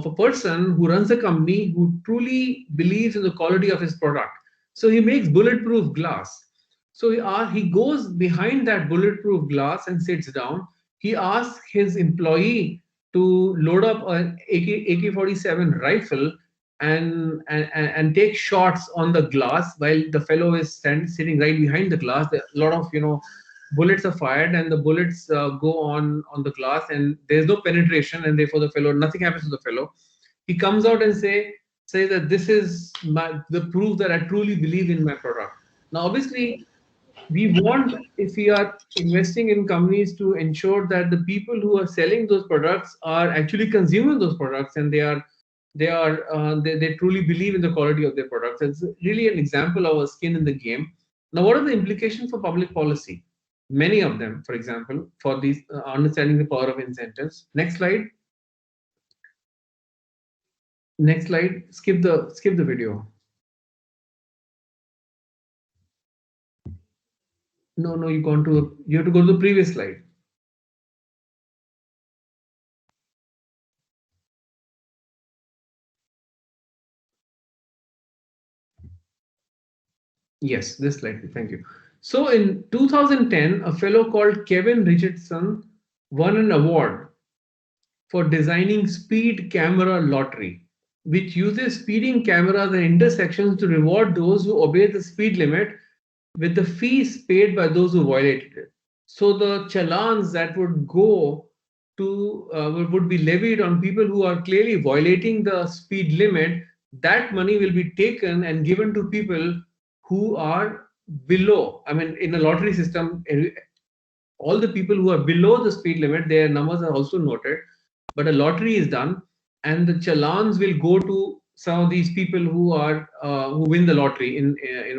a person who runs a company who truly believes in the quality of his product. So he makes bulletproof glass. So he goes behind that bulletproof glass and sits down. He asks his employee to load up an AK-47 rifle and take shots on the glass while the fellow is sitting right behind the glass. A lot of bullets are fired and the bullets go on the glass and there's no penetration, and therefore nothing happens to the fellow. He comes out and say that this is the proof that I truly believe in my product. Now obviously we want, if we are investing in companies, to ensure that the people who are selling those products are actually consuming those products and they truly believe in the quality of their products. It's really an example of a skin in the game. Now, what are the implications for public policy? Many of them, for example, for these understanding the power of incentives. Next slide. Next slide. Skip the video. No, you have to go to the previous slide. Yes, this slide. Thank you. So in 2010, a fellow called Kevin Richardson won an award for designing speed camera lottery, which uses speeding cameras and intersections to reward those who obey the speed limit with the fees paid by those who violated it. So the challans that would go to would be levied on people who are clearly violating the speed limit. That money will be taken and given to people who are below. I mean, in a lottery system, all the people who are below the speed limit, their numbers are also noted, but a lottery is done, and the challans will go to some of these people who are who win the lottery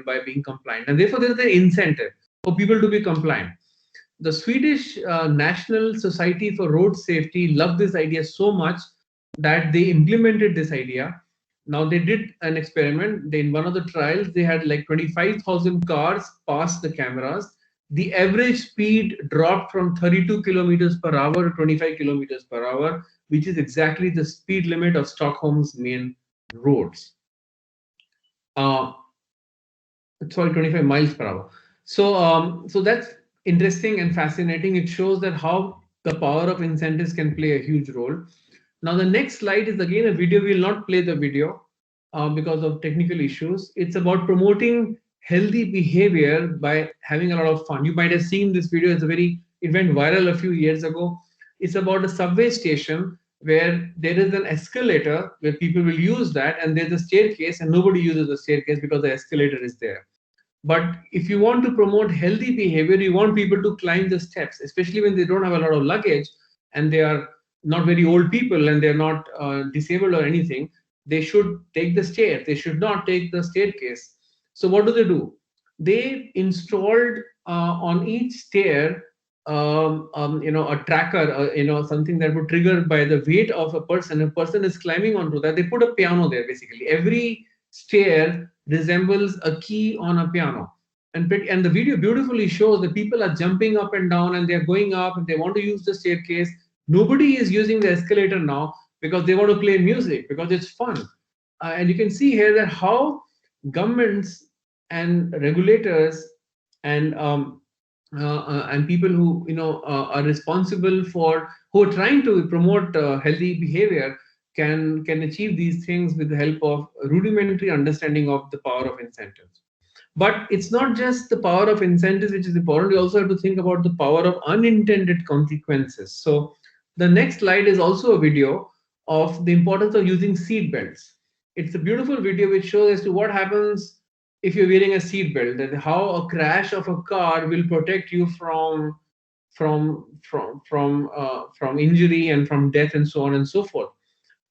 by being compliant, and therefore there is an incentive for people to be compliant. The Swedish National Society for Road Safety loved this idea so much that they implemented this idea. Now they did an experiment. In one of the trials, they had like 25,000 cars pass the cameras. The average speed dropped from 32 kilometers per hour to 25 kilometers per hour, which is exactly the speed limit of Stockholm's main roads. Sorry, 25 miles per hour. So that's interesting and fascinating. It shows that how the power of incentives can play a huge role. Now the next slide is again a video. We will not play the video because of technical issues. It's about promoting healthy behavior by having a lot of fun. You might have seen this video. It went viral a few years ago. It's about a subway station where there is an escalator where people will use that, and there's a staircase, and nobody uses the staircase because the escalator is there. But if you want to promote healthy behavior, you want people to climb the steps, especially when they don't have a lot of luggage and they are not very old people and they're not disabled or anything. They should take the stairs. They should not take the staircase. So what do? They installed on each stair a tracker, something that would trigger by the weight of a person. A person is climbing onto that. They put a piano there, basically. Every stair resembles a key on a piano. And the video beautifully shows that people are jumping up and down, and they're going up, and they want to use the staircase. Nobody is using the escalator now because they want to play music, because it's fun. And you can see here that how governments and regulators and people who are responsible for, who are trying to promote healthy behavior, can achieve these things with the help of rudimentary understanding of the power of incentives. But it's not just the power of incentives which is important. We also have to think about the power of unintended consequences. So the next slide is also a video of the importance of using seat belts. It's a beautiful video which shows as to what happens if you're wearing a seat belt, that how a crash of a car will protect you from injury and from death and so on and so forth.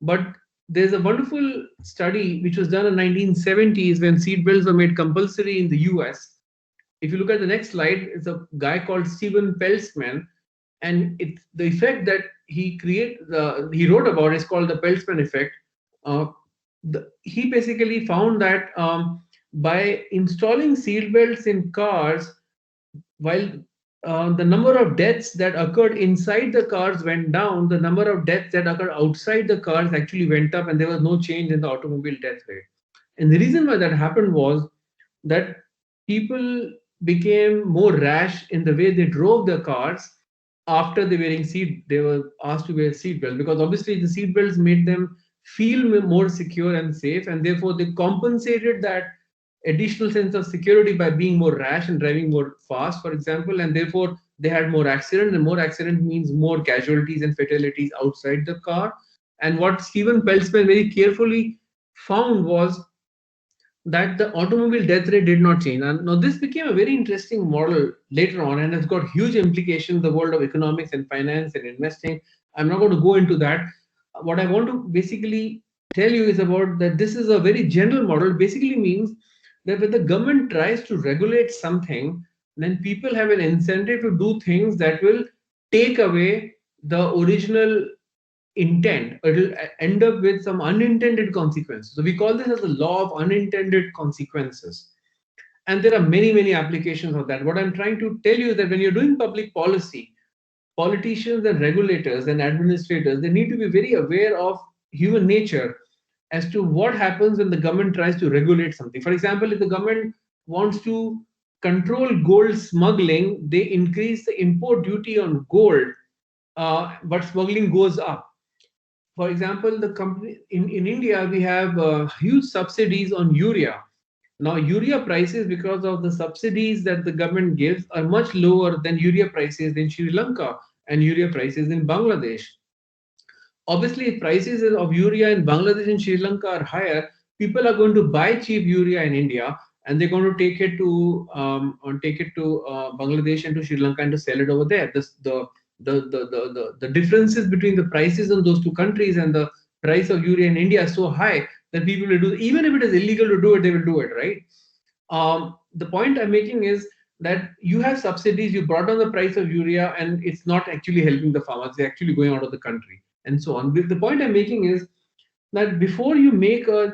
But there's a wonderful study which was done in 1970s when seat belts were made compulsory in the US. If you look at the next slide, it's a guy called Steven Peltzman, and it's the effect that he wrote about is called the Peltzman effect. He basically found that by installing seat belts in cars, while the number of deaths that occurred inside the cars went down, the number of deaths that occurred outside the cars actually went up, and there was no change in the automobile death rate. And the reason why that happened was that people became more rash in the way they drove their cars after they were asked to wear seat belts, because obviously the seat belts made them feel more secure and safe, and therefore they compensated that additional sense of security by being more rash and driving more fast, for example, and therefore they had more accident, and more accident means more casualties and fatalities outside the car. And what Steven Peltzman very carefully found was that the automobile death rate did not change. And now this became a very interesting model later on, and has got huge implications in the world of economics and finance and investing. I'm not going to go into that. What I want to basically tell you is about that this is a very general model. It basically means that when the government tries to regulate something, then people have an incentive to do things that will take away the original intent. It will end up with some unintended consequences. So we call this as the law of unintended consequences. And there are many, many applications of that. What I'm trying to tell you is that when you're doing public policy, politicians and regulators and administrators, they need to be very aware of human nature as to what happens when the government tries to regulate something. For example, if the government wants to control gold smuggling, they increase the import duty on gold, but smuggling goes up. For example, the company in India, we have huge subsidies on urea. Now, urea prices, because of the subsidies that the government gives, are much lower than urea prices in Sri Lanka and urea prices in Bangladesh. Obviously, if prices of urea in Bangladesh and Sri Lanka are higher, people are going to buy cheap urea in India, and they're going to take it to Bangladesh and to Sri Lanka and to sell it over there. The differences between the prices in those two countries and the price of urea in India is so high that people will do, even if it is illegal to do it, they will do it, right? The point I'm making is that you have subsidies, you brought down the price of urea, and it's not actually helping the farmers, they're actually going out of the country, and so on. The point I'm making is that before you make a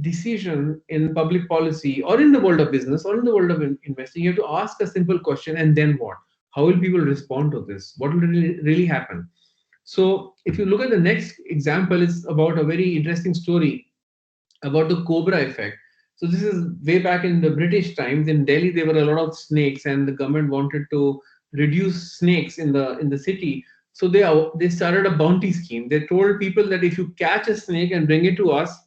decision in public policy or in the world of business or in the world of investing, you have to ask a simple question, and then what? How will people respond to this? What will really happen? So if you look at the next example, it's about a very interesting story about the Cobra Effect. So this is way back in the British times. In Delhi, there were a lot of snakes, and the government wanted to reduce snakes in the city. So they started a bounty scheme. They told people that if you catch a snake and bring it to us,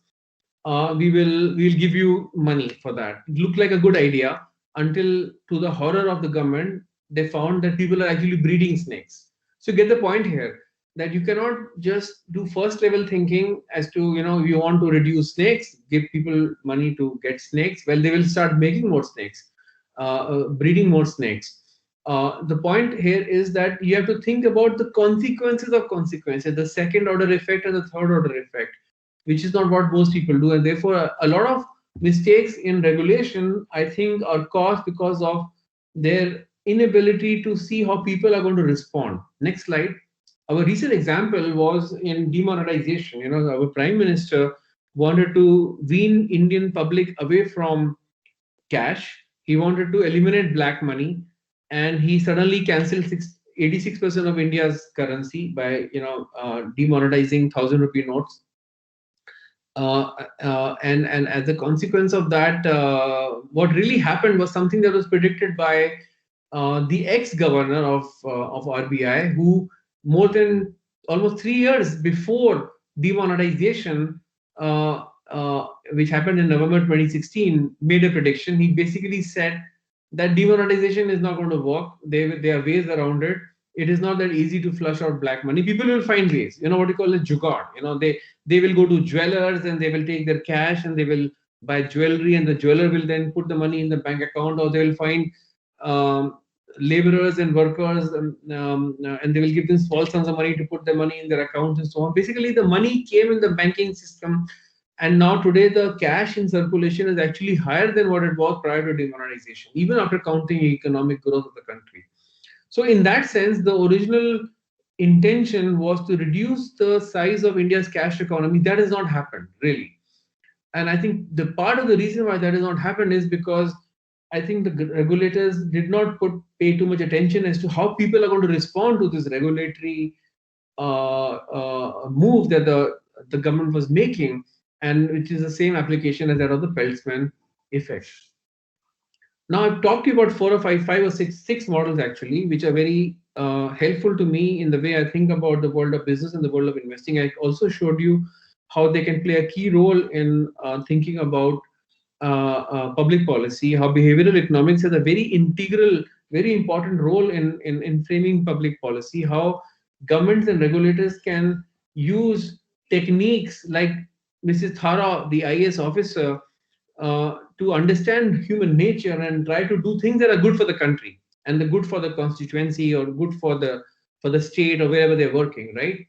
we'll give you money for that. It looked like a good idea until, to the horror of the government, they found that people are actually breeding snakes. So get the point here, that you cannot just do first level thinking as to, you want to reduce snakes, give people money to get snakes. Well, they will start making more snakes, breeding more snakes. The point here is that you have to think about the consequences of consequences, the second order effect and the third order effect, which is not what most people do. And therefore, a lot of mistakes in regulation, I think, are caused because of their inability to see how people are going to respond. Next slide. Our recent example was in demonetization. Our Prime Minister wanted to wean Indian public away from cash. He wanted to eliminate black money, and he suddenly cancelled 86% of India's currency by demonetizing 1,000 rupee notes. And as a consequence of that, what really happened was something that was predicted by the ex-governor of RBI, who more than almost 3 years before demonetization, which happened in November 2016, made a prediction. He basically said that demonetization is not going to work. There are ways around it. It is not that easy to flush out black money. People will find ways. What you call a jugaad. They will go to jewelers and they will take their cash and they will buy jewelry, and the jeweler will then put the money in the bank account, or they will find laborers and workers, and they will give them small sums of money to put their money in their accounts and so on. Basically, the money came in the banking system, and now today the cash in circulation is actually higher than what it was prior to demonetization, even after counting economic growth of the country. So in that sense, the original intention was to reduce the size of India's cash economy. That has not happened, really. And I think the part of the reason why that has not happened is because I think the regulators did not pay too much attention as to how people are going to respond to this regulatory move that the government was making, and which is the same application as that of the Peltzman effect. Now, I've talked to you about five or six models actually, which are very helpful to me in the way I think about the world of business and the world of investing. I also showed you how they can play a key role in thinking about public policy, how behavioral economics has a very integral, very important role in framing public policy, how governments and regulators can use techniques like Mrs. Thara, the IAS officer, to understand human nature and try to do things that are good for the country and the good for the constituency or good for the state or wherever they're working, right?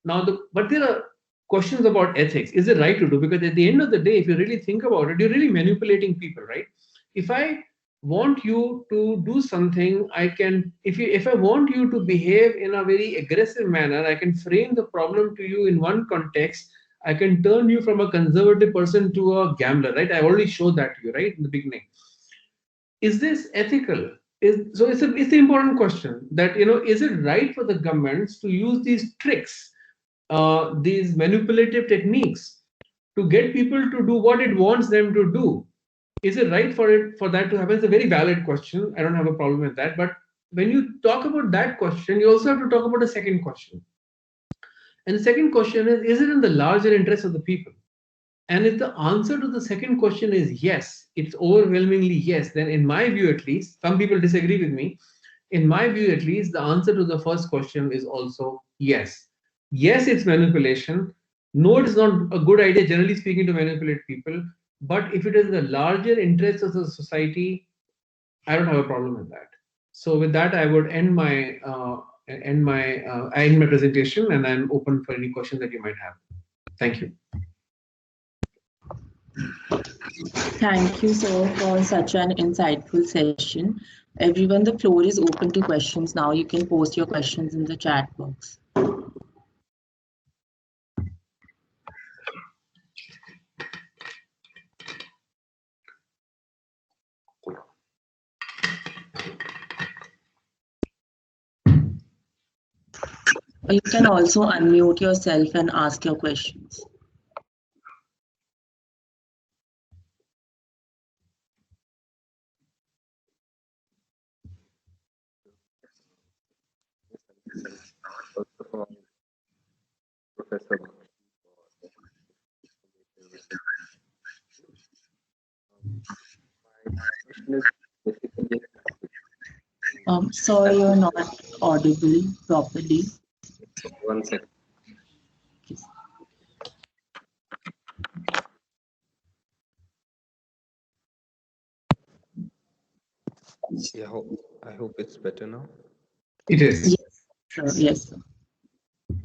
Now, but there are questions about ethics. Is it right to do? Because at the end of the day, if you really think about it, you're really manipulating people, right? If I want you to do something, I can, if I want you to behave in a very aggressive manner, I can frame the problem to you in one context. I can turn you from a conservative person to a gambler, right? I already showed that to you, right, in the beginning. Is this ethical? So it's an important question that, is it right for the governments to use these tricks, these manipulative techniques to get people to do what it wants them to do? Is it right for that to happen? It's a very valid question. I don't have a problem with that. But when you talk about that question, you also have to talk about a second question. And the second question is it in the larger interest of the people? And if the answer to the second question is yes, it's overwhelmingly yes, then in my view at least, some people disagree with me, in my view at least, the answer to the first question is also yes. Yes, it's manipulation. No, it's not a good idea, generally speaking, to manipulate people. But if it is the larger interest of the society, I don't have a problem with that. So with that, I would end my presentation, and I'm open for any questions that you might have. Thank you. Thank you, sir, for such an insightful session. Everyone, the floor is open to questions now. You can post your questions in the chat box. You can also unmute yourself and ask your questions. First of all, Professor my question is basically. Sorry, you're not audible properly. 1 second. Yeah, I hope it's better now. It is. Yes, yes.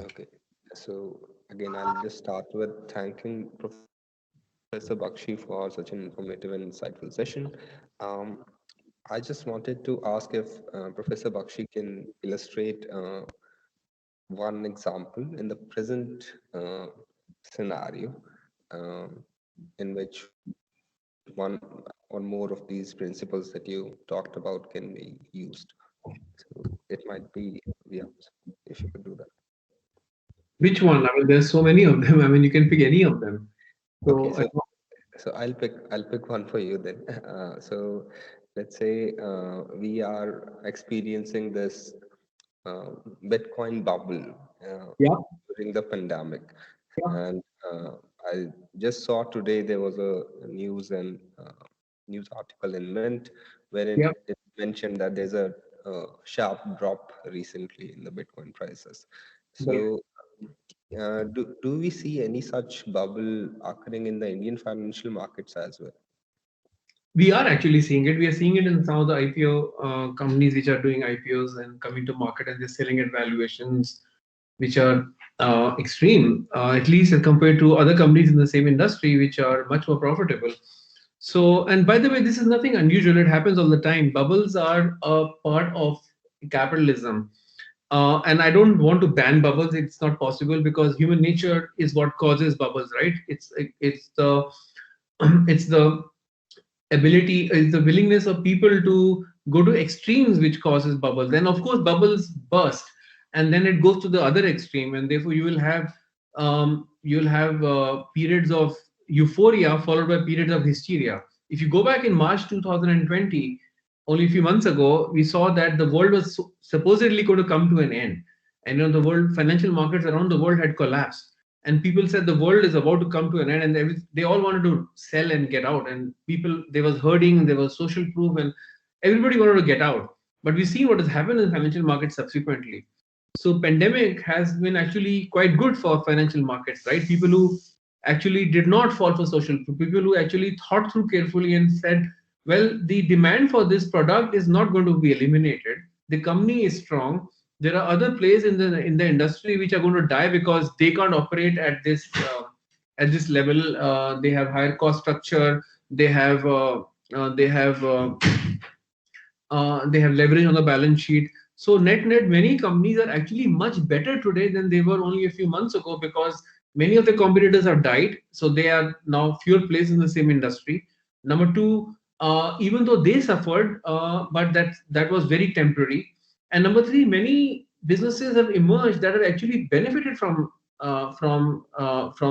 Okay, so again, I'll just start with thanking Professor Bakshi for such an informative and insightful session. I just wanted to ask if Professor Bakshi can illustrate one example in the present scenario in which one or more of these principles that you talked about can be used. So it might be, yeah, if you could do that. Which one? I mean, there's so many of them. I mean, you can pick any of them. So, Okay, so I'll pick one for you then. So let's say we are experiencing this Bitcoin bubble during the pandemic, and I just saw today there was a news article in Mint wherein it mentioned that there's a sharp drop recently in the Bitcoin prices. So do we see any such bubble occurring in the Indian financial markets as well? we are actually seeing it. We are seeing it in some of the IPO companies which are doing IPOs and coming to market, and they're selling at valuations which are extreme, at least as compared to other companies in the same industry which are much more profitable. So, and by the way, this is nothing unusual. It happens all the time. Bubbles are a part of capitalism. And I don't want to ban bubbles. It's not possible because human nature is what causes bubbles, right? It's the it's the ability, is the willingness of people to go to extremes which causes bubbles. Then of course bubbles burst, and then it goes to the other extreme, and therefore you will have periods of euphoria followed by periods of hysteria. If you go back in March 2020, only a few months ago, we saw that the world was supposedly going to come to an end, and the world financial markets around the world had collapsed, and people said the world is about to come to an end, and they all wanted to sell and get out, and people, there was herding, there was social proof, and everybody wanted to get out. But we see what has happened in financial markets subsequently. So pandemic has been actually quite good for financial markets, right? People who actually did not fall for social proof, people who actually thought through carefully and said, well, the demand for this product is not going to be eliminated, the company is strong, there are other players in the industry which are going to die because they can't operate at this level. They have higher cost structure. They have leverage on the balance sheet. So net, many companies are actually much better today than they were only a few months ago because many of the competitors have died. So they are now fewer players in the same industry. Number two, even though they suffered, but that was very temporary. And number three, many businesses have emerged that have actually benefited from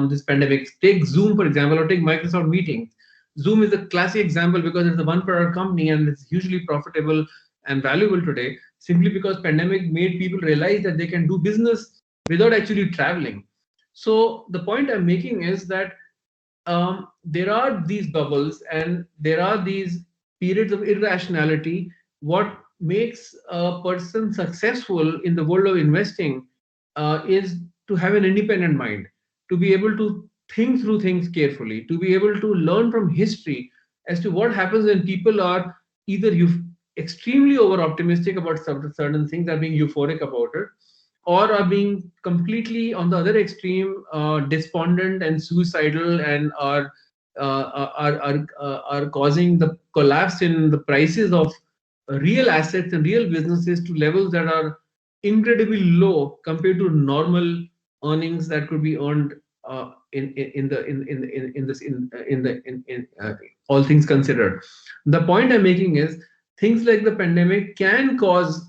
this pandemic. Take Zoom, for example, or take Microsoft Meetings. Zoom is a classic example because it's a one product company and it's hugely profitable and valuable today, simply because pandemic made people realize that they can do business without actually traveling. So the point I'm making is that there are these bubbles and there are these periods of irrationality. What makes a person successful in the world of investing is to have an independent mind, to be able to think through things carefully, to be able to learn from history as to what happens when people are either extremely over optimistic about certain things, are being euphoric about it, or are being completely on the other extreme, despondent and suicidal, and are causing the collapse in the prices of real assets and real businesses to levels that are incredibly low compared to normal earnings that could be earned all things considered. The point I'm making is things like the pandemic can cause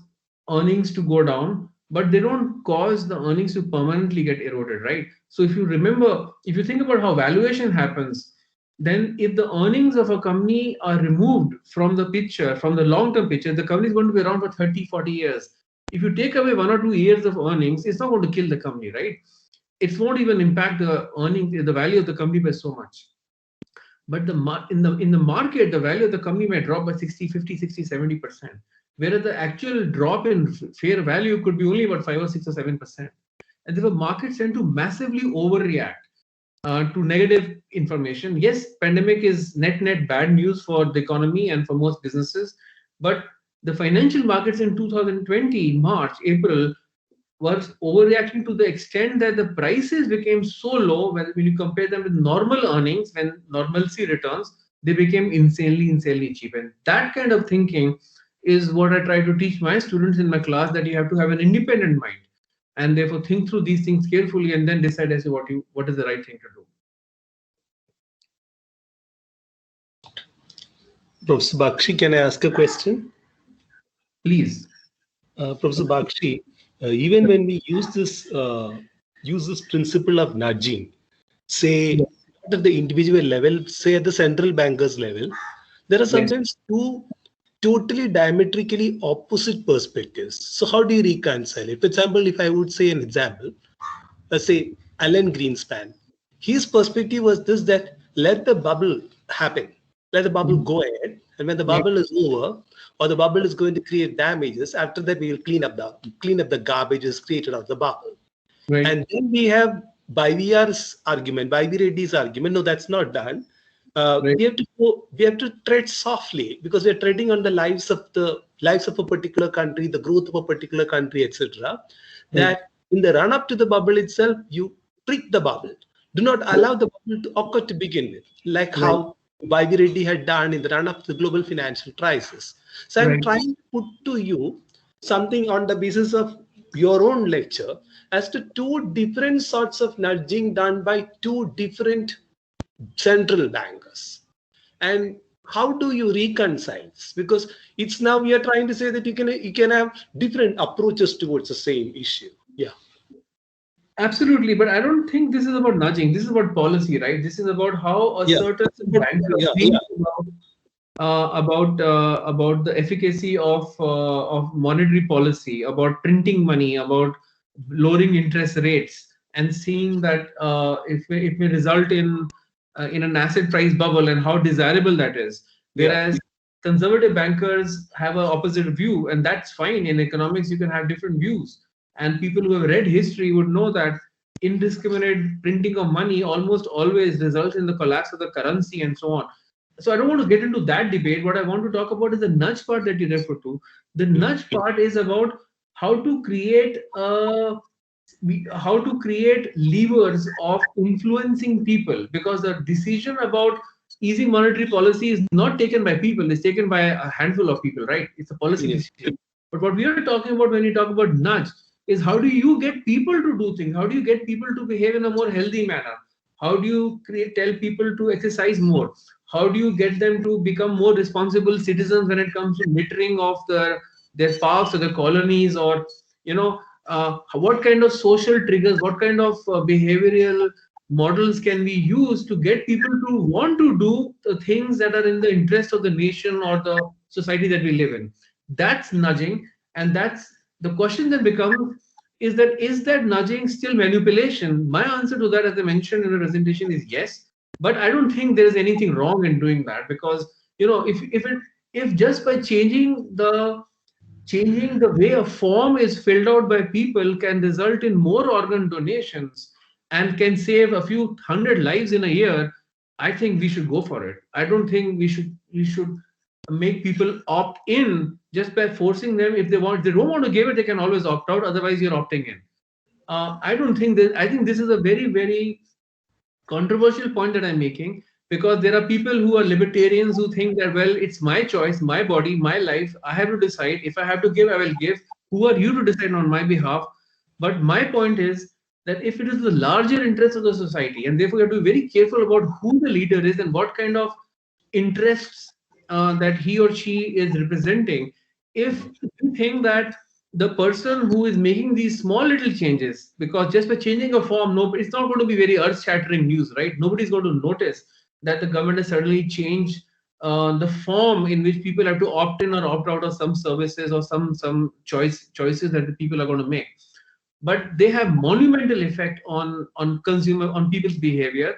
earnings to go down, but they don't cause the earnings to permanently get eroded, right? So if you remember, if you think about how valuation happens, then if the earnings of a company are removed from the picture, from the long-term picture, the company is going to be around for 30, 40 years. If you take away 1 or 2 years of earnings, it's not going to kill the company, right? It won't even impact the earnings, the value of the company by so much. But in the market, the value of the company may drop by 60, 50, 60, 70%. Whereas the actual drop in fair value could be only about 5 or 6 or 7%. And therefore, markets tend to massively overreact to negative information. Yes, pandemic is net bad news for the economy and for most businesses, but the financial markets in 2020, March, April, was overreacting to the extent that the prices became so low when you compare them with normal earnings, when normalcy returns, they became insanely cheap. And that kind of thinking is what I try to teach my students in my class, that you have to have an independent mind and therefore think through these things carefully and then decide as to what is the right thing to do. Professor Bakshi, can I ask a question? Please. Professor Bakshi, even when we use this principle of nudging, say at the individual level, say at the central bankers level, there are sometimes two totally diametrically opposite perspectives. So how do you reconcile it? For example, if I would say an example, let's say Alan Greenspan, his perspective was this, that let the bubble happen, let the bubble go ahead, and when the bubble is over, or the bubble is going to create damages, after that we will clean up the garbages created out of the bubble. Right. And then we have Baiviar's argument, Baivi Reddy's argument. No, that's not done. We have to tread softly, because we are treading on the lives of a particular country, the growth of a particular country, etc. That in the run up to the bubble itself, you prick the bubble. Do not allow the bubble to occur to begin with, like how Baivi Reddy had done in the run up to the global financial crisis. So I'm trying to put to you something on the basis of your own lecture as to two different sorts of nudging done by two different central bankers. And how do you reconcile this? Because it's now we are trying to say that you can have different approaches towards the same issue. Yeah. Absolutely, but I don't think this is about nudging. This is about policy, right? This is about how a certain banker thinks about the efficacy of monetary policy, about printing money, about lowering interest rates, and seeing that it may result in an asset price bubble and how desirable that is. Whereas conservative bankers have an opposite view, and that's fine. In economics, you can have different views. And people who have read history would know that indiscriminate printing of money almost always results in the collapse of the currency and so on. So I don't want to get into that debate. What I want to talk about is the nudge part that you refer to. The nudge part is about how to create levers of influencing people, because the decision about easing monetary policy is not taken by people, it's taken by a handful of people, right? It's a policy decision. But what we are talking about when you talk about nudge is how do you get people to do things? How do you get people to behave in a more healthy manner? How do you tell people to exercise more? How do you get them to become more responsible citizens when it comes to littering of their parks or their colonies, or what kind of social triggers, what kind of behavioral models can we use to get people to want to do the things that are in the interest of the nation or the society that we live in? That's nudging. And that's the question that becomes, is that nudging still manipulation? My answer to that, as I mentioned in the presentation, is yes. But I don't think there is anything wrong in doing that, because if just by changing the way a form is filled out by people can result in more organ donations, and can save a few hundred lives in a year, I think we should go for it. I don't think we should make people opt in just by forcing them. If they don't want to give it, they can always opt out. Otherwise, you're opting in. I don't think that. I think this is a very, very controversial point that I'm making, because there are people who are libertarians who think that, well, it's my choice, my body, my life. I have to decide. If I have to give, I will give. Who are you to decide on my behalf? But my point is that if it is the larger interest of the society, and therefore you have to be very careful about who the leader is and what kind of interests that he or she is representing. If you think that the person who is making these small little changes, because just by changing a form, no, it's not going to be very earth-shattering news, right? Nobody's going to notice that the government has suddenly changed the form in which people have to opt in or opt out of some services or some choices that the people are going to make. But they have monumental effect on people's behavior,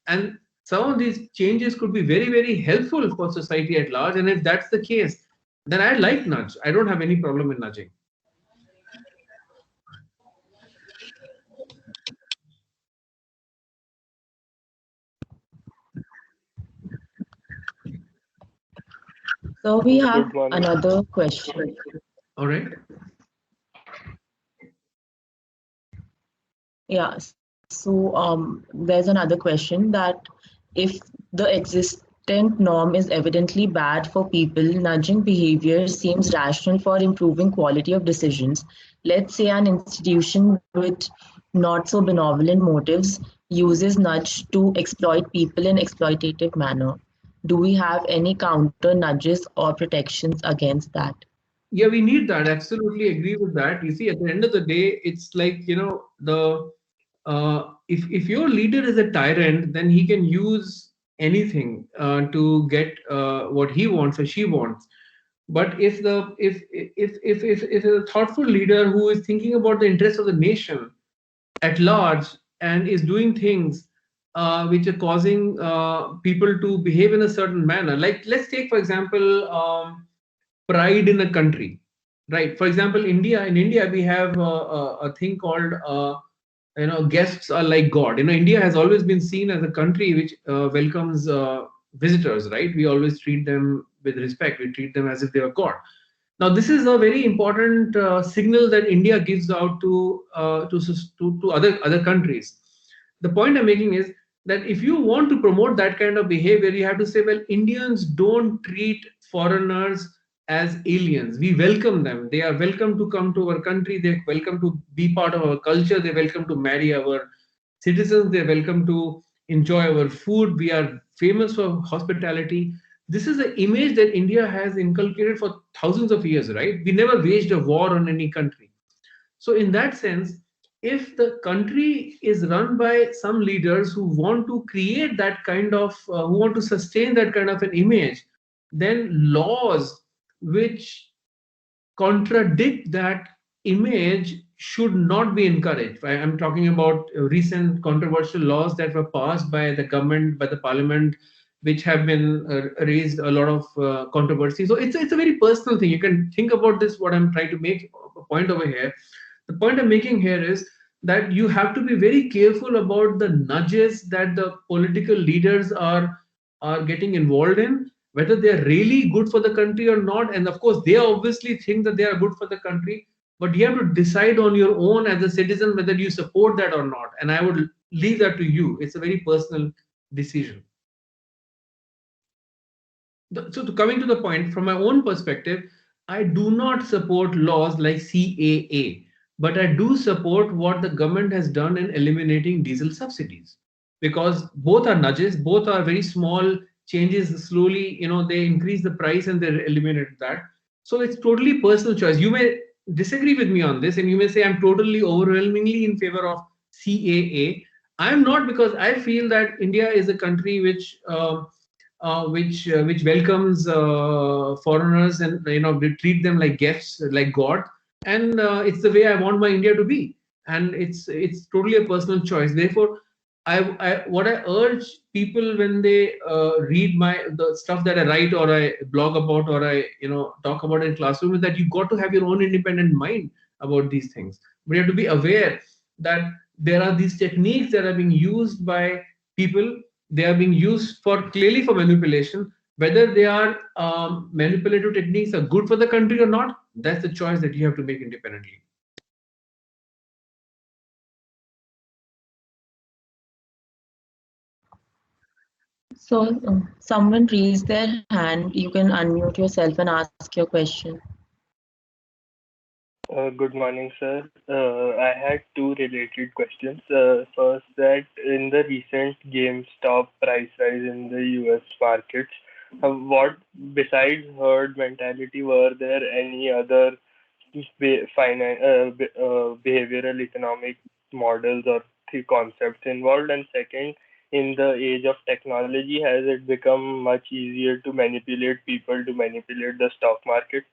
and some of these changes could be very, very helpful for society at large. And if that's the case, then I like nudge. I don't have any problem in nudging. So we have another question. All right. Yeah. So there's another question that if the existent norm is evidently bad for people, nudging behavior seems rational for improving quality of decisions. Let's say an institution with not so benevolent motives uses nudge to exploit people in exploitative manner. Do we have any counter nudges or protections against that? Yeah, we need that. Absolutely agree with that. You see, at the end of the day, it's like, if your leader is a tyrant, then he can use anything to get what he wants or she wants. But if a thoughtful leader who is thinking about the interests of the nation at large and is doing things which are causing people to behave in a certain manner, like let's take for example pride in a country, right? For example, in India we have a thing called guests are like God. India has always been seen as a country which welcomes visitors, right? We always treat them with respect. We treat them as if they are God. Now, this is a very important signal that India gives out to other countries. The point I'm making is that if you want to promote that kind of behavior, you have to say, well, Indians don't treat foreigners as aliens. We welcome them. They are welcome to come to our country. They're welcome to be part of our culture. They're welcome to marry our citizens. They're welcome to enjoy our food. We are famous for hospitality. This is the image that India has inculcated for thousands of years, right? We never waged a war on any country. So in that sense, if the country is run by some leaders who want to create that kind of, who want to sustain that kind of an image, then laws which contradict that image should not be encouraged. I'm talking about recent controversial laws that were passed by the government, by the parliament, which have been raised a lot of controversy. So it's a very personal thing. You can think about this, what I'm trying to make a point over here. The point I'm making here is that you have to be very careful about the nudges that the political leaders are getting involved in, whether they're really good for the country or not. And of course, they obviously think that they are good for the country, but you have to decide on your own as a citizen whether you support that or not. And I would leave that to you. It's a very personal decision. So coming to the point, from my own perspective, I do not support laws like CAA, but I do support what the government has done in eliminating diesel subsidies, because both are nudges, both are very small changes. Slowly, they increase the price and they eliminate that. So it's totally personal choice. You may disagree with me on this and you may say I'm totally overwhelmingly in favor of CAA. I'm not, because I feel that India is a country which welcomes foreigners, and we treat them like guests, like God, and it's the way I want my India to be, and it's totally a personal choice. Therefore, what I urge people when they read the stuff that I write or I blog about or I talk about in classroom is that you got to have your own independent mind about these things, but you have to be aware that there are these techniques that are being used by people. They are being used for clearly for manipulation. Whether they are manipulative techniques are good for the country or not, that's the choice that you have to make independently. So, someone raised their hand. You can unmute yourself and ask your question. Good morning, sir. I had two related questions. First, that in the recent GameStop price rise in the US markets, what besides herd mentality, were there any other behavioral economic models or concepts involved? And second, in the age of technology, has it become much easier to manipulate people, to manipulate the stock market?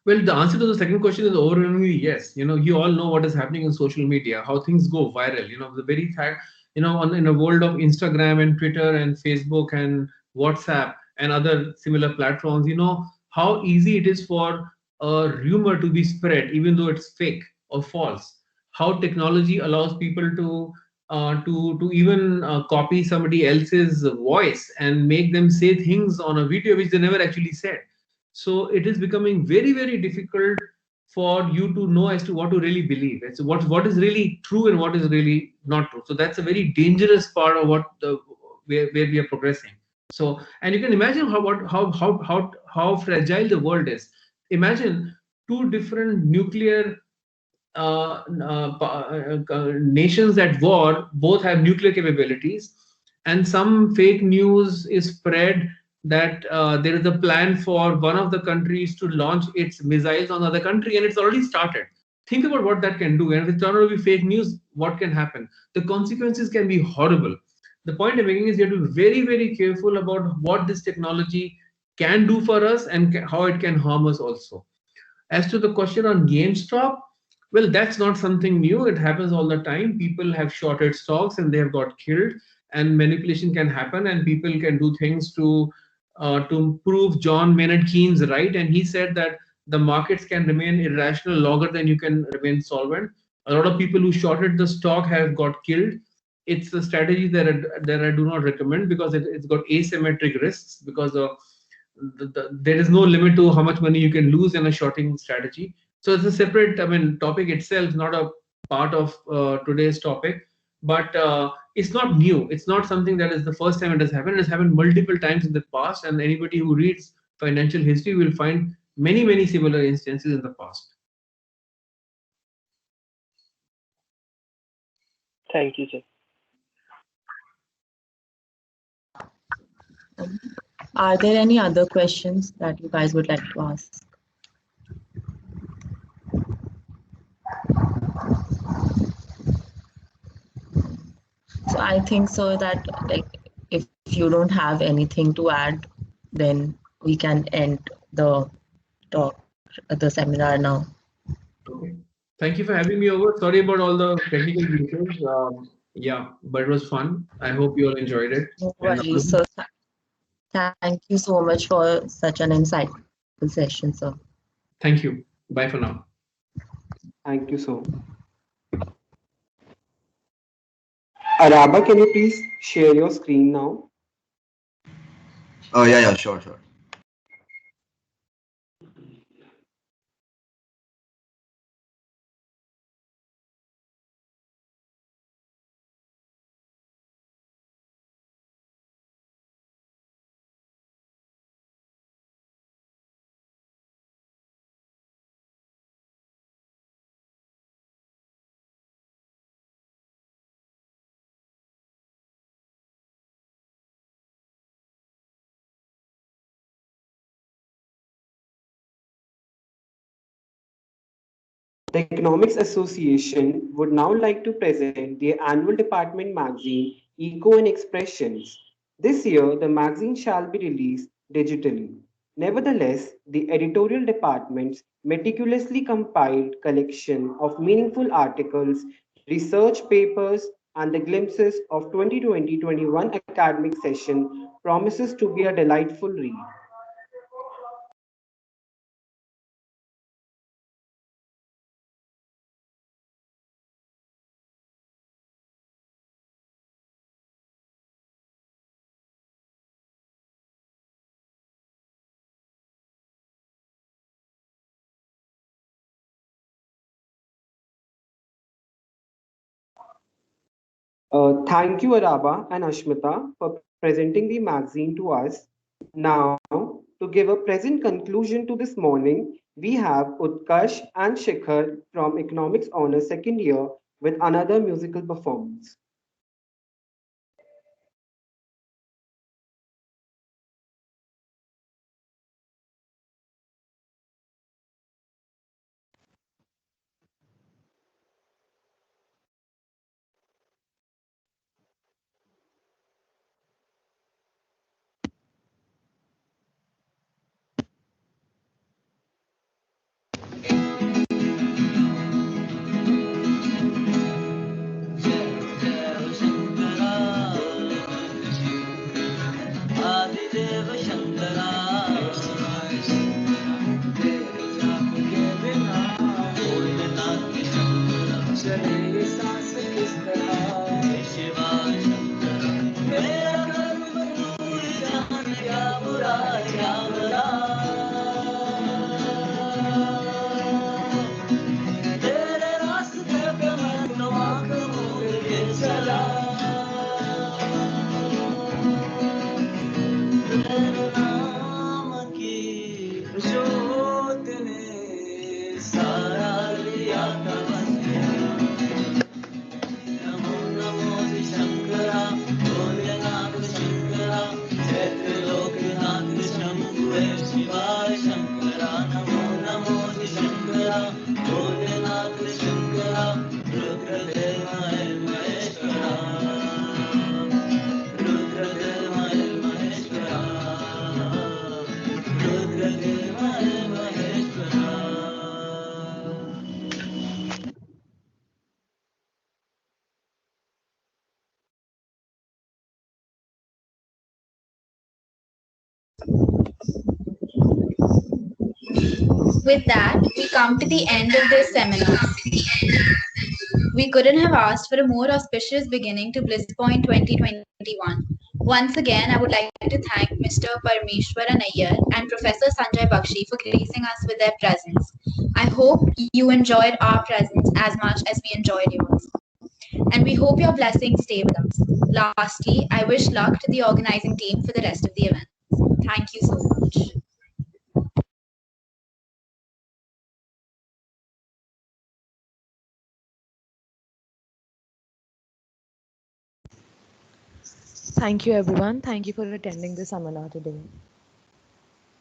Well, the answer to the second question is overwhelmingly yes. You all know what is happening in social media, how things go viral. The very fact, in a world of Instagram and Twitter and Facebook and WhatsApp and other similar platforms, how easy it is for a rumor to be spread, even though it's fake or false. How technology allows people to even copy somebody else's voice and make them say things on a video which they never actually said. So it is becoming very, very difficult for you to know as to what to really believe. It's what is really true and what is really not true. So that's a very dangerous part of where we are progressing. So, and you can imagine how fragile the world is. Imagine two different nuclear nations at war, both have nuclear capabilities, and some fake news is spread that there is a plan for one of the countries to launch its missiles on the other country, and it's already started. Think about what that can do. And if it's turned out to be fake news, what can happen? The consequences can be horrible. The point I'm making is you have to be very, very careful about what this technology can do for us and how it can harm us also. As to the question on GameStop, well, that's not something new. It happens all the time. People have shorted stocks and they have got killed, and manipulation can happen, and people can do things to prove John Maynard Keynes right. And he said that the markets can remain irrational longer than you can remain solvent. A lot of people who shorted the stock have got killed. It's a strategy that I do not recommend because it's got asymmetric risks, because there is no limit to how much money you can lose in a shorting strategy. So it's a separate, topic itself, not a part of today's topic. But it's not new. It's not something that is the first time it has happened. It has happened multiple times in the past, and anybody who reads financial history will find many, many similar instances in the past. Thank you, sir. Are there any other questions that you guys would like to ask? So I think so that, like, if you don't have anything to add, then we can end the talk, the seminar now. Okay. Thank you for having me over. Sorry about all the technical details. Yeah, but it was fun. I hope you all enjoyed it. No worries, sir. Thank you so much for such an insightful session, sir. Thank you. Bye for now. Thank you so. Araba, can you please share your screen now? Oh, yeah, sure. The Economics Association would now like to present their annual department magazine, Eco and Expressions. This year, the magazine shall be released digitally. Nevertheless, the editorial department's meticulously compiled collection of meaningful articles, research papers, and the glimpses of 2020-21 academic session promises to be a delightful read. Thank you, Araba and Ashmita, for presenting the magazine to us. Now, to give a present conclusion to this morning, we have Utkarsh and Shikhar from Economics Honors second year with another musical performance. With that, we come to the end of this seminar. We couldn't have asked for a more auspicious beginning to Blisspoint 2021. Once again, I would like to thank Mr. Parmeswaran Iyer and Professor Sanjay Bakshi for gracing us with their presence. I hope you enjoyed our presence as much as we enjoyed yours. And we hope your blessings stay with us. Lastly, I wish luck to the organizing team for the rest of the event. Thank you so much. Thank you, everyone. Thank you for attending this seminar today.